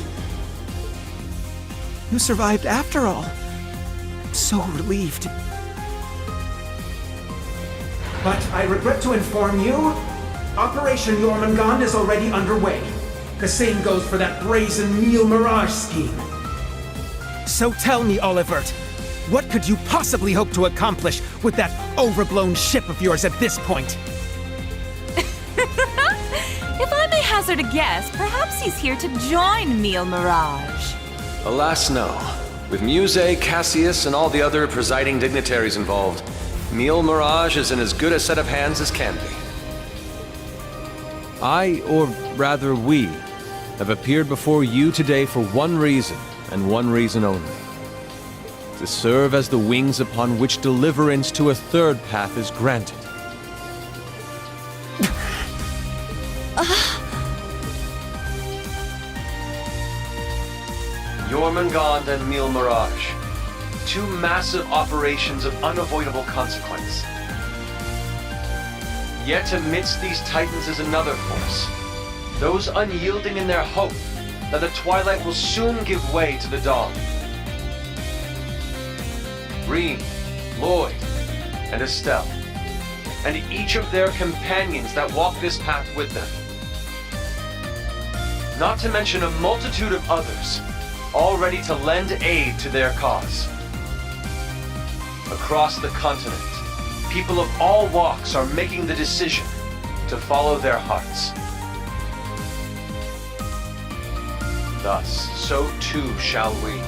You survived after all. I'm so relieved. But I regret to inform you, Operation Jormungand is already underway. The same goes for that brazen Neil Mirage scheme. So tell me, Olivert, what could you possibly hope to accomplish with that overblown ship of yours at this point? If I may hazard a guess, perhaps he's here to join Neil Mirage. Alas, no. With Muse, Cassius, and all the other presiding dignitaries involved, Neil Mirage is in as good a set of hands as can be. I, or rather we, have appeared before you today for one reason, and one reason only. To serve as the wings upon which deliverance to a third path is granted. Jormungand and Neil Mirage. two massive operations of unavoidable consequence. Yet amidst these titans is another force, those unyielding in their hope that the twilight will soon give way to the dawn. Rean, Lloyd, and Estelle, and each of their companions that walk this path with them. Not to mention a multitude of others, all ready to lend aid to their cause. Across the continent, people of all walks are making the decision to follow their hearts. Thus, so too shall we,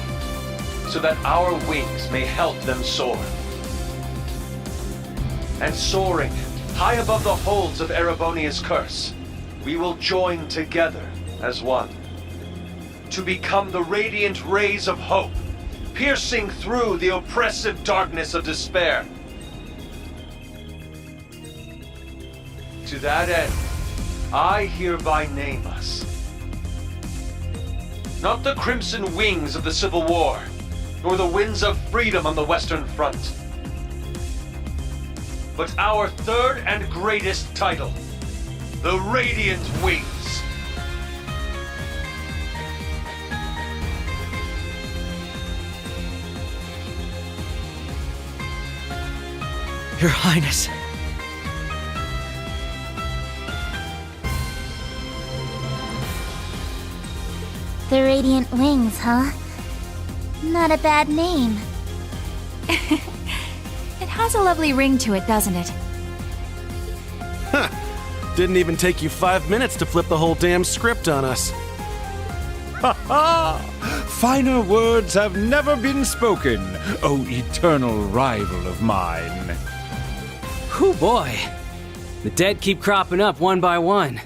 so that our wings may help them soar. And soaring, high above the holds of Erebonia's curse, we will join together as one, to become the radiant rays of hope, piercing through the oppressive darkness of despair. To that end, I hereby name us. Not the crimson wings of the Civil War, nor the winds of freedom on the Western Front, but our third and greatest title, the Radiant Wings. Your Highness. The Radiant Wings, huh? Not a bad name. It has a lovely ring to it, doesn't it? Huh. Didn't even take you 5 minutes to flip the whole damn script on us. Ha ha! Finer words have never been spoken, O eternal rival of mine. Whew, boy. The dead keep cropping up one by one.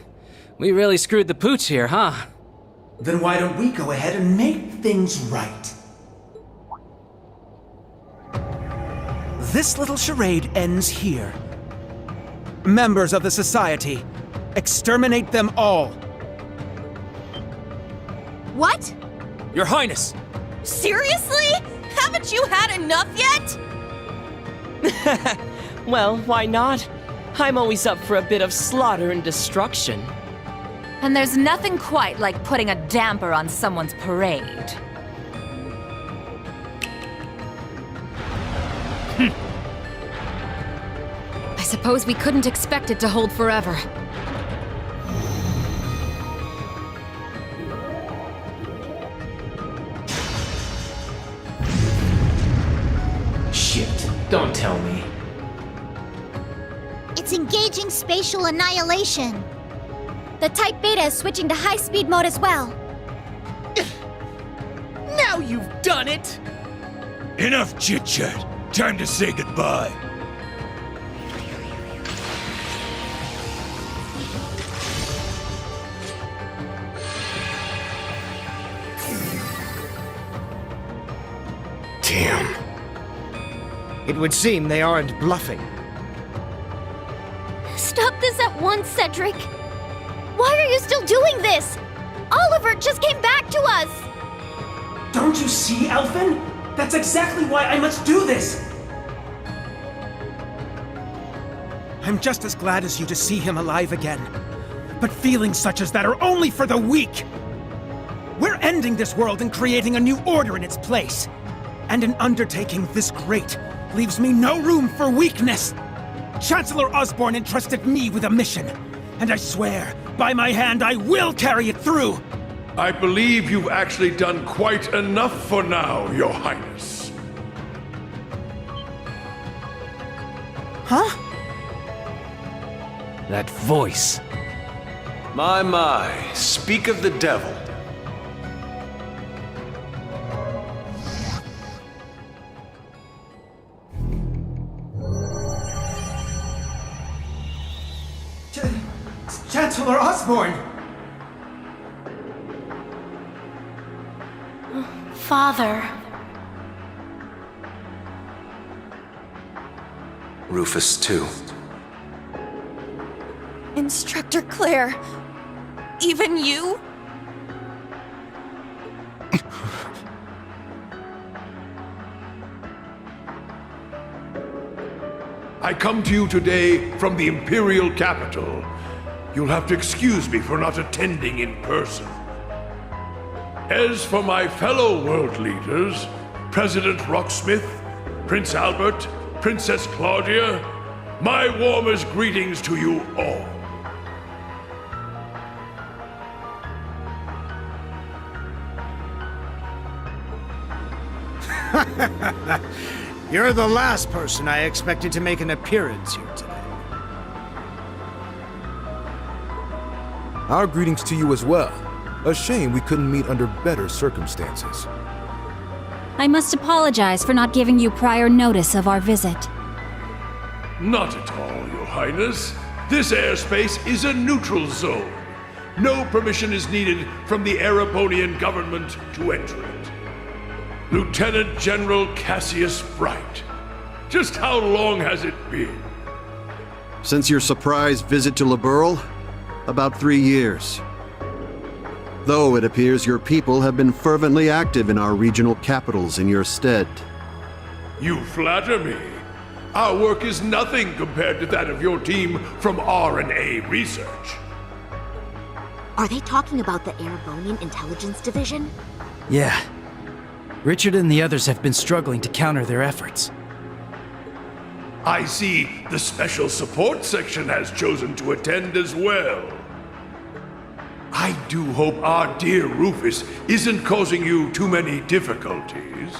We really screwed the pooch here, huh? Then why don't we go ahead and make things right? This little charade ends here. Members of the Society, exterminate them all. What? Your Highness! Seriously? Haven't you had enough yet? Well, why not? I'm always up for a bit of slaughter and destruction. And there's nothing quite like putting a damper on someone's parade. I suppose we couldn't expect it to hold forever. Shit, don't tell me. It's engaging spatial annihilation. The Type Beta is switching to high-speed mode as well. Now you've done it! Enough chit-chat. Time to say goodbye. Damn. It would seem they aren't bluffing. Stop this at once, Cedric! Why are you still doing this? Oliver just came back to us! Don't you see, Elfin? That's exactly why I must do this! I'm just as glad as you to see him alive again. But feelings such as that are only for the weak! We're ending this world and creating a new order in its place. And an undertaking this great leaves me no room for weakness. Chancellor Osborne entrusted me with a mission, and I swear, by my hand, I will carry it through! I believe you've actually done quite enough for now, Your Highness. Huh? That voice. My, speak of the devil. Chancellor Osborne! Father. Rufus, too. Instructor Claire, even you? I come to you today from the Imperial capital. You'll have to excuse me for not attending in person. As for my fellow world leaders, President Rocksmith, Prince Albert, Princess Claudia, my warmest greetings to you all. You're the last person I expected to make an appearance here today. Our greetings to you as well. A shame we couldn't meet under better circumstances. I must apologize for not giving you prior notice of our visit. Not at all, Your Highness. This airspace is a neutral zone. No permission is needed from the Erebonian government to enter it. Lieutenant General Cassius Bright. Just how long has it been? Since your surprise visit to Liberl? About 3 years. Though it appears your people have been fervently active in our regional capitals in your stead. You flatter me. Our work is nothing compared to that of your team from R&A Research. Are they talking about the Erebonian Intelligence Division? Yeah. Richard and the others have been struggling to counter their efforts. I see the Special Support Section has chosen to attend as well. I do hope our dear Rufus isn't causing you too many difficulties.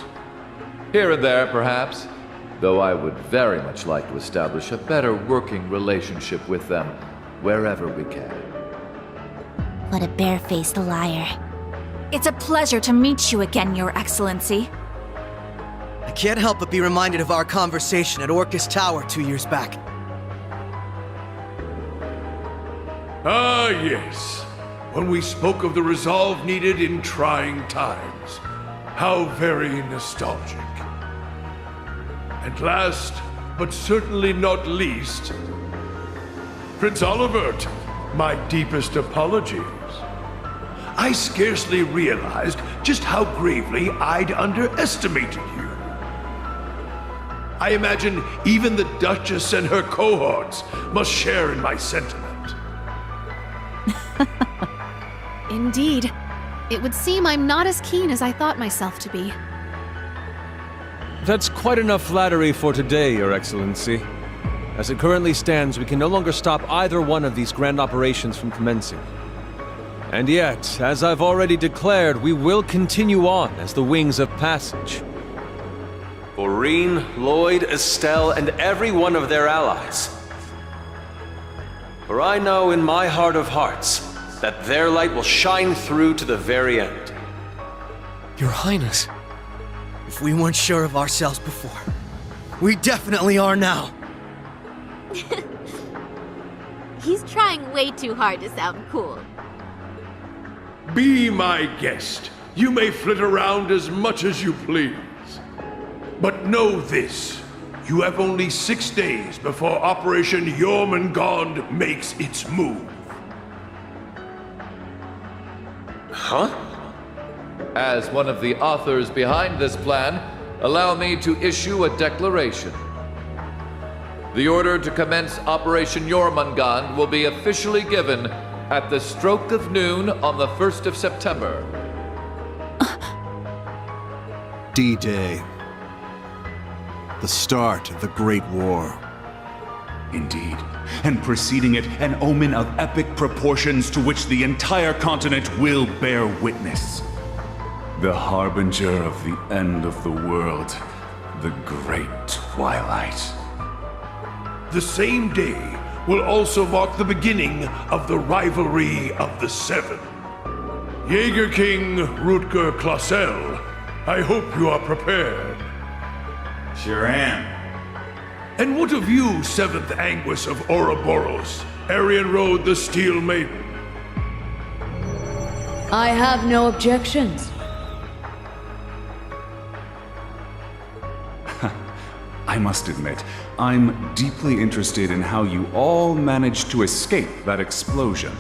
Here and there, perhaps. Though I would very much like to establish a better working relationship with them wherever we can. What a barefaced liar. It's a pleasure to meet you again, Your Excellency. I can't help but be reminded of our conversation at Orcus Tower 2 years back. Ah, yes. When we spoke of the resolve needed in trying times. How very nostalgic. And last, but certainly not least, Prince Olivert, my deepest apologies. I scarcely realized just how gravely I'd underestimated you. I imagine even the Duchess and her cohorts must share in my sentiment. Indeed. It would seem I'm not as keen as I thought myself to be. That's quite enough flattery for today, Your Excellency. As it currently stands, we can no longer stop either one of these grand operations from commencing. And yet, as I've already declared, we will continue on as the Wings of Passage. For Reen, Lloyd, Estelle, and every one of their allies. For I know in my heart of hearts that their light will shine through to the very end. Your Highness. If we weren't sure of ourselves before, we definitely are now. He's trying way too hard to sound cool. Be my guest. You may flit around as much as you please. But know this. You have only 6 days before Operation Jormungand makes its move. Huh? As one of the authors behind this plan, allow me to issue a declaration. The order to commence Operation Jormungand will be officially given at the stroke of noon on the 1st of September. D-Day. The start of the Great War. Indeed. And preceding it, an omen of epic proportions to which the entire continent will bear witness. The harbinger of the end of the world. The Great Twilight. The same day will also mark the beginning of the rivalry of the Seven. Jaeger King Rutger Clausel, I hope you are prepared. Sure am. And what of you, 7th Anguis of Ouroboros, Arian Road the Steel Maiden? I have no objections. I must admit, I'm deeply interested in how you all managed to escape that explosion.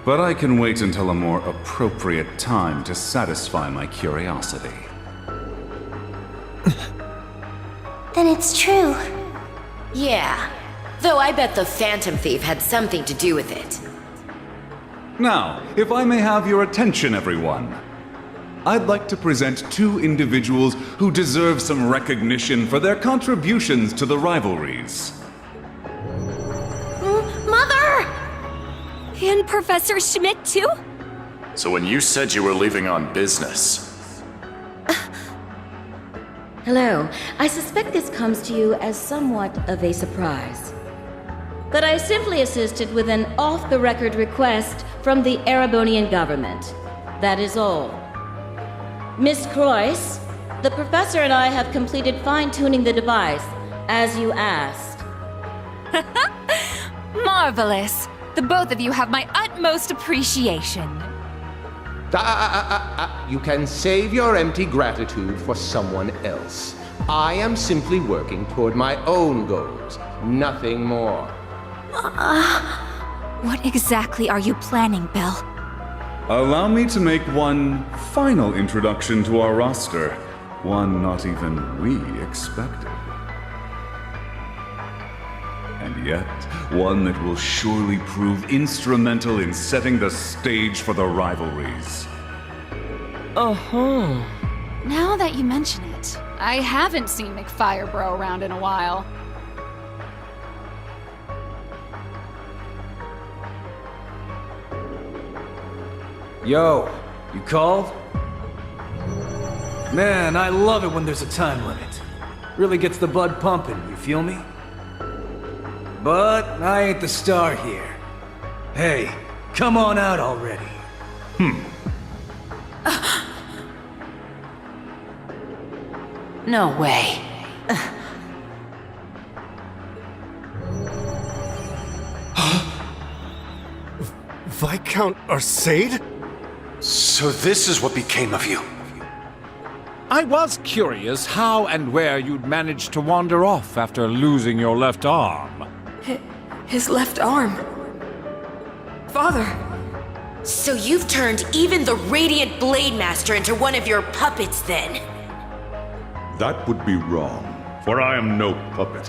But I can wait until a more appropriate time to satisfy my curiosity. Then it's true. Yeah. Though I bet the Phantom Thief had something to do with it. Now, if I may have your attention, everyone. I'd like to present two individuals who deserve some recognition for their contributions to the rivalries. Mother! And Professor Schmidt, too? So when you said you were leaving on business... Hello. I suspect this comes to you as somewhat of a surprise. But I simply assisted with an off-the-record request from the Erebonian government. That is all. Miss Croyce, the professor and I have completed fine-tuning the device, as you asked. Marvelous. The both of you have my utmost appreciation. You can save your empty gratitude for someone else. I am simply working toward my own goals, nothing more. What exactly are you planning, Bill? Allow me to make one final introduction to our roster. One not even we expected. And yet, one that will surely prove instrumental in setting the stage for the rivalries. Uh-huh. Now that you mention it, I haven't seen McFirebro around in a while. Yo, you called? Man, I love it when there's a time limit. Really gets the blood pumping, you feel me? But I ain't the star here. Hey, come on out already. No way. Viscount Arcade? So this is what became of you. I was curious how and where you'd managed to wander off after losing your left arm. His left arm. Father. So you've turned even the Radiant Blade Master into one of your puppets, then? That would be wrong, for I am no puppet.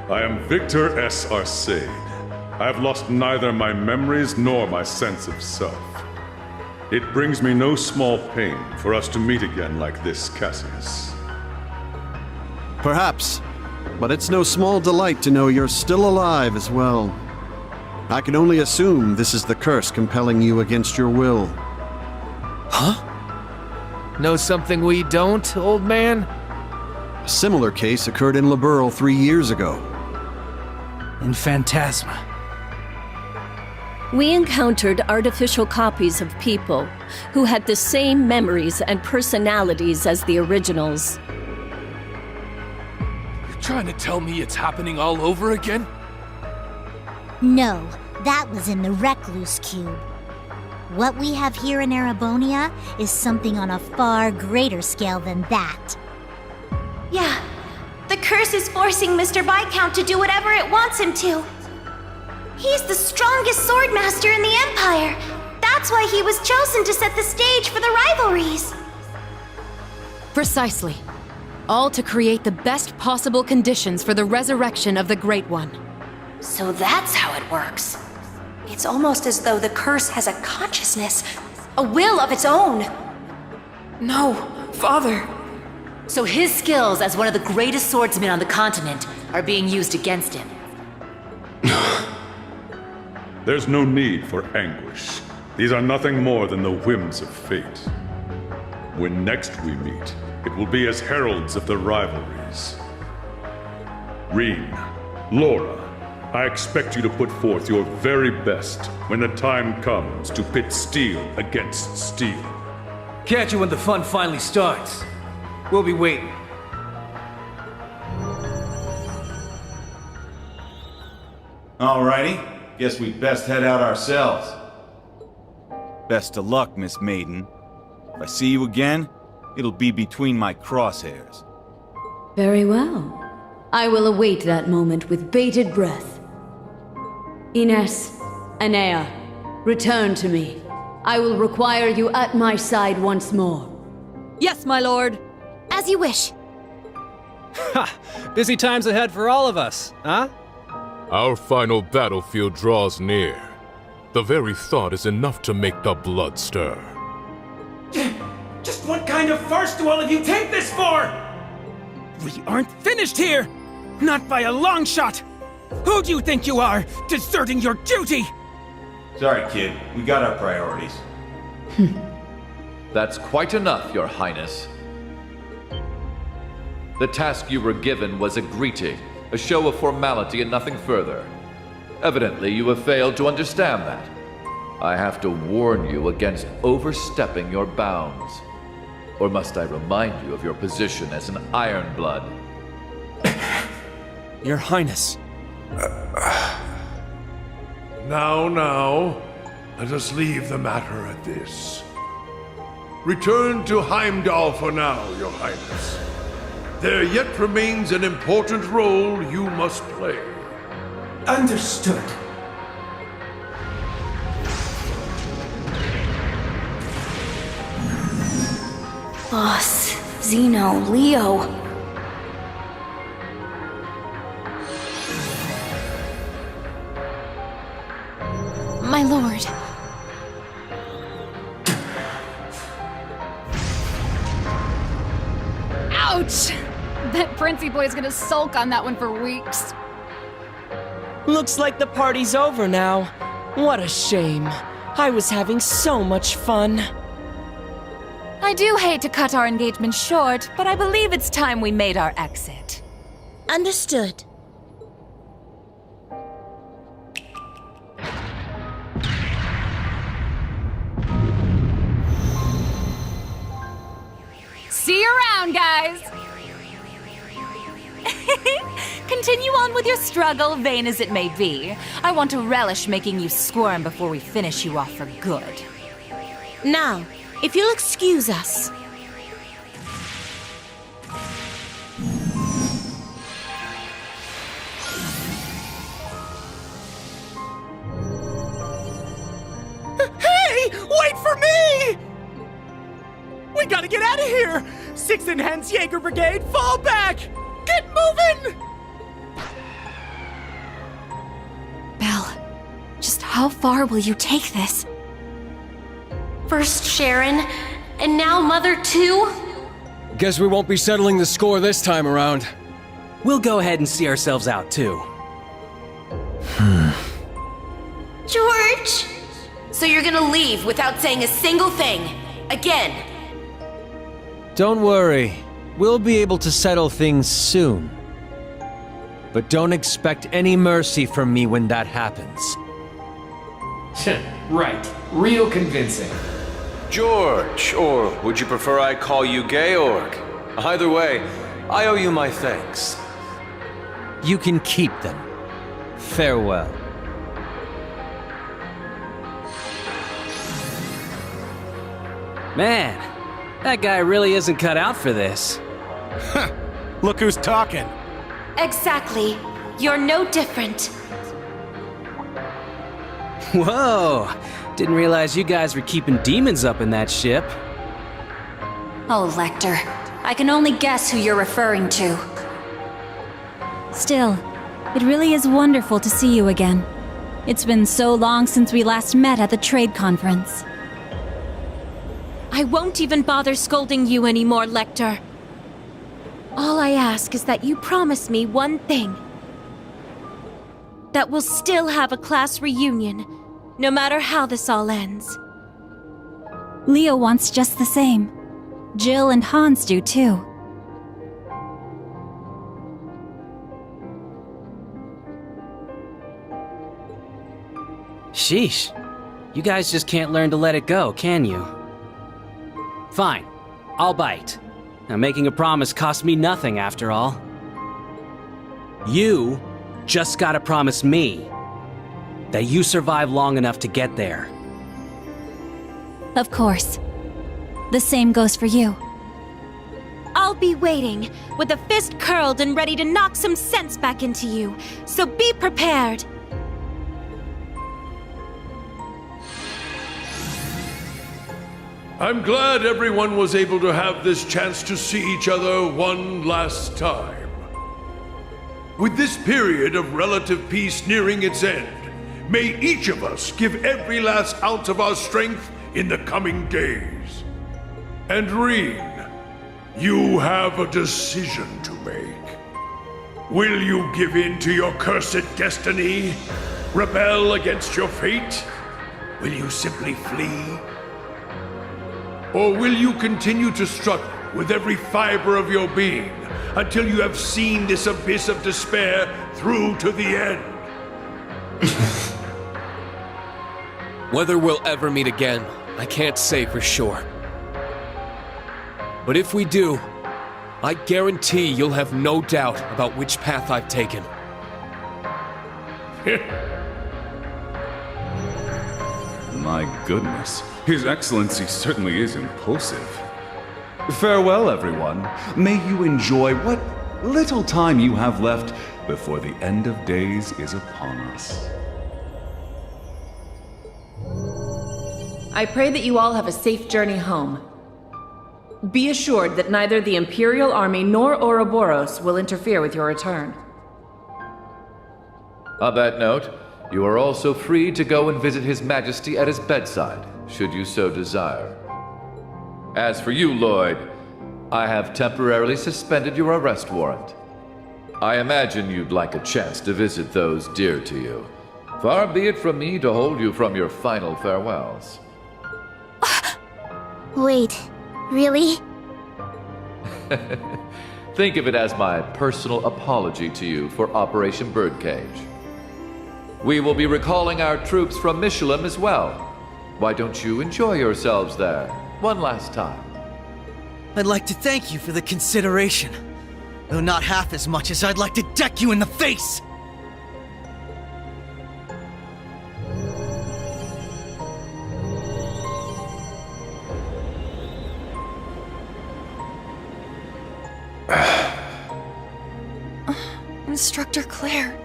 I am Victor S. Arcade. I have lost neither my memories nor my sense of self. It brings me no small pain for us to meet again like this, Cassius. Perhaps, but it's no small delight to know you're still alive as well. I can only assume this is the curse compelling you against your will. Huh? Know something we don't, old man? A similar case occurred in Liberl 3 years ago. In Phantasma. We encountered artificial copies of people who had the same memories and personalities as the originals. You're trying to tell me it's happening all over again? No, that was in the Recluse Cube. What we have here in Erebonia is something on a far greater scale than that. Yeah, the curse is forcing Mr. Viscount to do whatever it wants him to. He's the strongest swordmaster in the Empire. That's why he was chosen to set the stage for the rivalries. Precisely. All to create the best possible conditions for the resurrection of the Great One. So that's how it works. It's almost as though the curse has a consciousness, a will of its own. No, Father. So his skills as one of the greatest swordsmen on the continent are being used against him. There's no need for anguish. These are nothing more than the whims of fate. When next we meet, it will be as heralds of the rivalries. Reen, Laura, I expect you to put forth your very best when the time comes to pit steel against steel. Catch you when the fun finally starts. We'll be waiting. Alrighty. Guess we'd best head out ourselves. Best of luck, Miss Maiden. If I see you again, it'll be between my crosshairs. Very well. I will await that moment with bated breath. Ines, Anea, return to me. I will require you at my side once more. Yes, my lord. As you wish. Ha! Busy times ahead for all of us, huh? Our final battlefield draws near. The very thought is enough to make the blood stir. Just what kind of farce do all of you take this for? We aren't finished here! Not by a long shot! Who do you think you are, deserting your duty? Sorry, kid. We got our priorities. That's quite enough, Your Highness. The task you were given was a greeting, a show of formality and nothing further. Evidently, you have failed to understand that. I have to warn you against overstepping your bounds. Or must I remind you of your position as an Ironblood? Your Highness. Now, let us leave the matter at this. Return to Heimdall for now, Your Highness. There yet remains an important role you must play. Understood. Boss, Zeno, Leo. My lord. Ouch! That Princey boy's gonna sulk on that one for weeks. Looks like the party's over now. What a shame. I was having so much fun. I do hate to cut our engagement short, but I believe it's time we made our exit. Understood. See you around, guys! Continue on with your struggle, vain as it may be. I want to relish making you squirm before we finish you off for good. Now, if you'll excuse us. Hey! Wait for me! We gotta get out of here! Sixth and Hens Jaeger Brigade, fall back! Get moving! Belle, just how far will you take this? First Sharon, and now Mother too? Guess we won't be settling the score this time around. We'll go ahead and see ourselves out, too. George! So you're gonna leave without saying a single thing? Again? Don't worry. We'll be able to settle things soon. But don't expect any mercy from me when that happens. Right. Real convincing. George, or would you prefer I call you Georg? Either way, I owe you my thanks. You can keep them. Farewell. Man, that guy really isn't cut out for this. Look who's talking. Exactly. You're no different. Whoa! Didn't realize you guys were keeping demons up in that ship. Oh, Lecter. I can only guess who you're referring to. Still, it really is wonderful to see you again. It's been so long since we last met at the trade conference. I won't even bother scolding you anymore, Lecter. All I ask is that you promise me one thing. That we'll still have a class reunion, no matter how this all ends. Leo wants just the same. Jill and Hans do too. Sheesh. You guys just can't learn to let it go, can you? Fine. I'll bite. Now, making a promise costs me nothing, after all. You just gotta promise me that you survive long enough to get there. Of course. The same goes for you. I'll be waiting, with a fist curled and ready to knock some sense back into you, so be prepared. I'm glad everyone was able to have this chance to see each other one last time. With this period of relative peace nearing its end, may each of us give every last ounce of our strength in the coming days. And Rean, you have a decision to make. Will you give in to your cursed destiny? Rebel against your fate? Will you simply flee? Or will you continue to struggle with every fiber of your being until you have seen this abyss of despair through to the end? Whether we'll ever meet again, I can't say for sure. But if we do, I guarantee you'll have no doubt about which path I've taken. My goodness, His Excellency certainly is impulsive. Farewell, everyone. May you enjoy what little time you have left before the end of days is upon us. I pray that you all have a safe journey home. Be assured that neither the Imperial Army nor Ouroboros will interfere with your return. On that note, you are also free to go and visit His Majesty at his bedside, should you so desire. As for you, Lloyd, I have temporarily suspended your arrest warrant. I imagine you'd like a chance to visit those dear to you. Far be it from me to hold you from your final farewells. Wait, really? Think of it as my personal apology to you for Operation Birdcage. We will be recalling our troops from Michelin as well. Why don't you enjoy yourselves there one last time? I'd like to thank you for the consideration, though not half as much as I'd like to deck you in the face! Instructor Claire.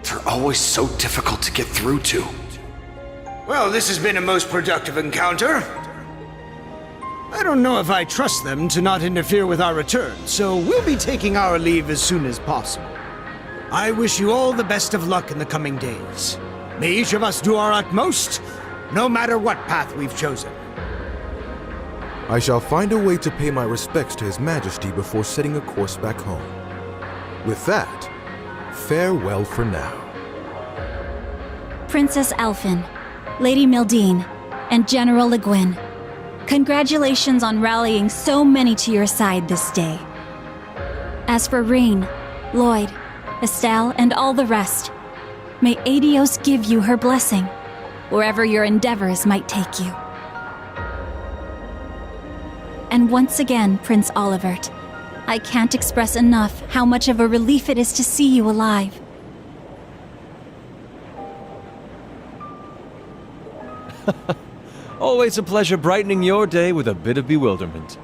They're always so difficult to get through to. Well, this has been a most productive encounter. I don't know if I trust them to not interfere with our return, so we'll be taking our leave as soon as possible. I wish you all the best of luck in the coming days. May each of us do our utmost, no matter what path we've chosen. I shall find a way to pay my respects to His Majesty before setting a course back home. With that, farewell for now. Princess Elphin, Lady Mildine, and General Le Guin, congratulations on rallying so many to your side this day. As for Rain, Lloyd, Estelle, and all the rest, may Adios give you her blessing, wherever your endeavors might take you. And once again, Prince Olivert, I can't express enough how much of a relief it is to see you alive. Always a pleasure brightening your day with a bit of bewilderment.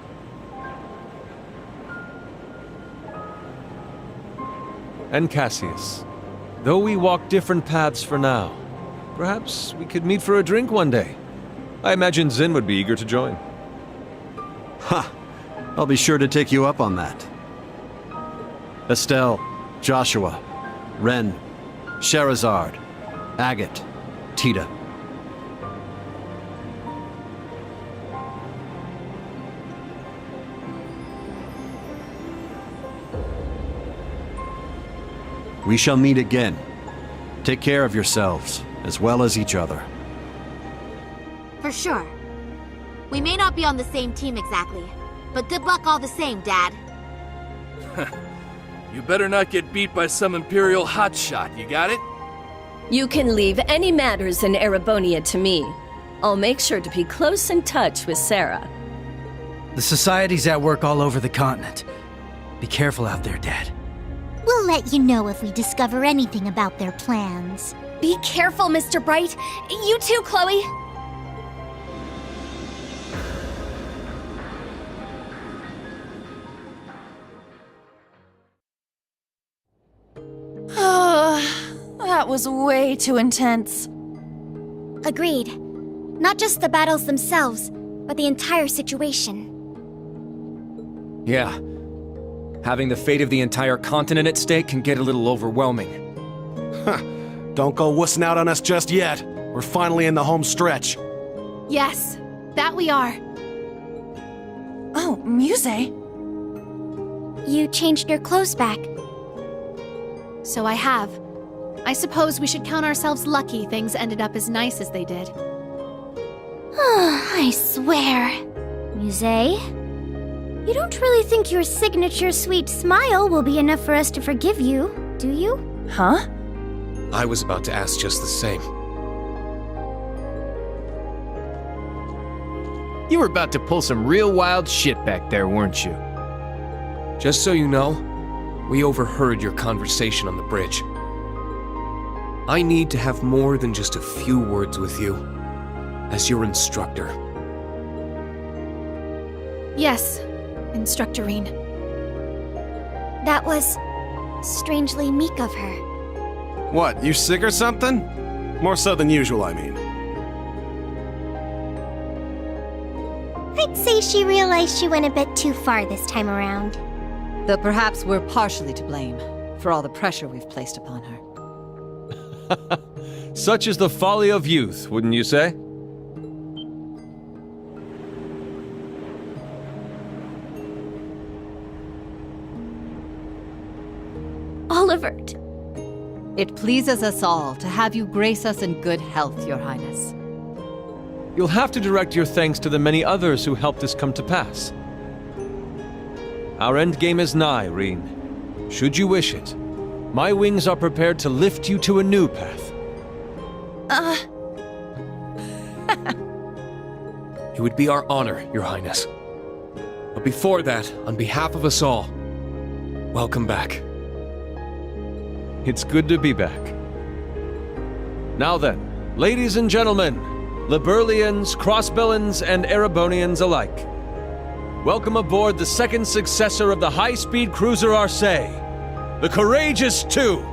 And Cassius, though we walk different paths for now, perhaps we could meet for a drink one day. I imagine Zin would be eager to join. Ha! I'll be sure to take you up on that. Estelle, Joshua, Ren, Sherazard, Agate, Tita. We shall meet again. Take care of yourselves, as well as each other. For sure. We may not be on the same team exactly, but good luck all the same, Dad. You better not get beat by some Imperial hotshot, you got it? You can leave any matters in Erebonia to me. I'll make sure to be close in touch with Sarah. The Society's at work all over the continent. Be careful out there, Dad. We'll let you know if we discover anything about their plans. Be careful, Mr. Bright. You too, Chloe. That was way too intense. Agreed. Not just the battles themselves, but the entire situation. Yeah. Having the fate of the entire continent at stake can get a little overwhelming. Huh. Don't go wussing out on us just yet. We're finally in the home stretch. Yes, that we are. Oh, Muse. You changed your clothes back. So I have. I suppose we should count ourselves lucky things ended up as nice as they did. I swear. Muse? You don't really think your signature sweet smile will be enough for us to forgive you, do you? Huh? I was about to ask just the same. You were about to pull some real wild shit back there, weren't you? Just so you know, we overheard your conversation on the bridge. I need to have more than just a few words with you, as your instructor. Yes, Instructor Reen. That was strangely meek of her. What, you sick or something? More so than usual, I mean. I'd say she realized she went a bit too far this time around. Though perhaps we're partially to blame for all the pressure we've placed upon her. Such is the folly of youth, wouldn't you say? Olivert. It pleases us all to have you grace us in good health, Your Highness. You'll have to direct your thanks to the many others who helped this come to pass. Our endgame is nigh, Reen. Should you wish it, my wings are prepared to lift you to a new path. It would be our honor, Your Highness. But before that, on behalf of us all, welcome back. It's good to be back. Now then, ladies and gentlemen, Liberlians, Crossbellans, and Erebonians alike, welcome aboard the second successor of the high-speed cruiser Arcee, the Courageous 2.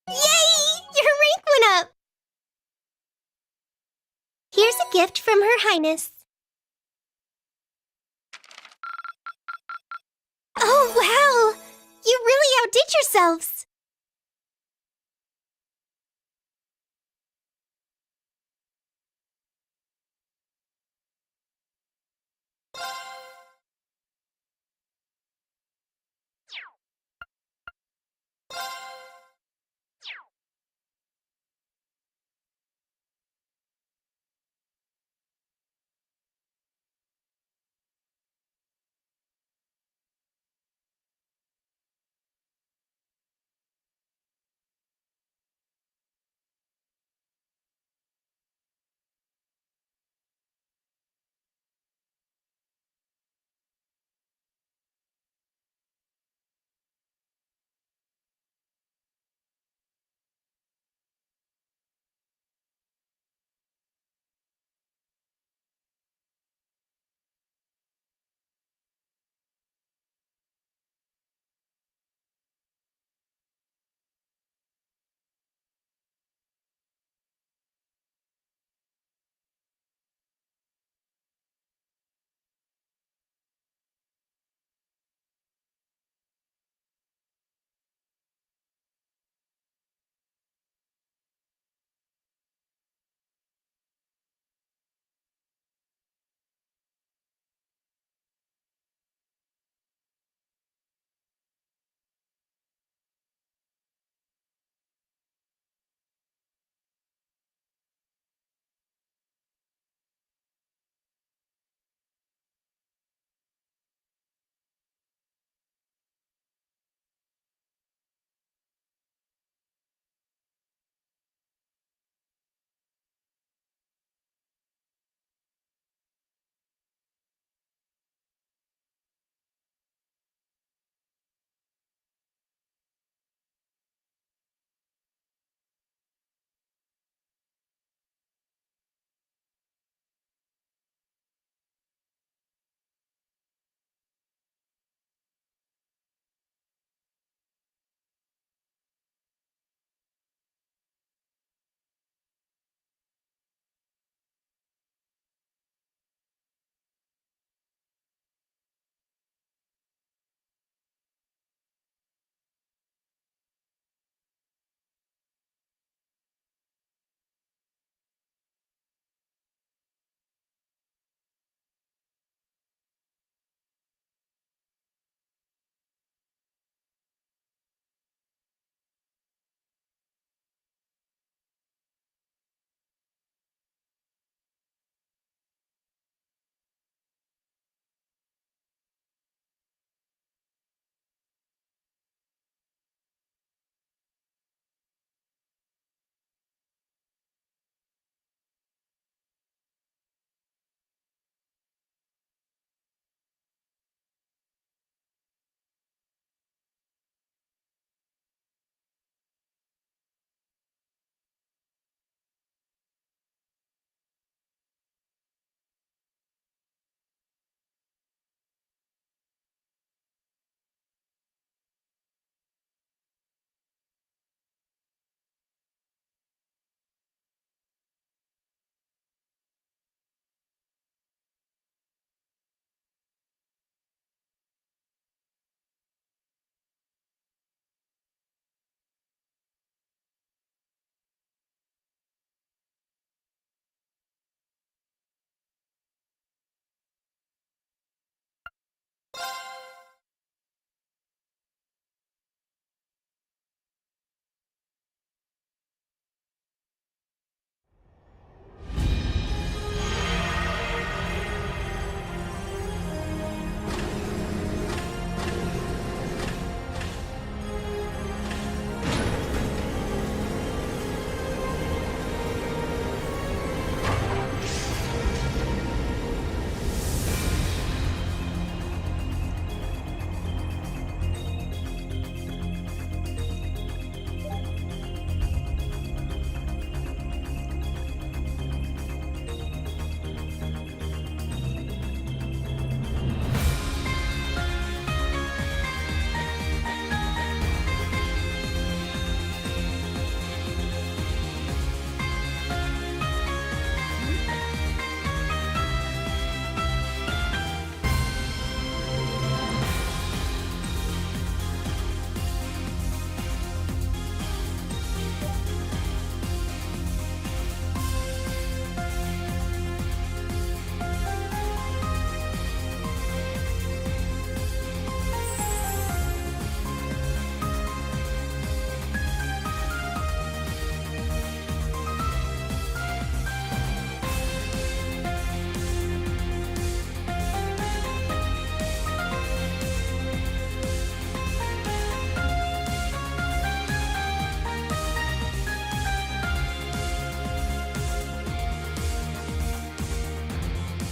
Yay! Your rank went up! Here's a gift from Her Highness. Oh, wow! You really outdid yourselves!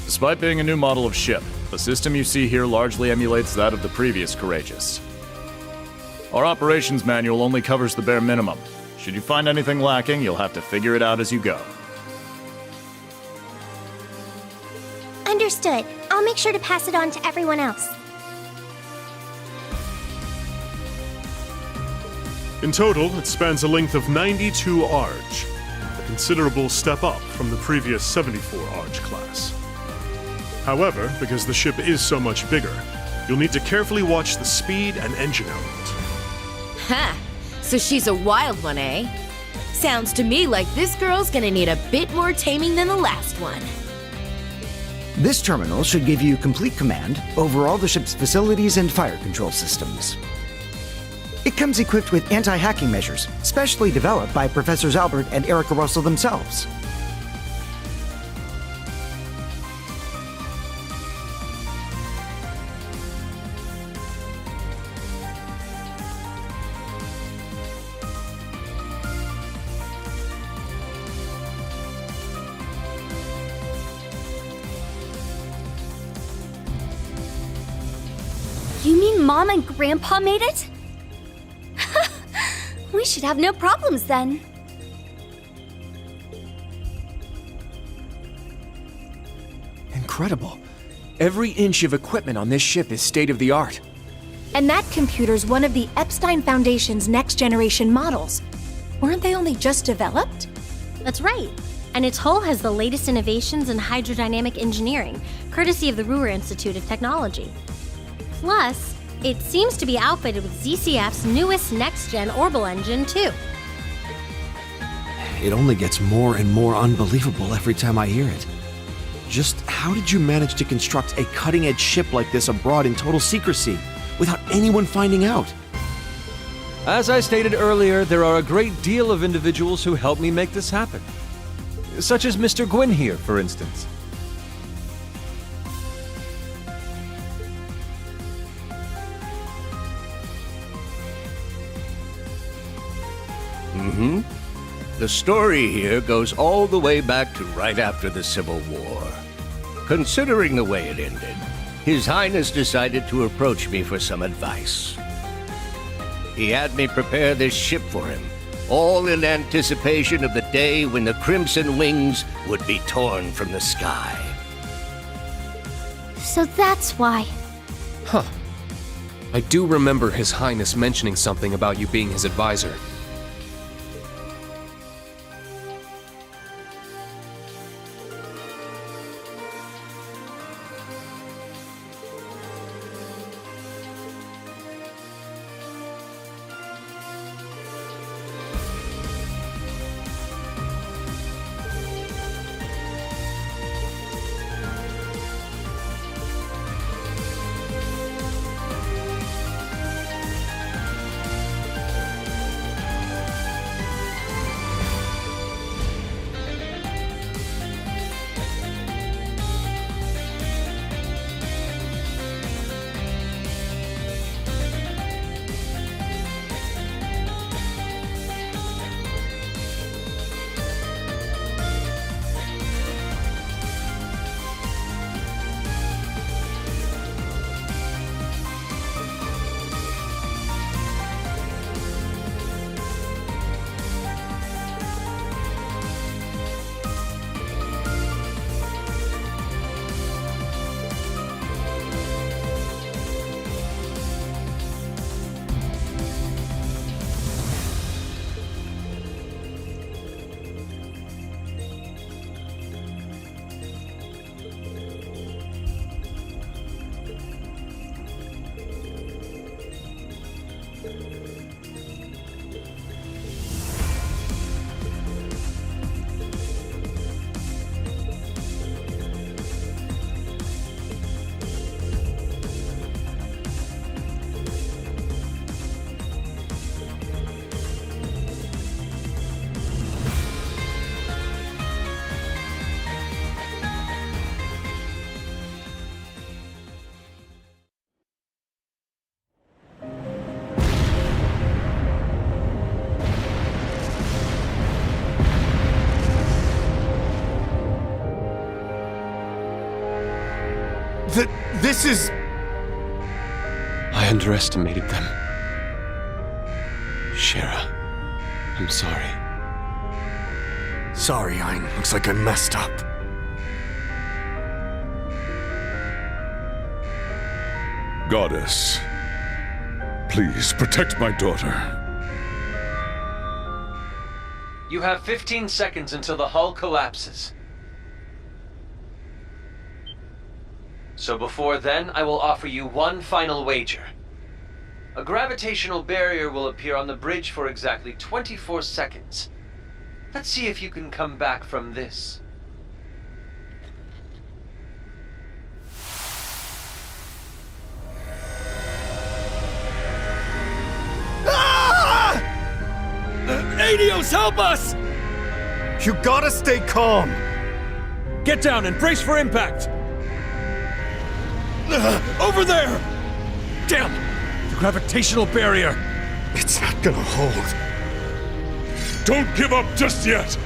Despite being a new model of ship, the system you see here largely emulates that of the previous Courageous. Our operations manual only covers the bare minimum. Should you find anything lacking, you'll have to figure it out as you go. Understood. I'll make sure to pass it on to everyone else. In total, it spans a length of 92 Arj, a considerable step up from the previous 74 Arj class. However, because the ship is so much bigger, you'll need to carefully watch the speed and engine element. Ha! So she's a wild one, eh? Sounds to me like this girl's gonna need a bit more taming than the last one. This terminal should give you complete command over all the ship's facilities and fire control systems. It comes equipped with anti-hacking measures, specially developed by Professors Albert and Erica Russell themselves. You mean Mom and Grandpa made it? We should have no problems then. Incredible. Every inch of equipment on this ship is state-of-the-art. And that computer's one of the Epstein Foundation's next-generation models. Weren't they only just developed? That's right. And its hull has the latest innovations in hydrodynamic engineering, courtesy of the Ruhr Institute of Technology. Plus, it seems to be outfitted with ZCF's newest next-gen orbital engine, too. It only gets more and more unbelievable every time I hear it. Just how did you manage to construct a cutting-edge ship like this abroad in total secrecy, without anyone finding out? As I stated earlier, there are a great deal of individuals who helped me make this happen. Such as Mr. Gwyn here, for instance. Mm-hmm. The story here goes all the way back to right after the Civil War. Considering the way it ended, His Highness decided to approach me for some advice. He had me prepare this ship for him, all in anticipation of the day when the Crimson Wings would be torn from the sky. So that's why. Huh. I do remember His Highness mentioning something about you being his advisor. This is... I underestimated them. Shara, I'm sorry. Sorry, Ein. Looks like I messed up. Goddess, please protect my daughter. You have 15 seconds until the hull collapses. So before then, I will offer you one final wager. A gravitational barrier will appear on the bridge for exactly 24 seconds. Let's see if you can come back from this. Adios, help us! You gotta stay calm. Get down and brace for impact! Over there! Damn! The gravitational barrier! It's not gonna hold. Don't give up just yet!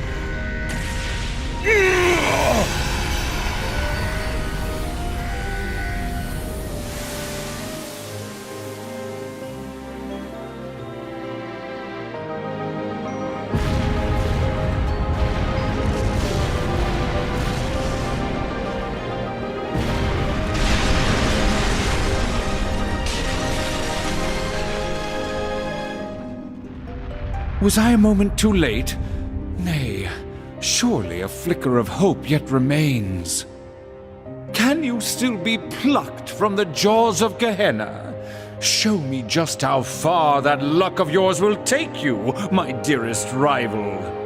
Was I a moment too late? Nay, surely a flicker of hope yet remains. Can you still be plucked from the jaws of Gehenna? Show me just how far that luck of yours will take you, my dearest rival.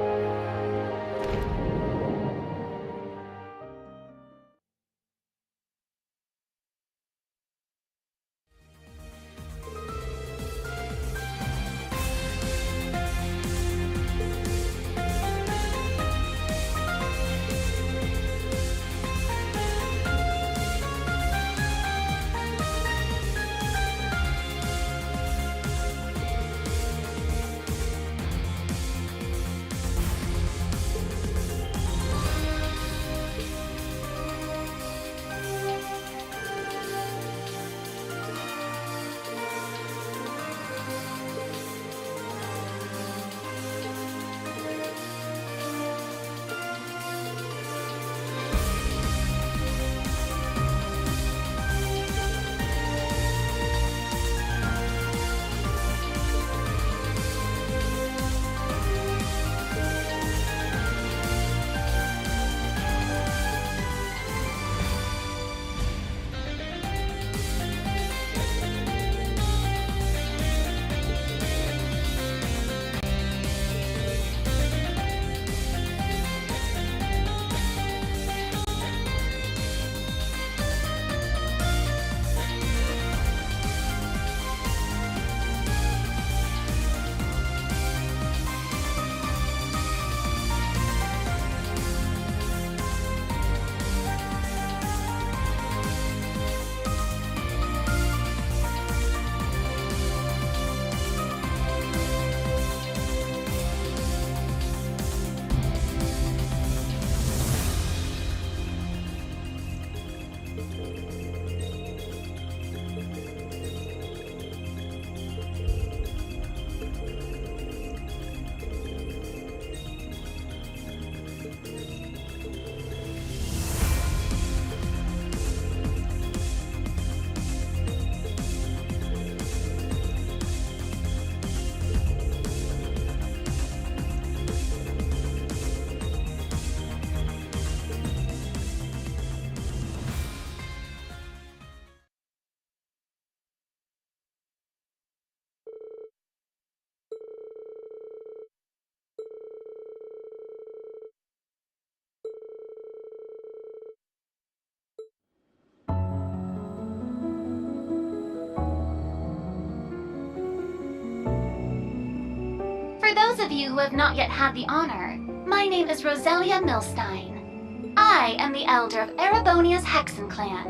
For those of you who have not yet had the honor, my name is Roselia Milstein. I am the elder of Erebonia's Hexen clan.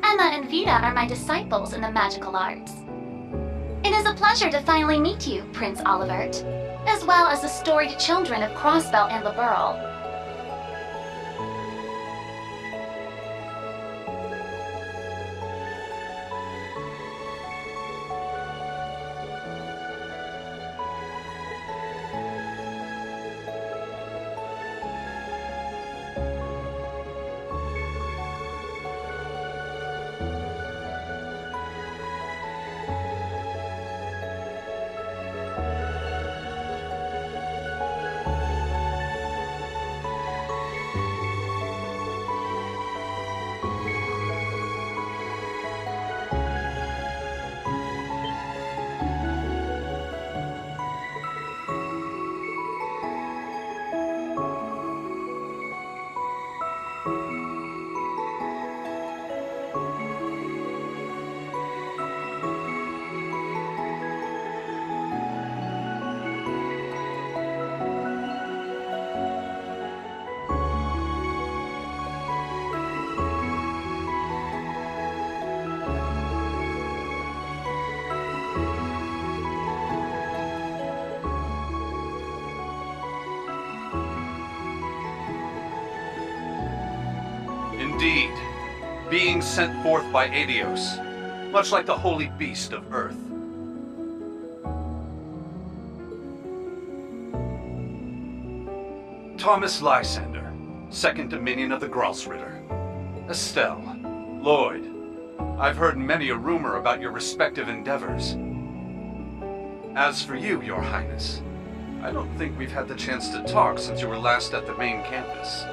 Emma and Vita are my disciples in the magical arts. It is a pleasure to finally meet you, Prince Olivert, as well as the storied children of Crossbell and Liberl. Indeed. Being sent forth by Adios, much like the holy beast of Earth. Thomas Lysander, second dominion of the Gralsritter. Estelle, Lloyd, I've heard many a rumor about your respective endeavors. As for you, Your Highness, I don't think we've had the chance to talk since you were last at the main campus.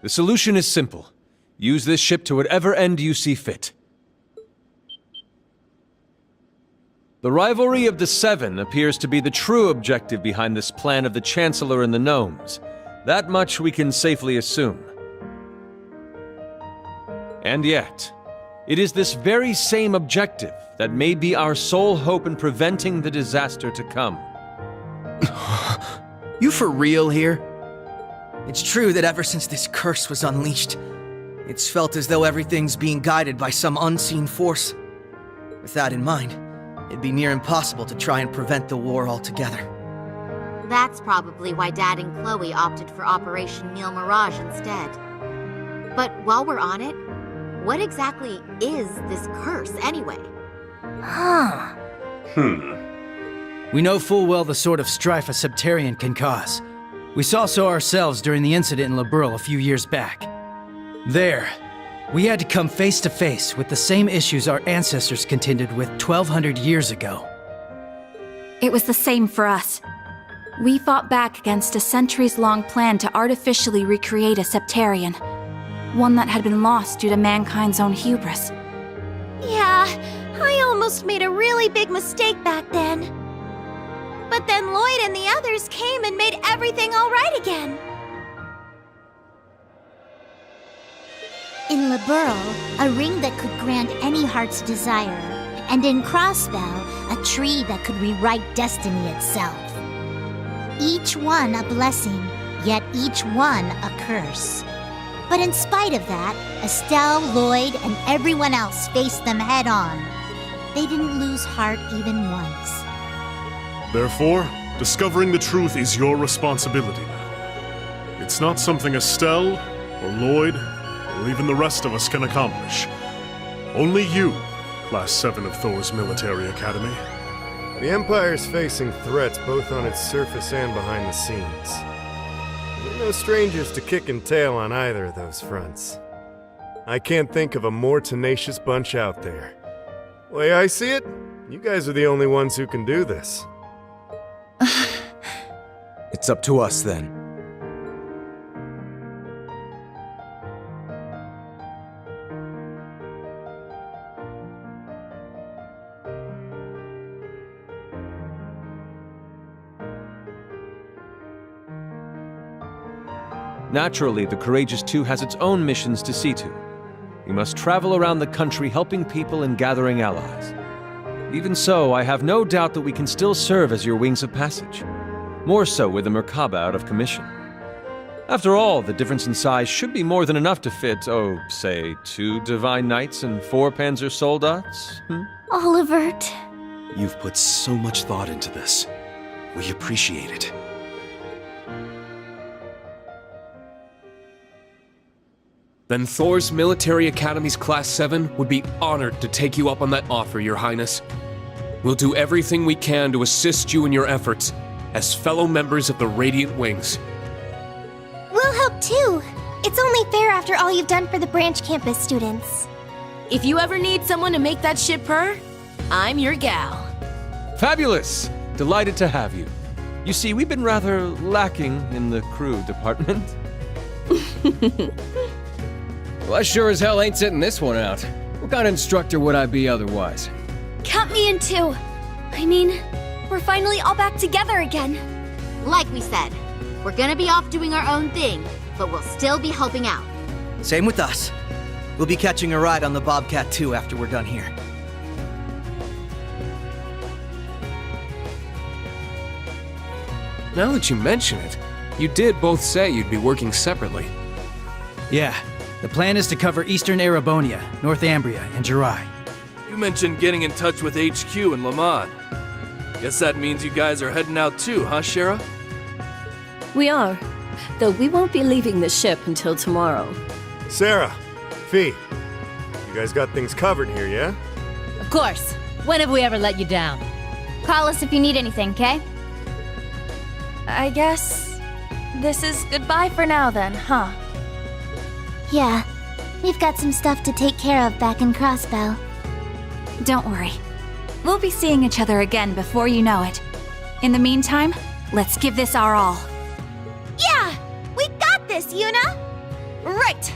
The solution is simple. Use this ship to whatever end you see fit. The rivalry of the Seven appears to be the true objective behind this plan of the Chancellor and the Gnomes. That much we can safely assume. And yet, it is this very same objective that may be our sole hope in preventing the disaster to come. You for real here? It's true that ever since this curse was unleashed, it's felt as though everything's being guided by some unseen force. With that in mind, it'd be near impossible to try and prevent the war altogether. That's probably why Dad and Chloe opted for Operation Neil Mirage instead. But while we're on it, what exactly is this curse anyway? Huh. We know full well the sort of strife a Septarian can cause. We saw so ourselves during the incident in Liberl a few years back. There, we had to come face to face with the same issues our ancestors contended with 1,200 years ago. It was the same for us. We fought back against a centuries-long plan to artificially recreate a Septarian. One that had been lost due to mankind's own hubris. Yeah, I almost made a really big mistake back then. But then Lloyd and the others came and made everything all right again. In Liberl, a ring that could grant any heart's desire, and in Crossbell, a tree that could rewrite destiny itself. Each one a blessing, yet each one a curse. But in spite of that, Estelle, Lloyd, and everyone else faced them head on. They didn't lose heart even once. Therefore, discovering the truth is your responsibility now. It's not something Estelle, or Lloyd, or even the rest of us can accomplish. Only you, Class 7 of Thor's Military Academy. The Empire's facing threats both on its surface and behind the scenes. We're no strangers to kicking tail on either of those fronts. I can't think of a more tenacious bunch out there. The way I see it, you guys are the only ones who can do this. It's up to us then. Naturally, the Courageous 2 has its own missions to see to. We must travel around the country helping people and gathering allies. Even so, I have no doubt that we can still serve as your wings of passage. More so with the Merkaba out of commission. After all, the difference in size should be more than enough to fit, say, 2 Divine Knights and 4 Panzer Soldats? Olivert. You've put so much thought into this. We appreciate it. Then Thor's Military Academy's Class 7 would be honored to take you up on that offer, Your Highness. We'll do everything we can to assist you in your efforts as fellow members of the Radiant Wings. We'll help too. It's only fair after all you've done for the branch campus students. If you ever need someone to make that ship purr, I'm your gal. Fabulous! Delighted to have you. You see, we've been rather lacking in the crew department. Well, I sure as hell ain't sitting this one out. What kind of instructor would I be otherwise? Count me in too. I mean, we're finally all back together again. Like we said, we're gonna be off doing our own thing, but we'll still be helping out. Same with us. We'll be catching a ride on the Bobcat too after we're done here. Now that you mention it, you did both say you'd be working separately. Yeah, the plan is to cover Eastern Erebonia, North Ambria, and Jirai. You mentioned getting in touch with HQ in Lamad. Guess that means you guys are heading out too, huh, Shara? We are, though we won't be leaving the ship until tomorrow. Sarah, Fee, you guys got things covered here, yeah? Of course. When have we ever let you down? Call us if you need anything, okay? I guess this is goodbye for now then, huh? Yeah, we've got some stuff to take care of back in Crossbell. Don't worry. We'll be seeing each other again before you know it. In the meantime, let's give this our all. Yeah! We got this, Yuna! Right!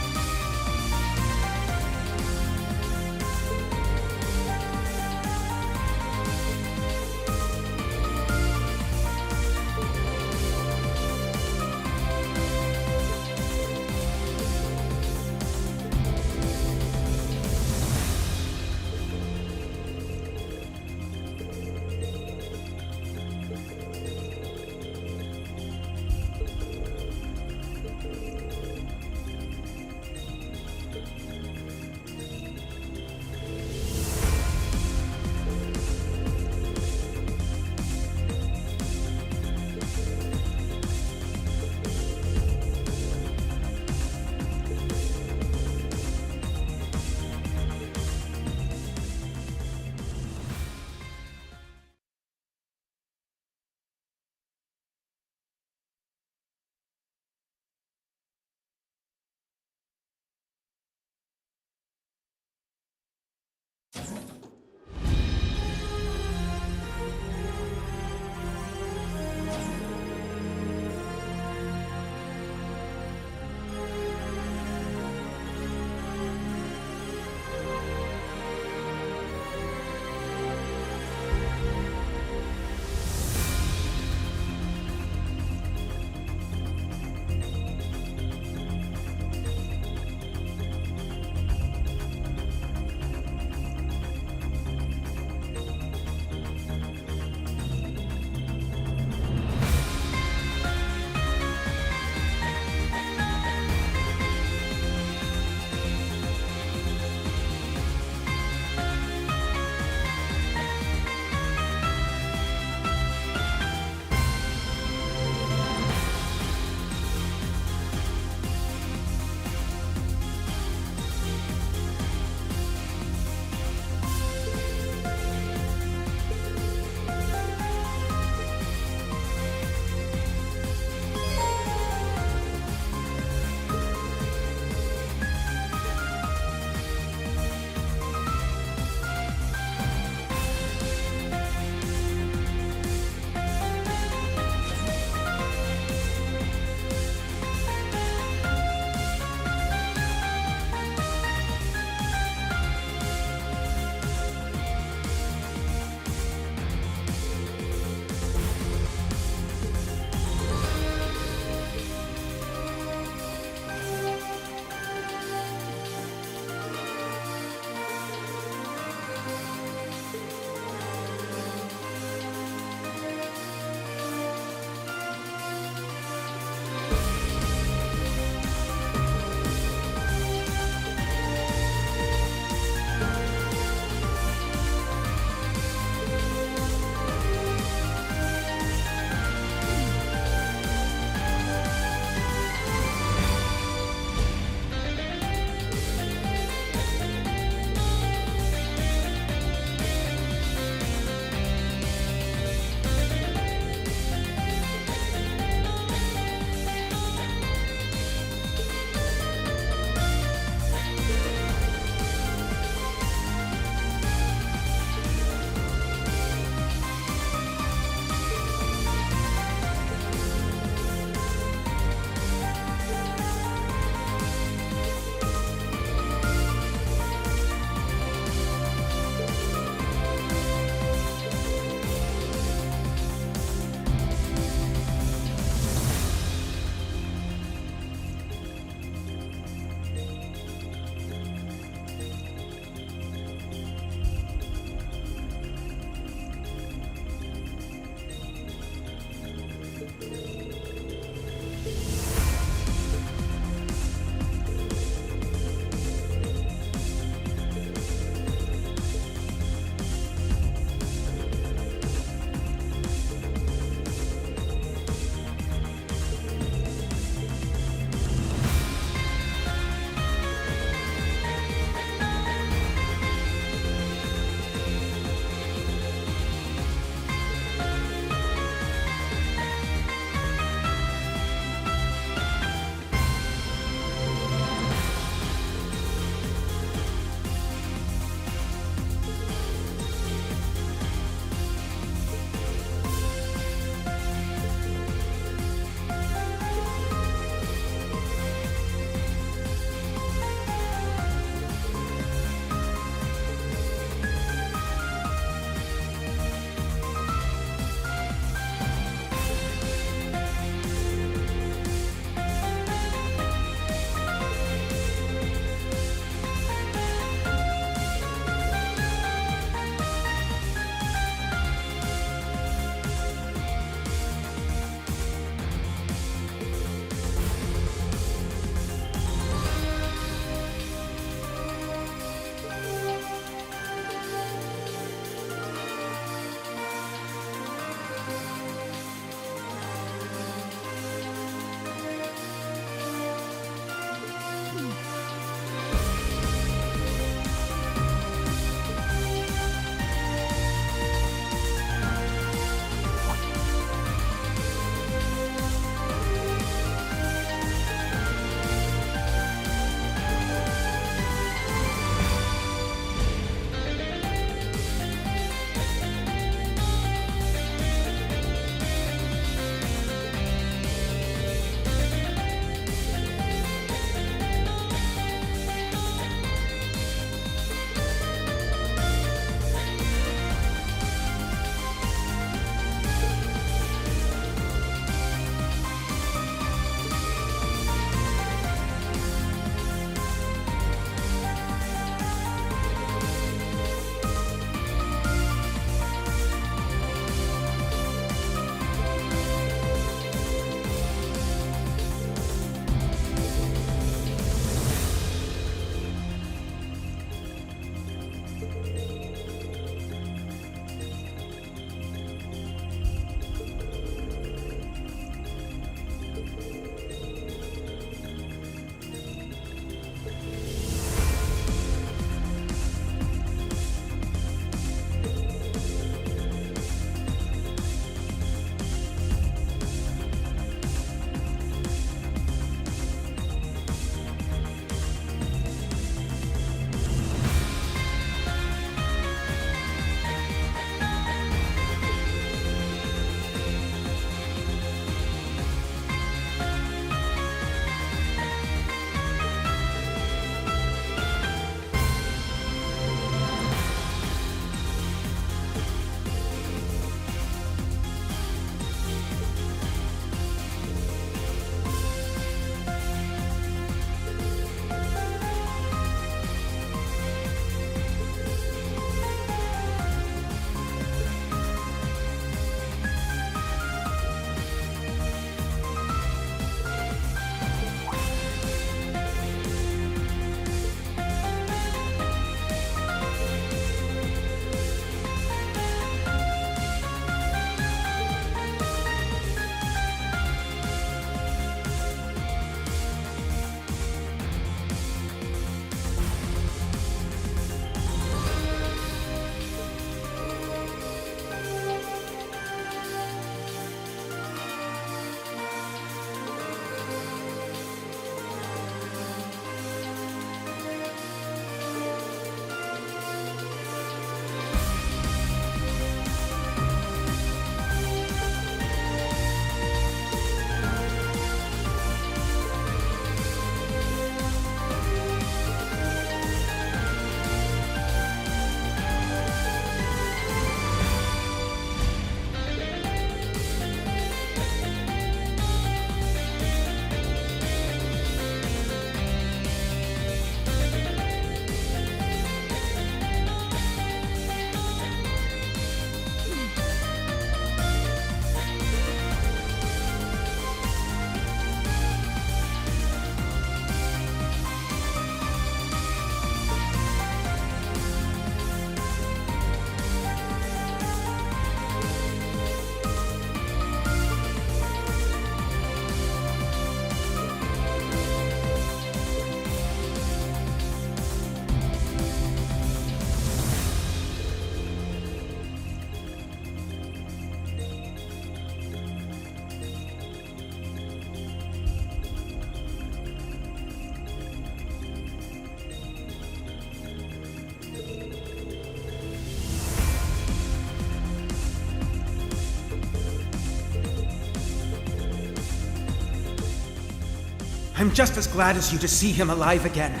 I'm just as glad as you to see him alive again.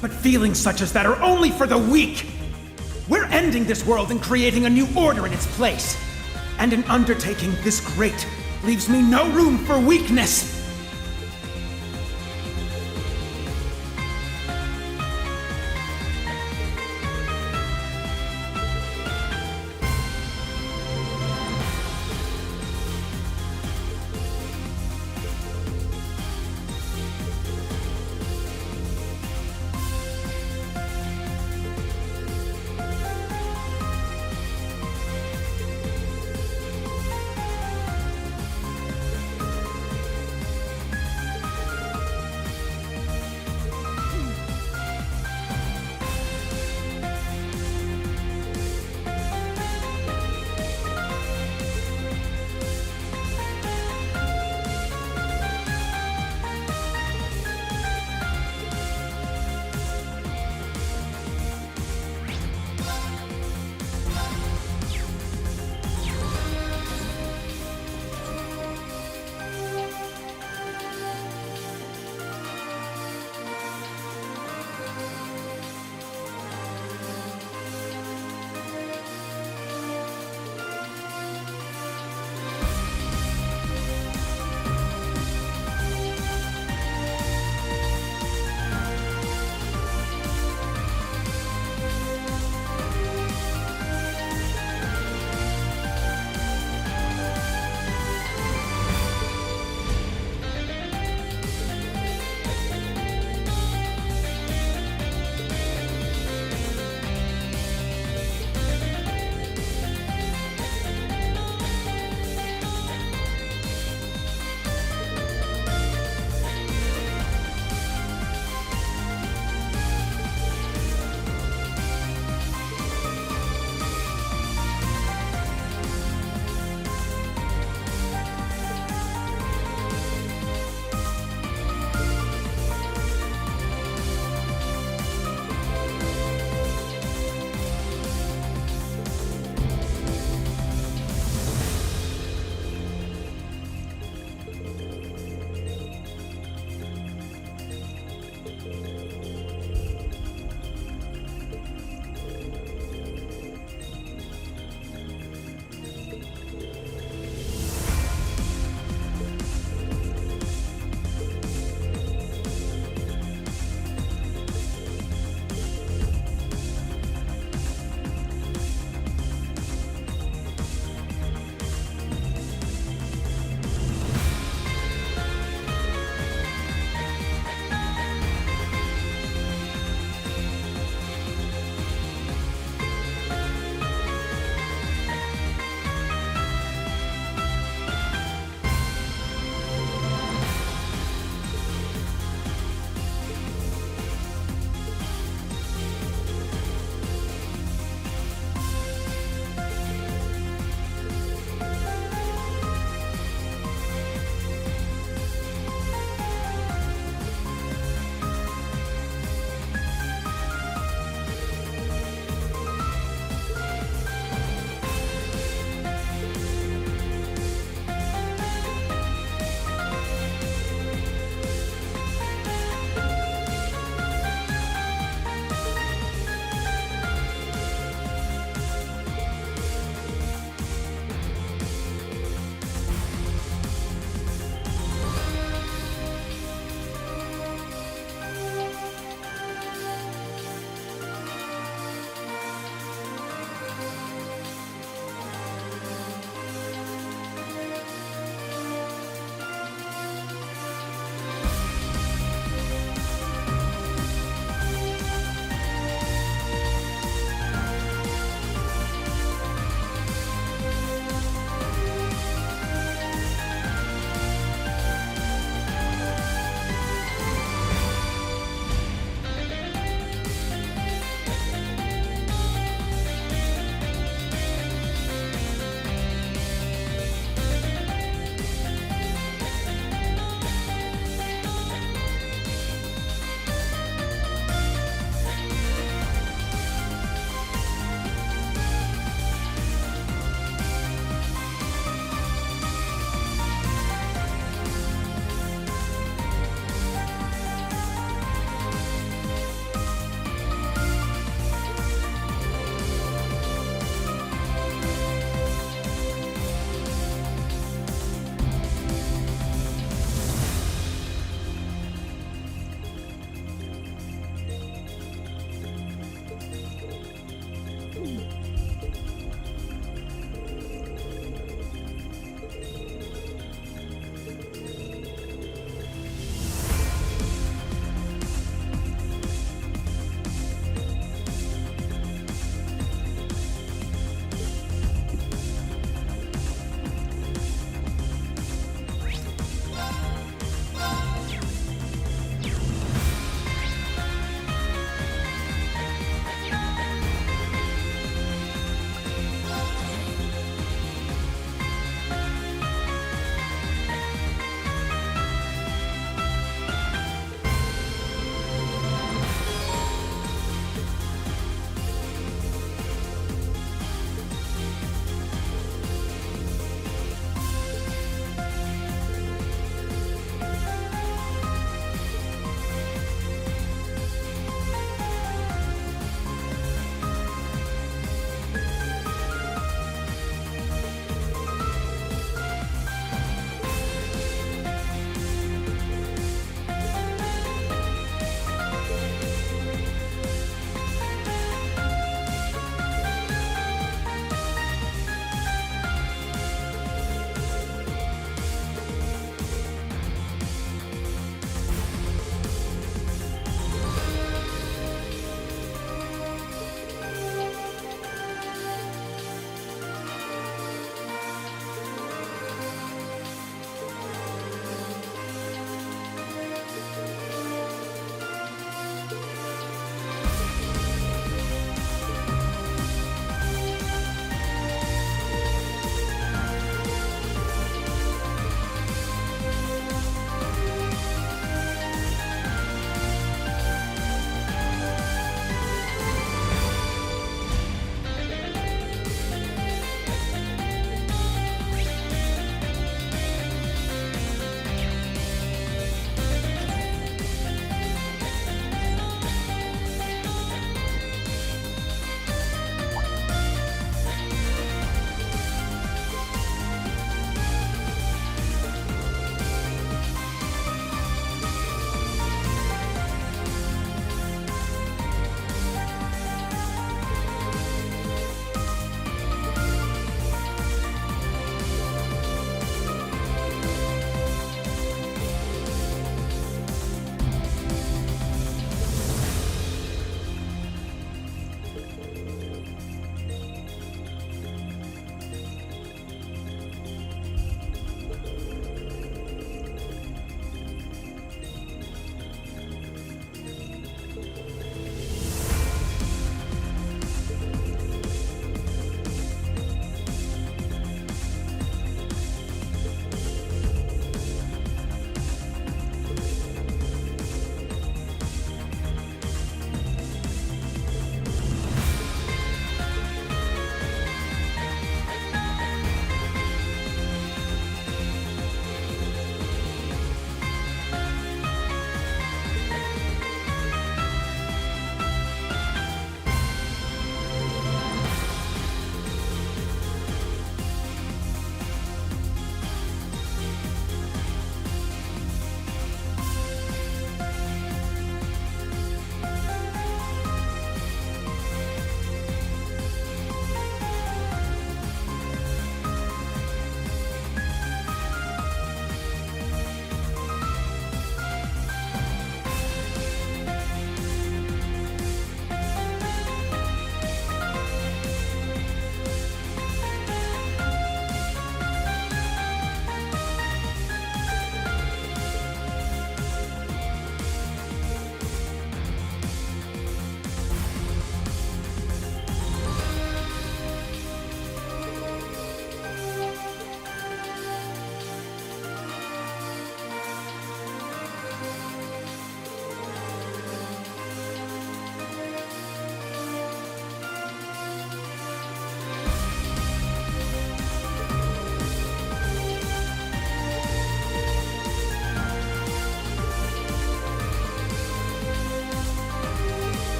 But feelings such as that are only for the weak! We're ending this world and creating a new order in its place. And an undertaking this great leaves me no room for weakness!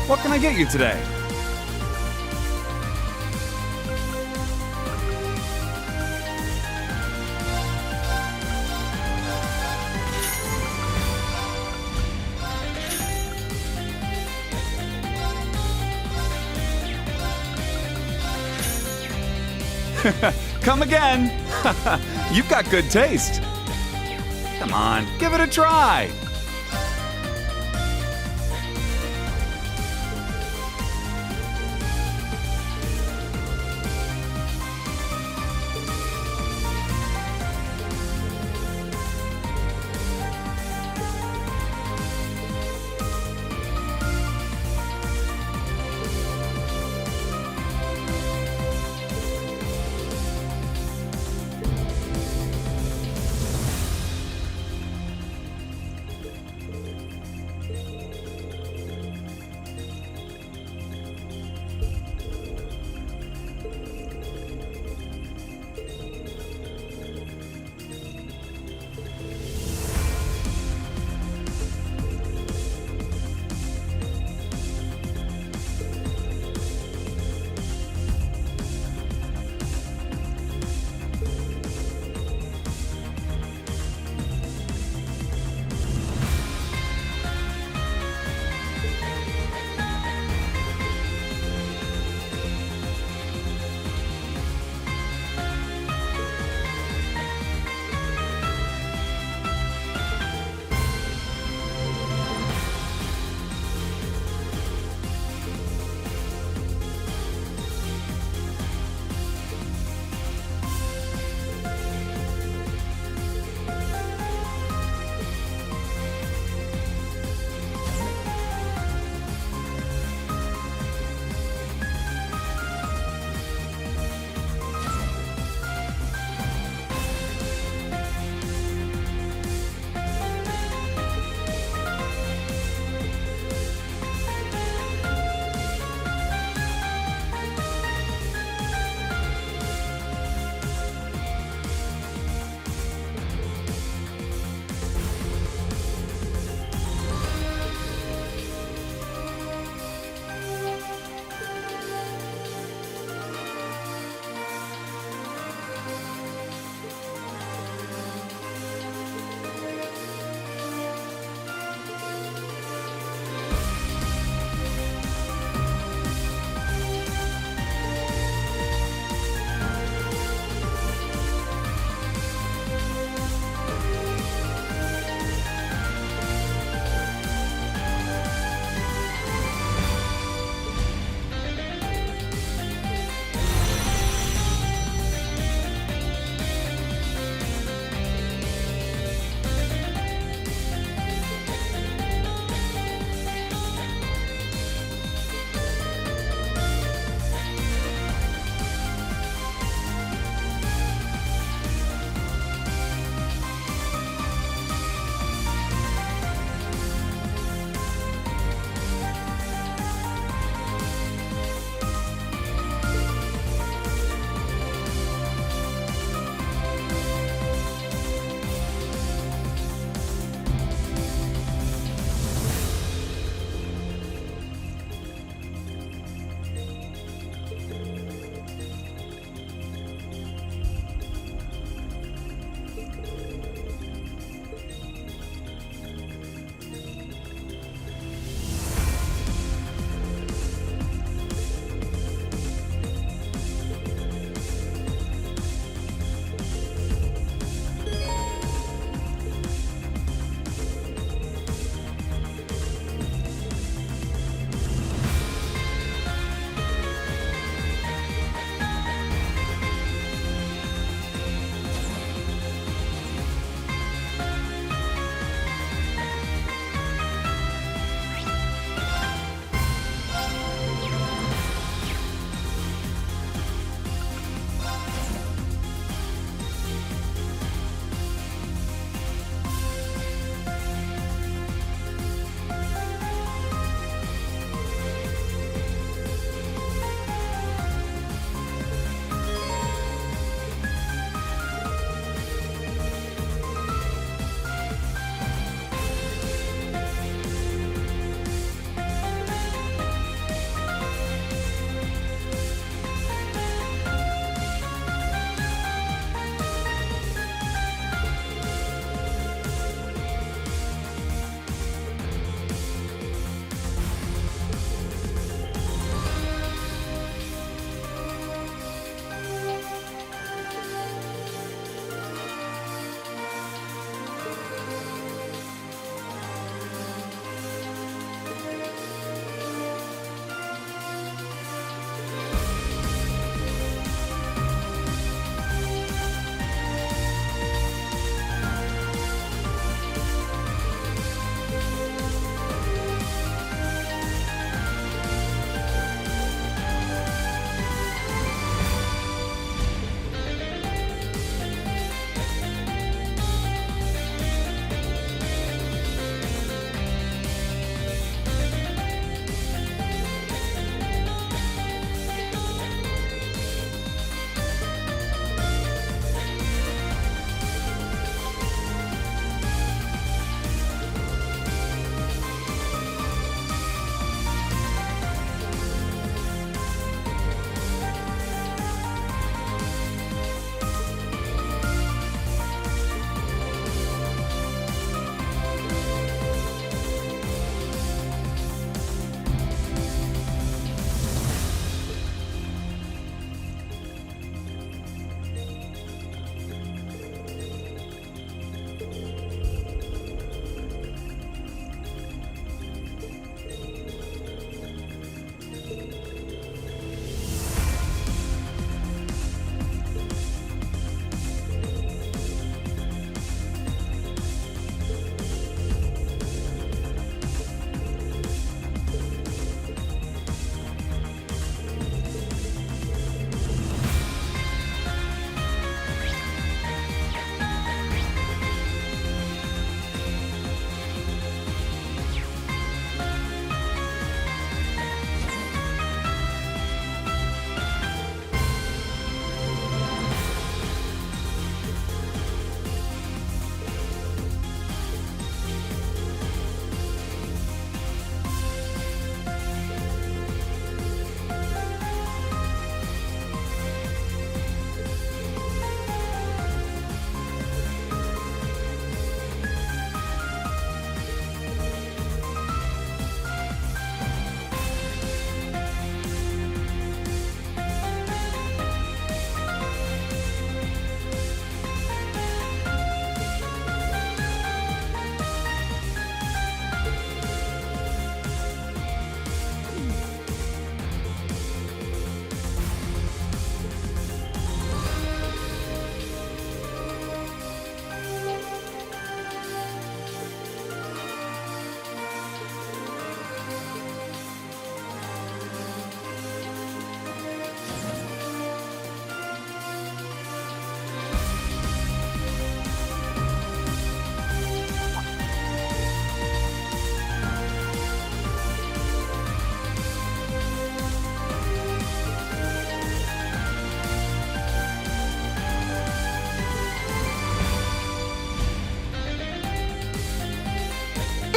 What can I get you today? Come again! You've got good taste. Come on, give it a try.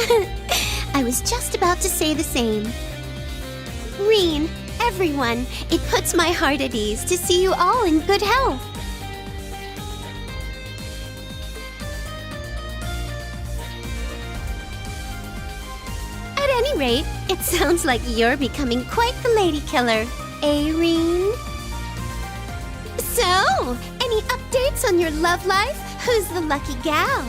I was just about to say the same. Reen, everyone, it puts my heart at ease to see you all in good health. At any rate, it sounds like you're becoming quite the lady killer, eh, Reen? So, any updates on your love life? Who's the lucky gal?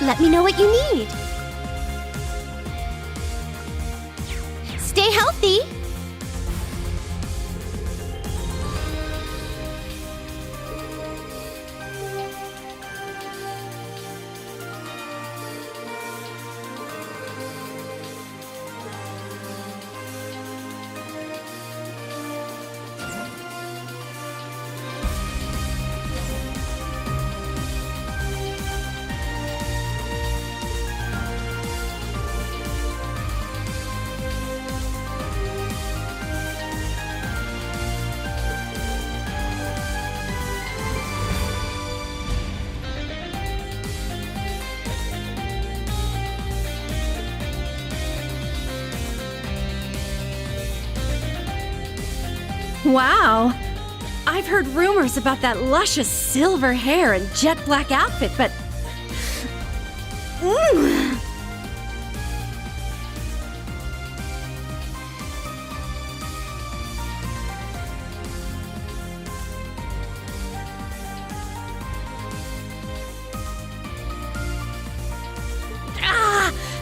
Let me know what you need. Stay healthy. Wow! I've heard rumors about that luscious silver hair and jet black outfit, but...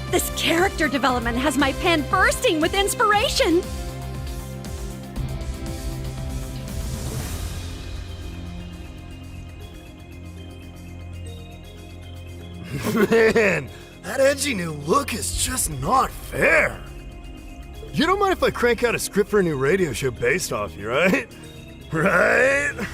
This character development has my pen bursting with inspiration! Man, that edgy new look is just not fair. You don't mind if I crank out a script for a new radio show based off you, right? Right?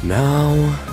Now...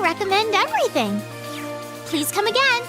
recommend everything. Please come again.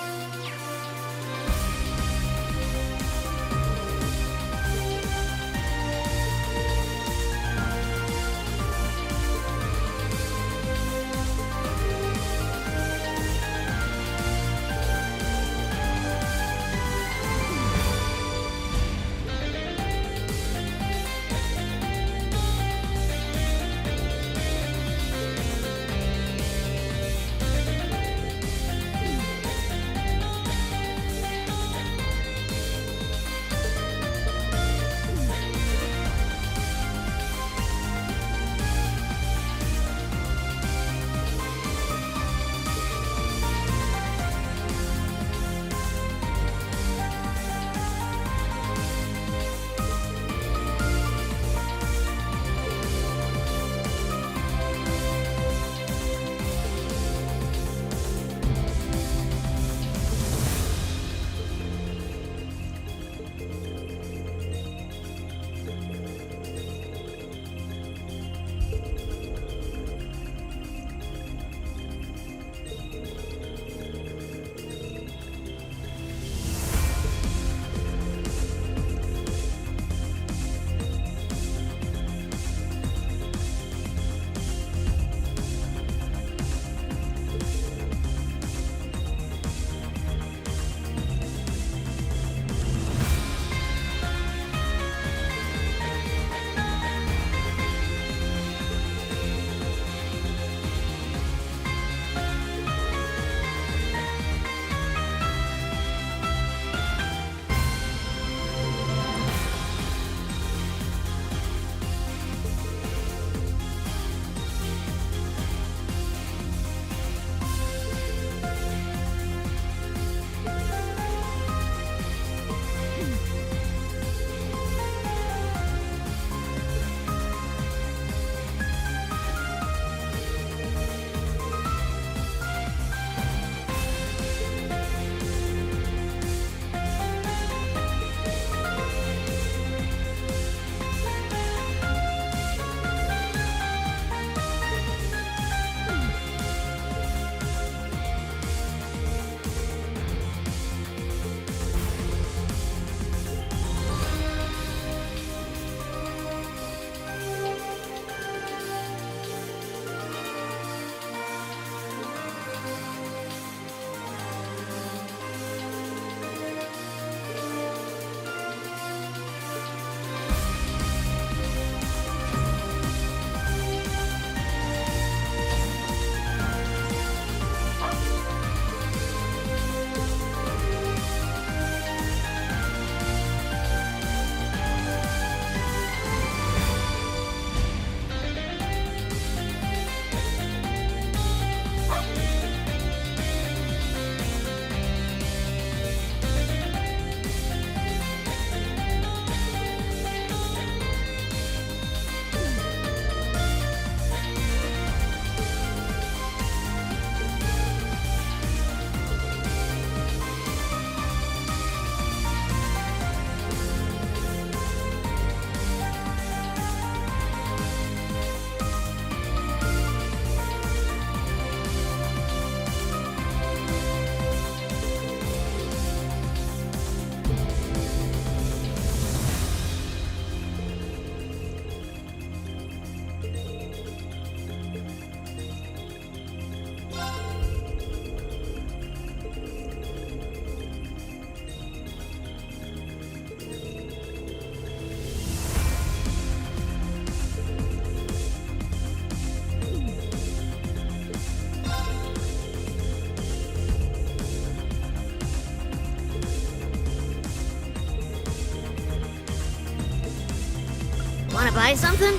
Wanna buy something?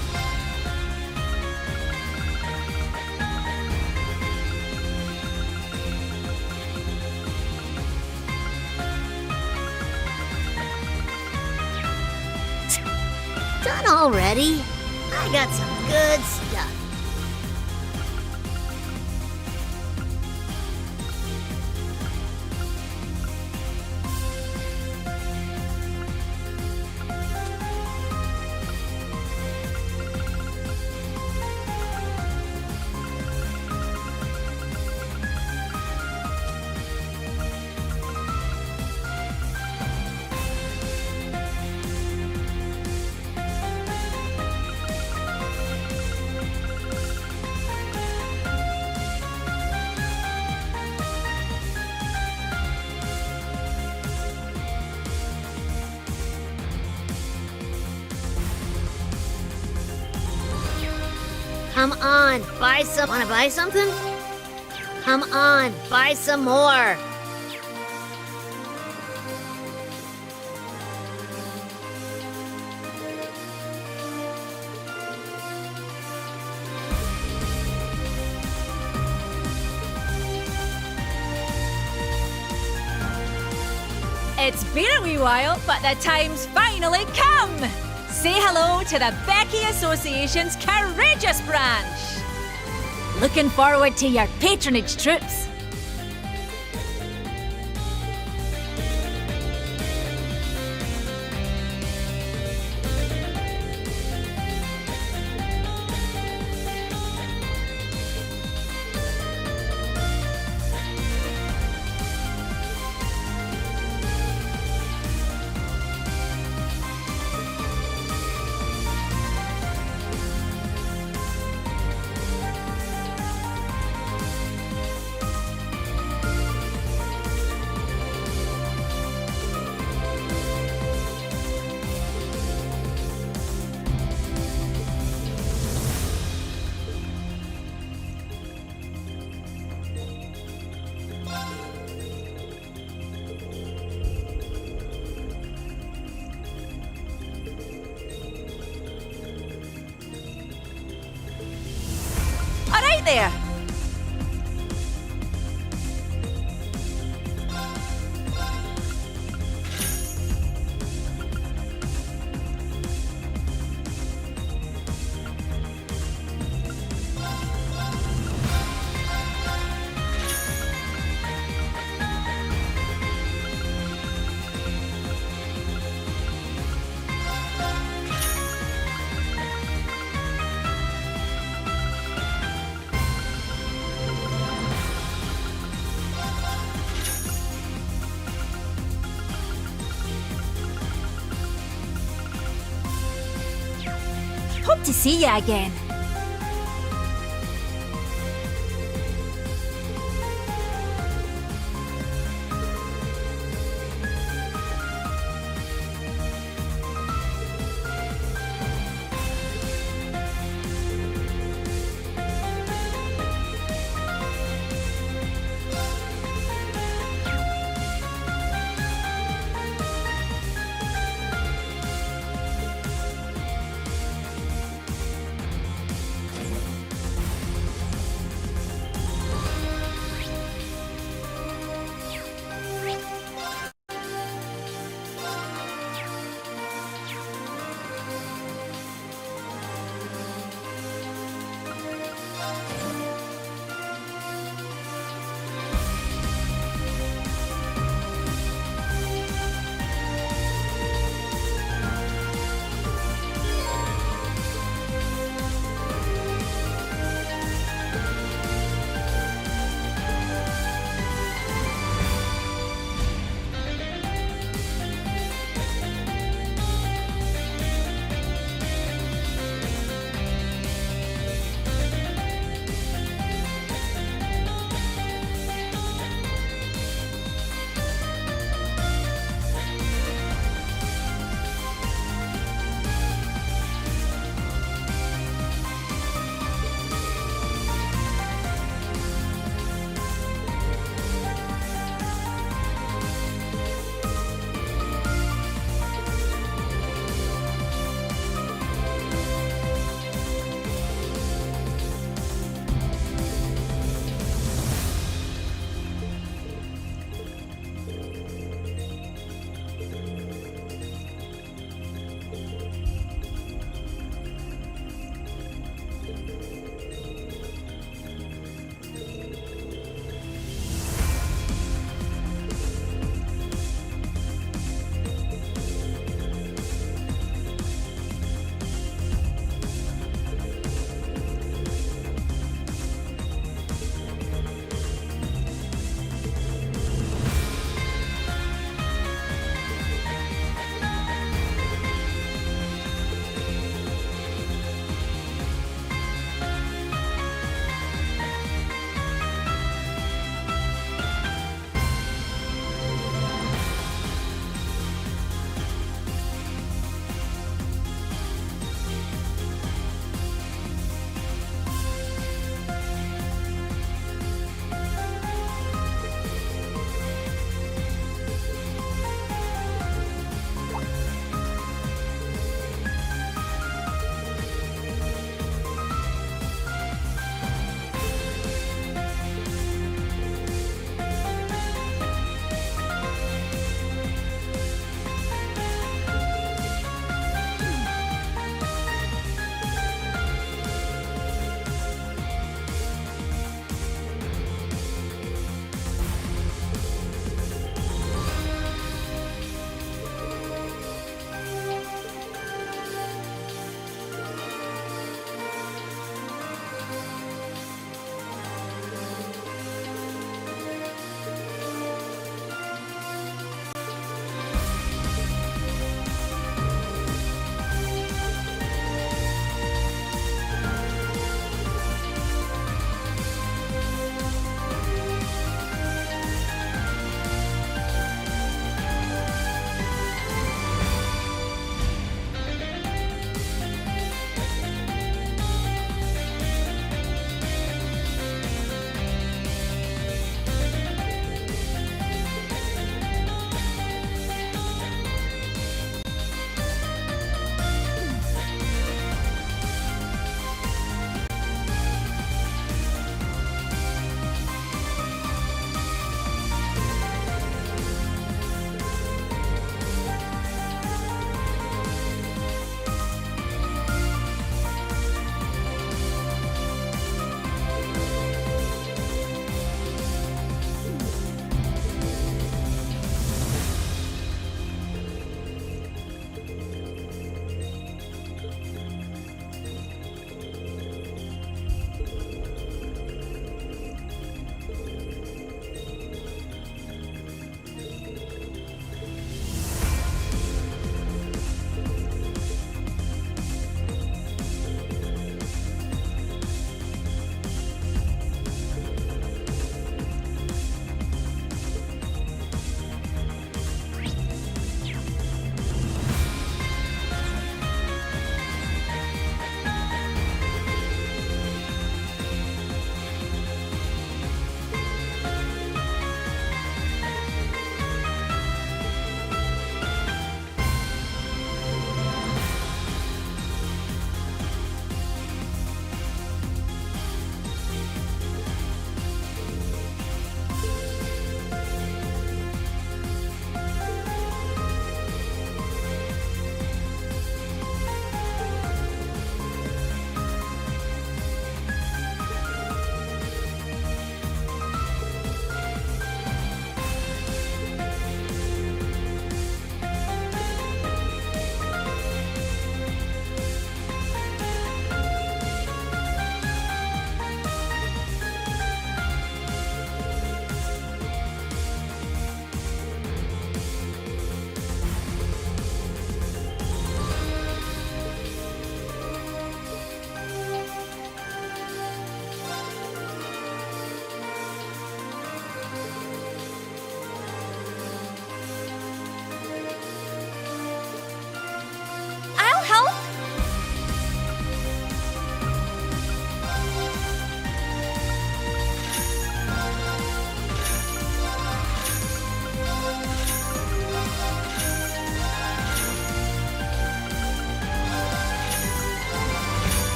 Done already? I got some good stuff. Come on, buy some. Wanna buy something? Come on, buy some more. It's been a wee while, but the time's finally come! Say hello to the Becky Association's Courageous Branch! Looking forward to your patronage, troops! All right there! Hope to see you again.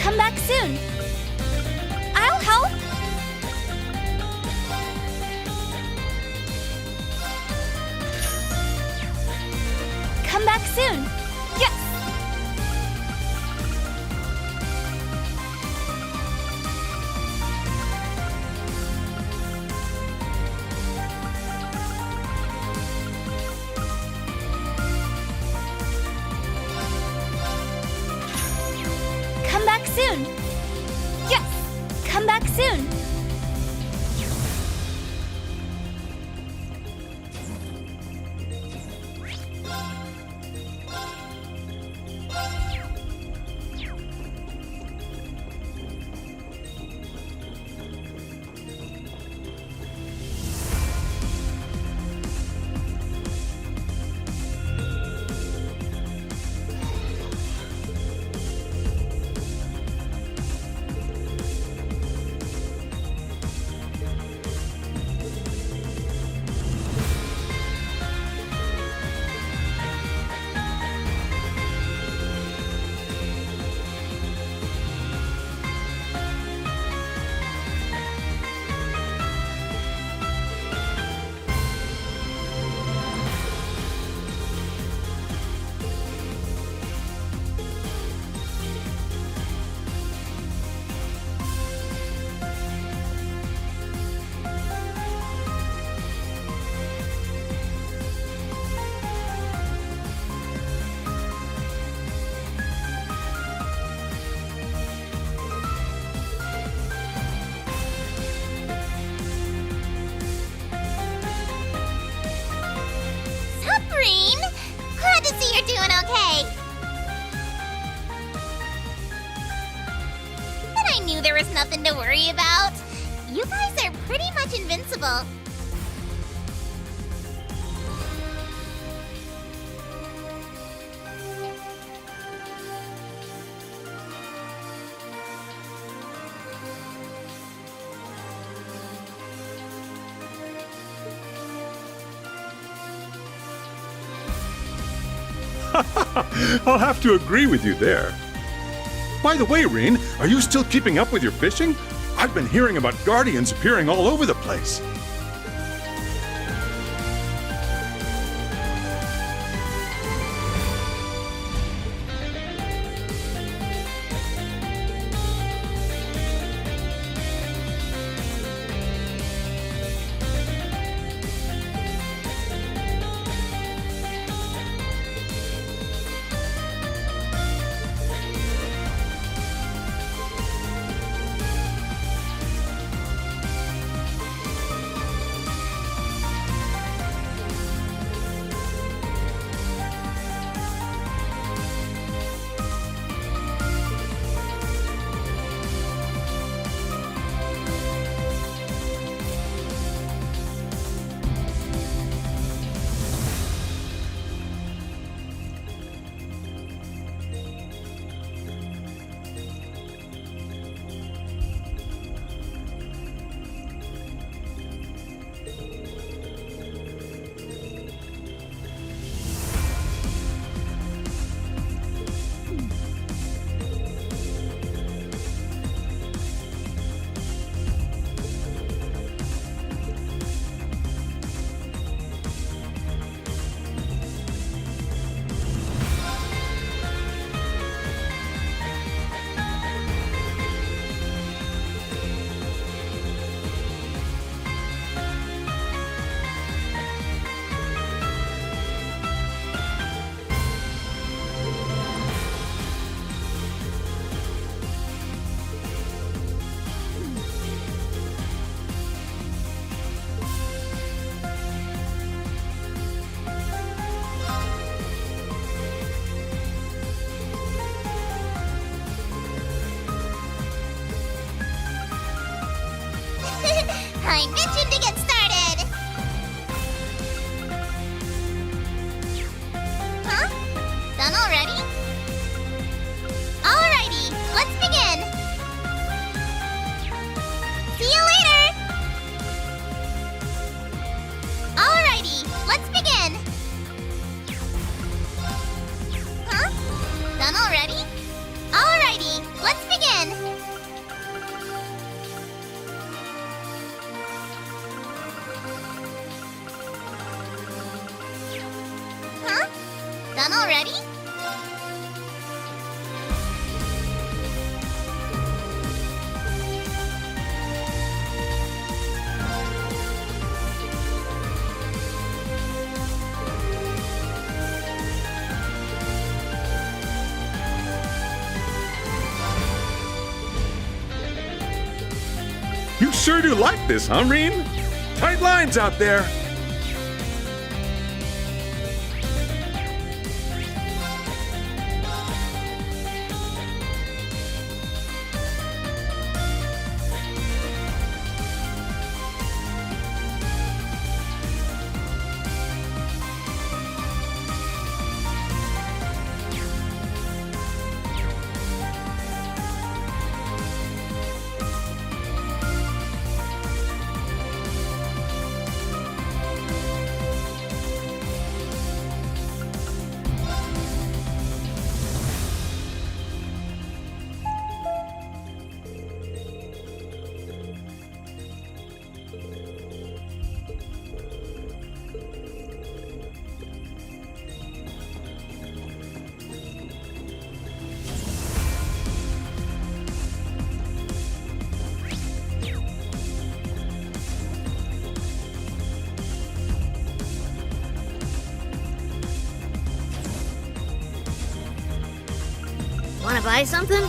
Come back soon. I'll help. Come back soon. Yes. Come back soon. Yes. Come back soon. Green, glad to see you're doing okay. But I knew there was nothing to worry about. You guys are pretty much invincible. I'll have to agree with you there. By the way, Reen, are you still keeping up with your fishing? I've been hearing about guardians appearing all over the place. I mentioned to get started! Huh? Done already? Alrighty, let's begin! See you later! Alrighty, let's begin! Huh? Done already? Alrighty, let's begin! ready? You sure do like this, huh, Reen? Tight lines out there. Wanna buy something?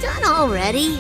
Done already?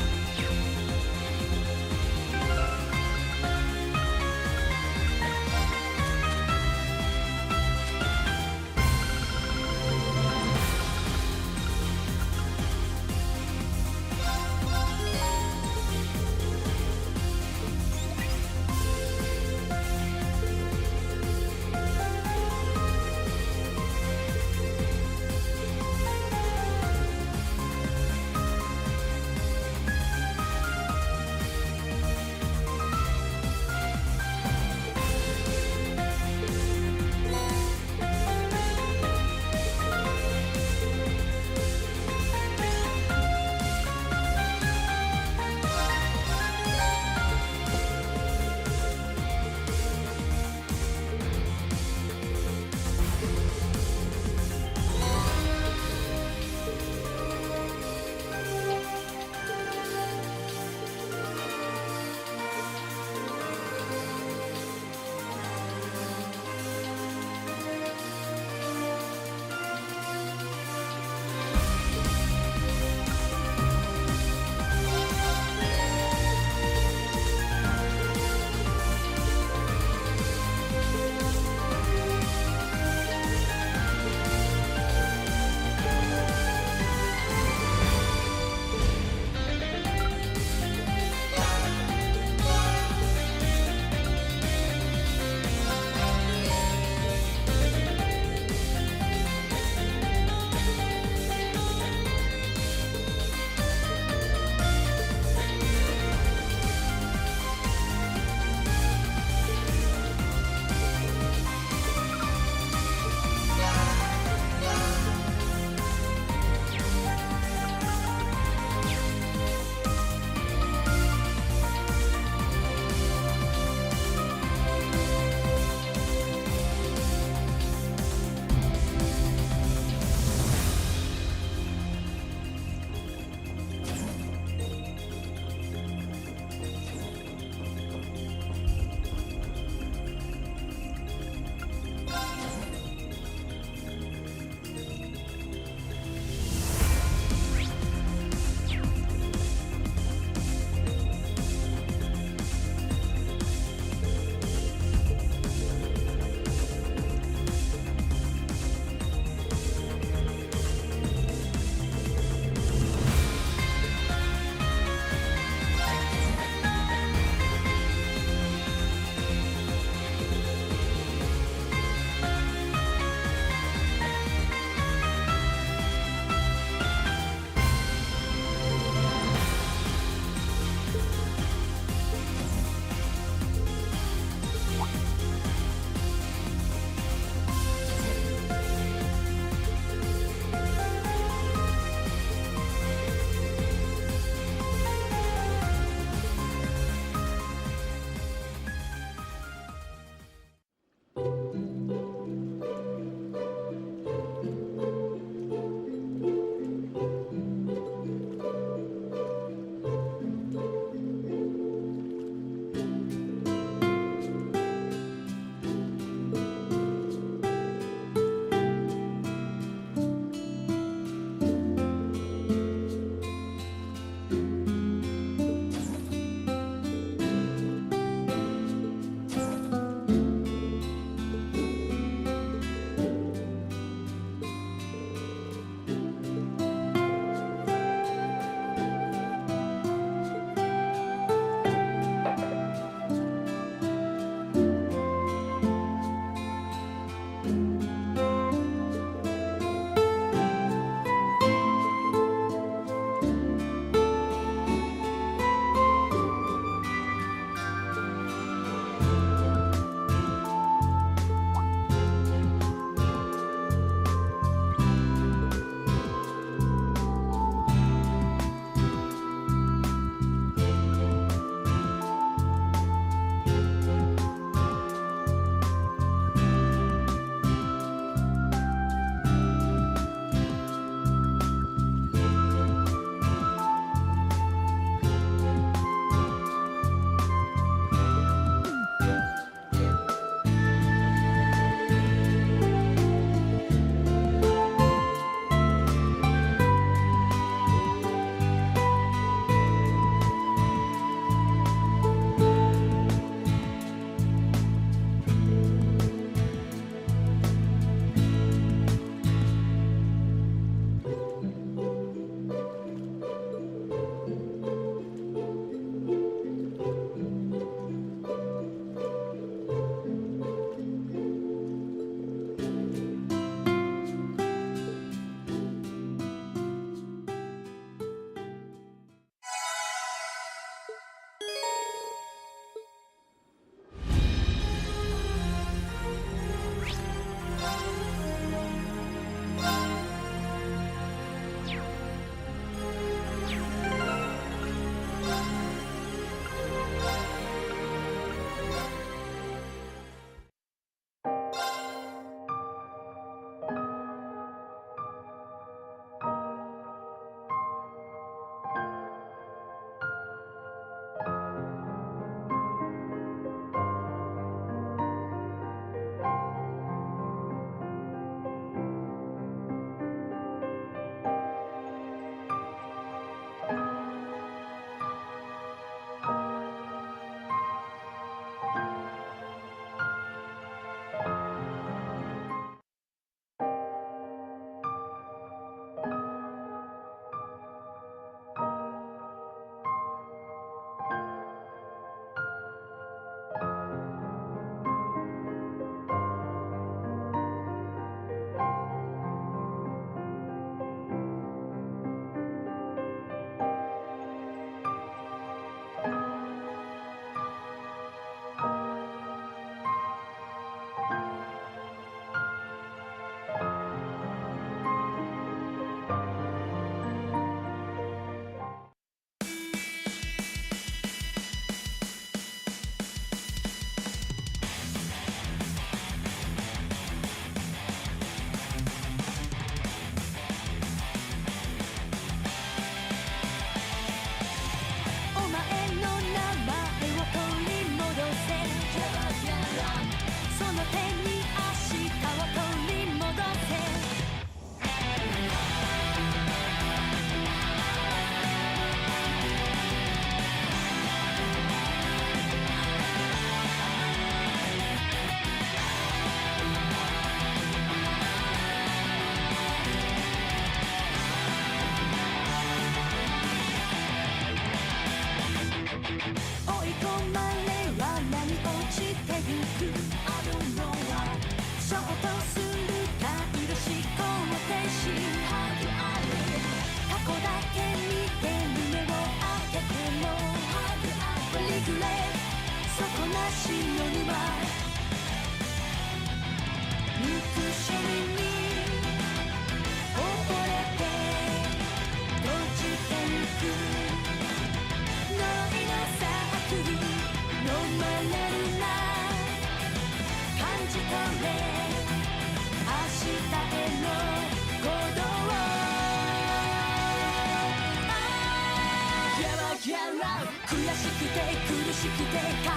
悔しくて苦しくて悲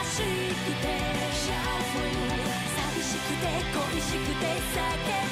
しくて寂しくて恋しくて叫ぶ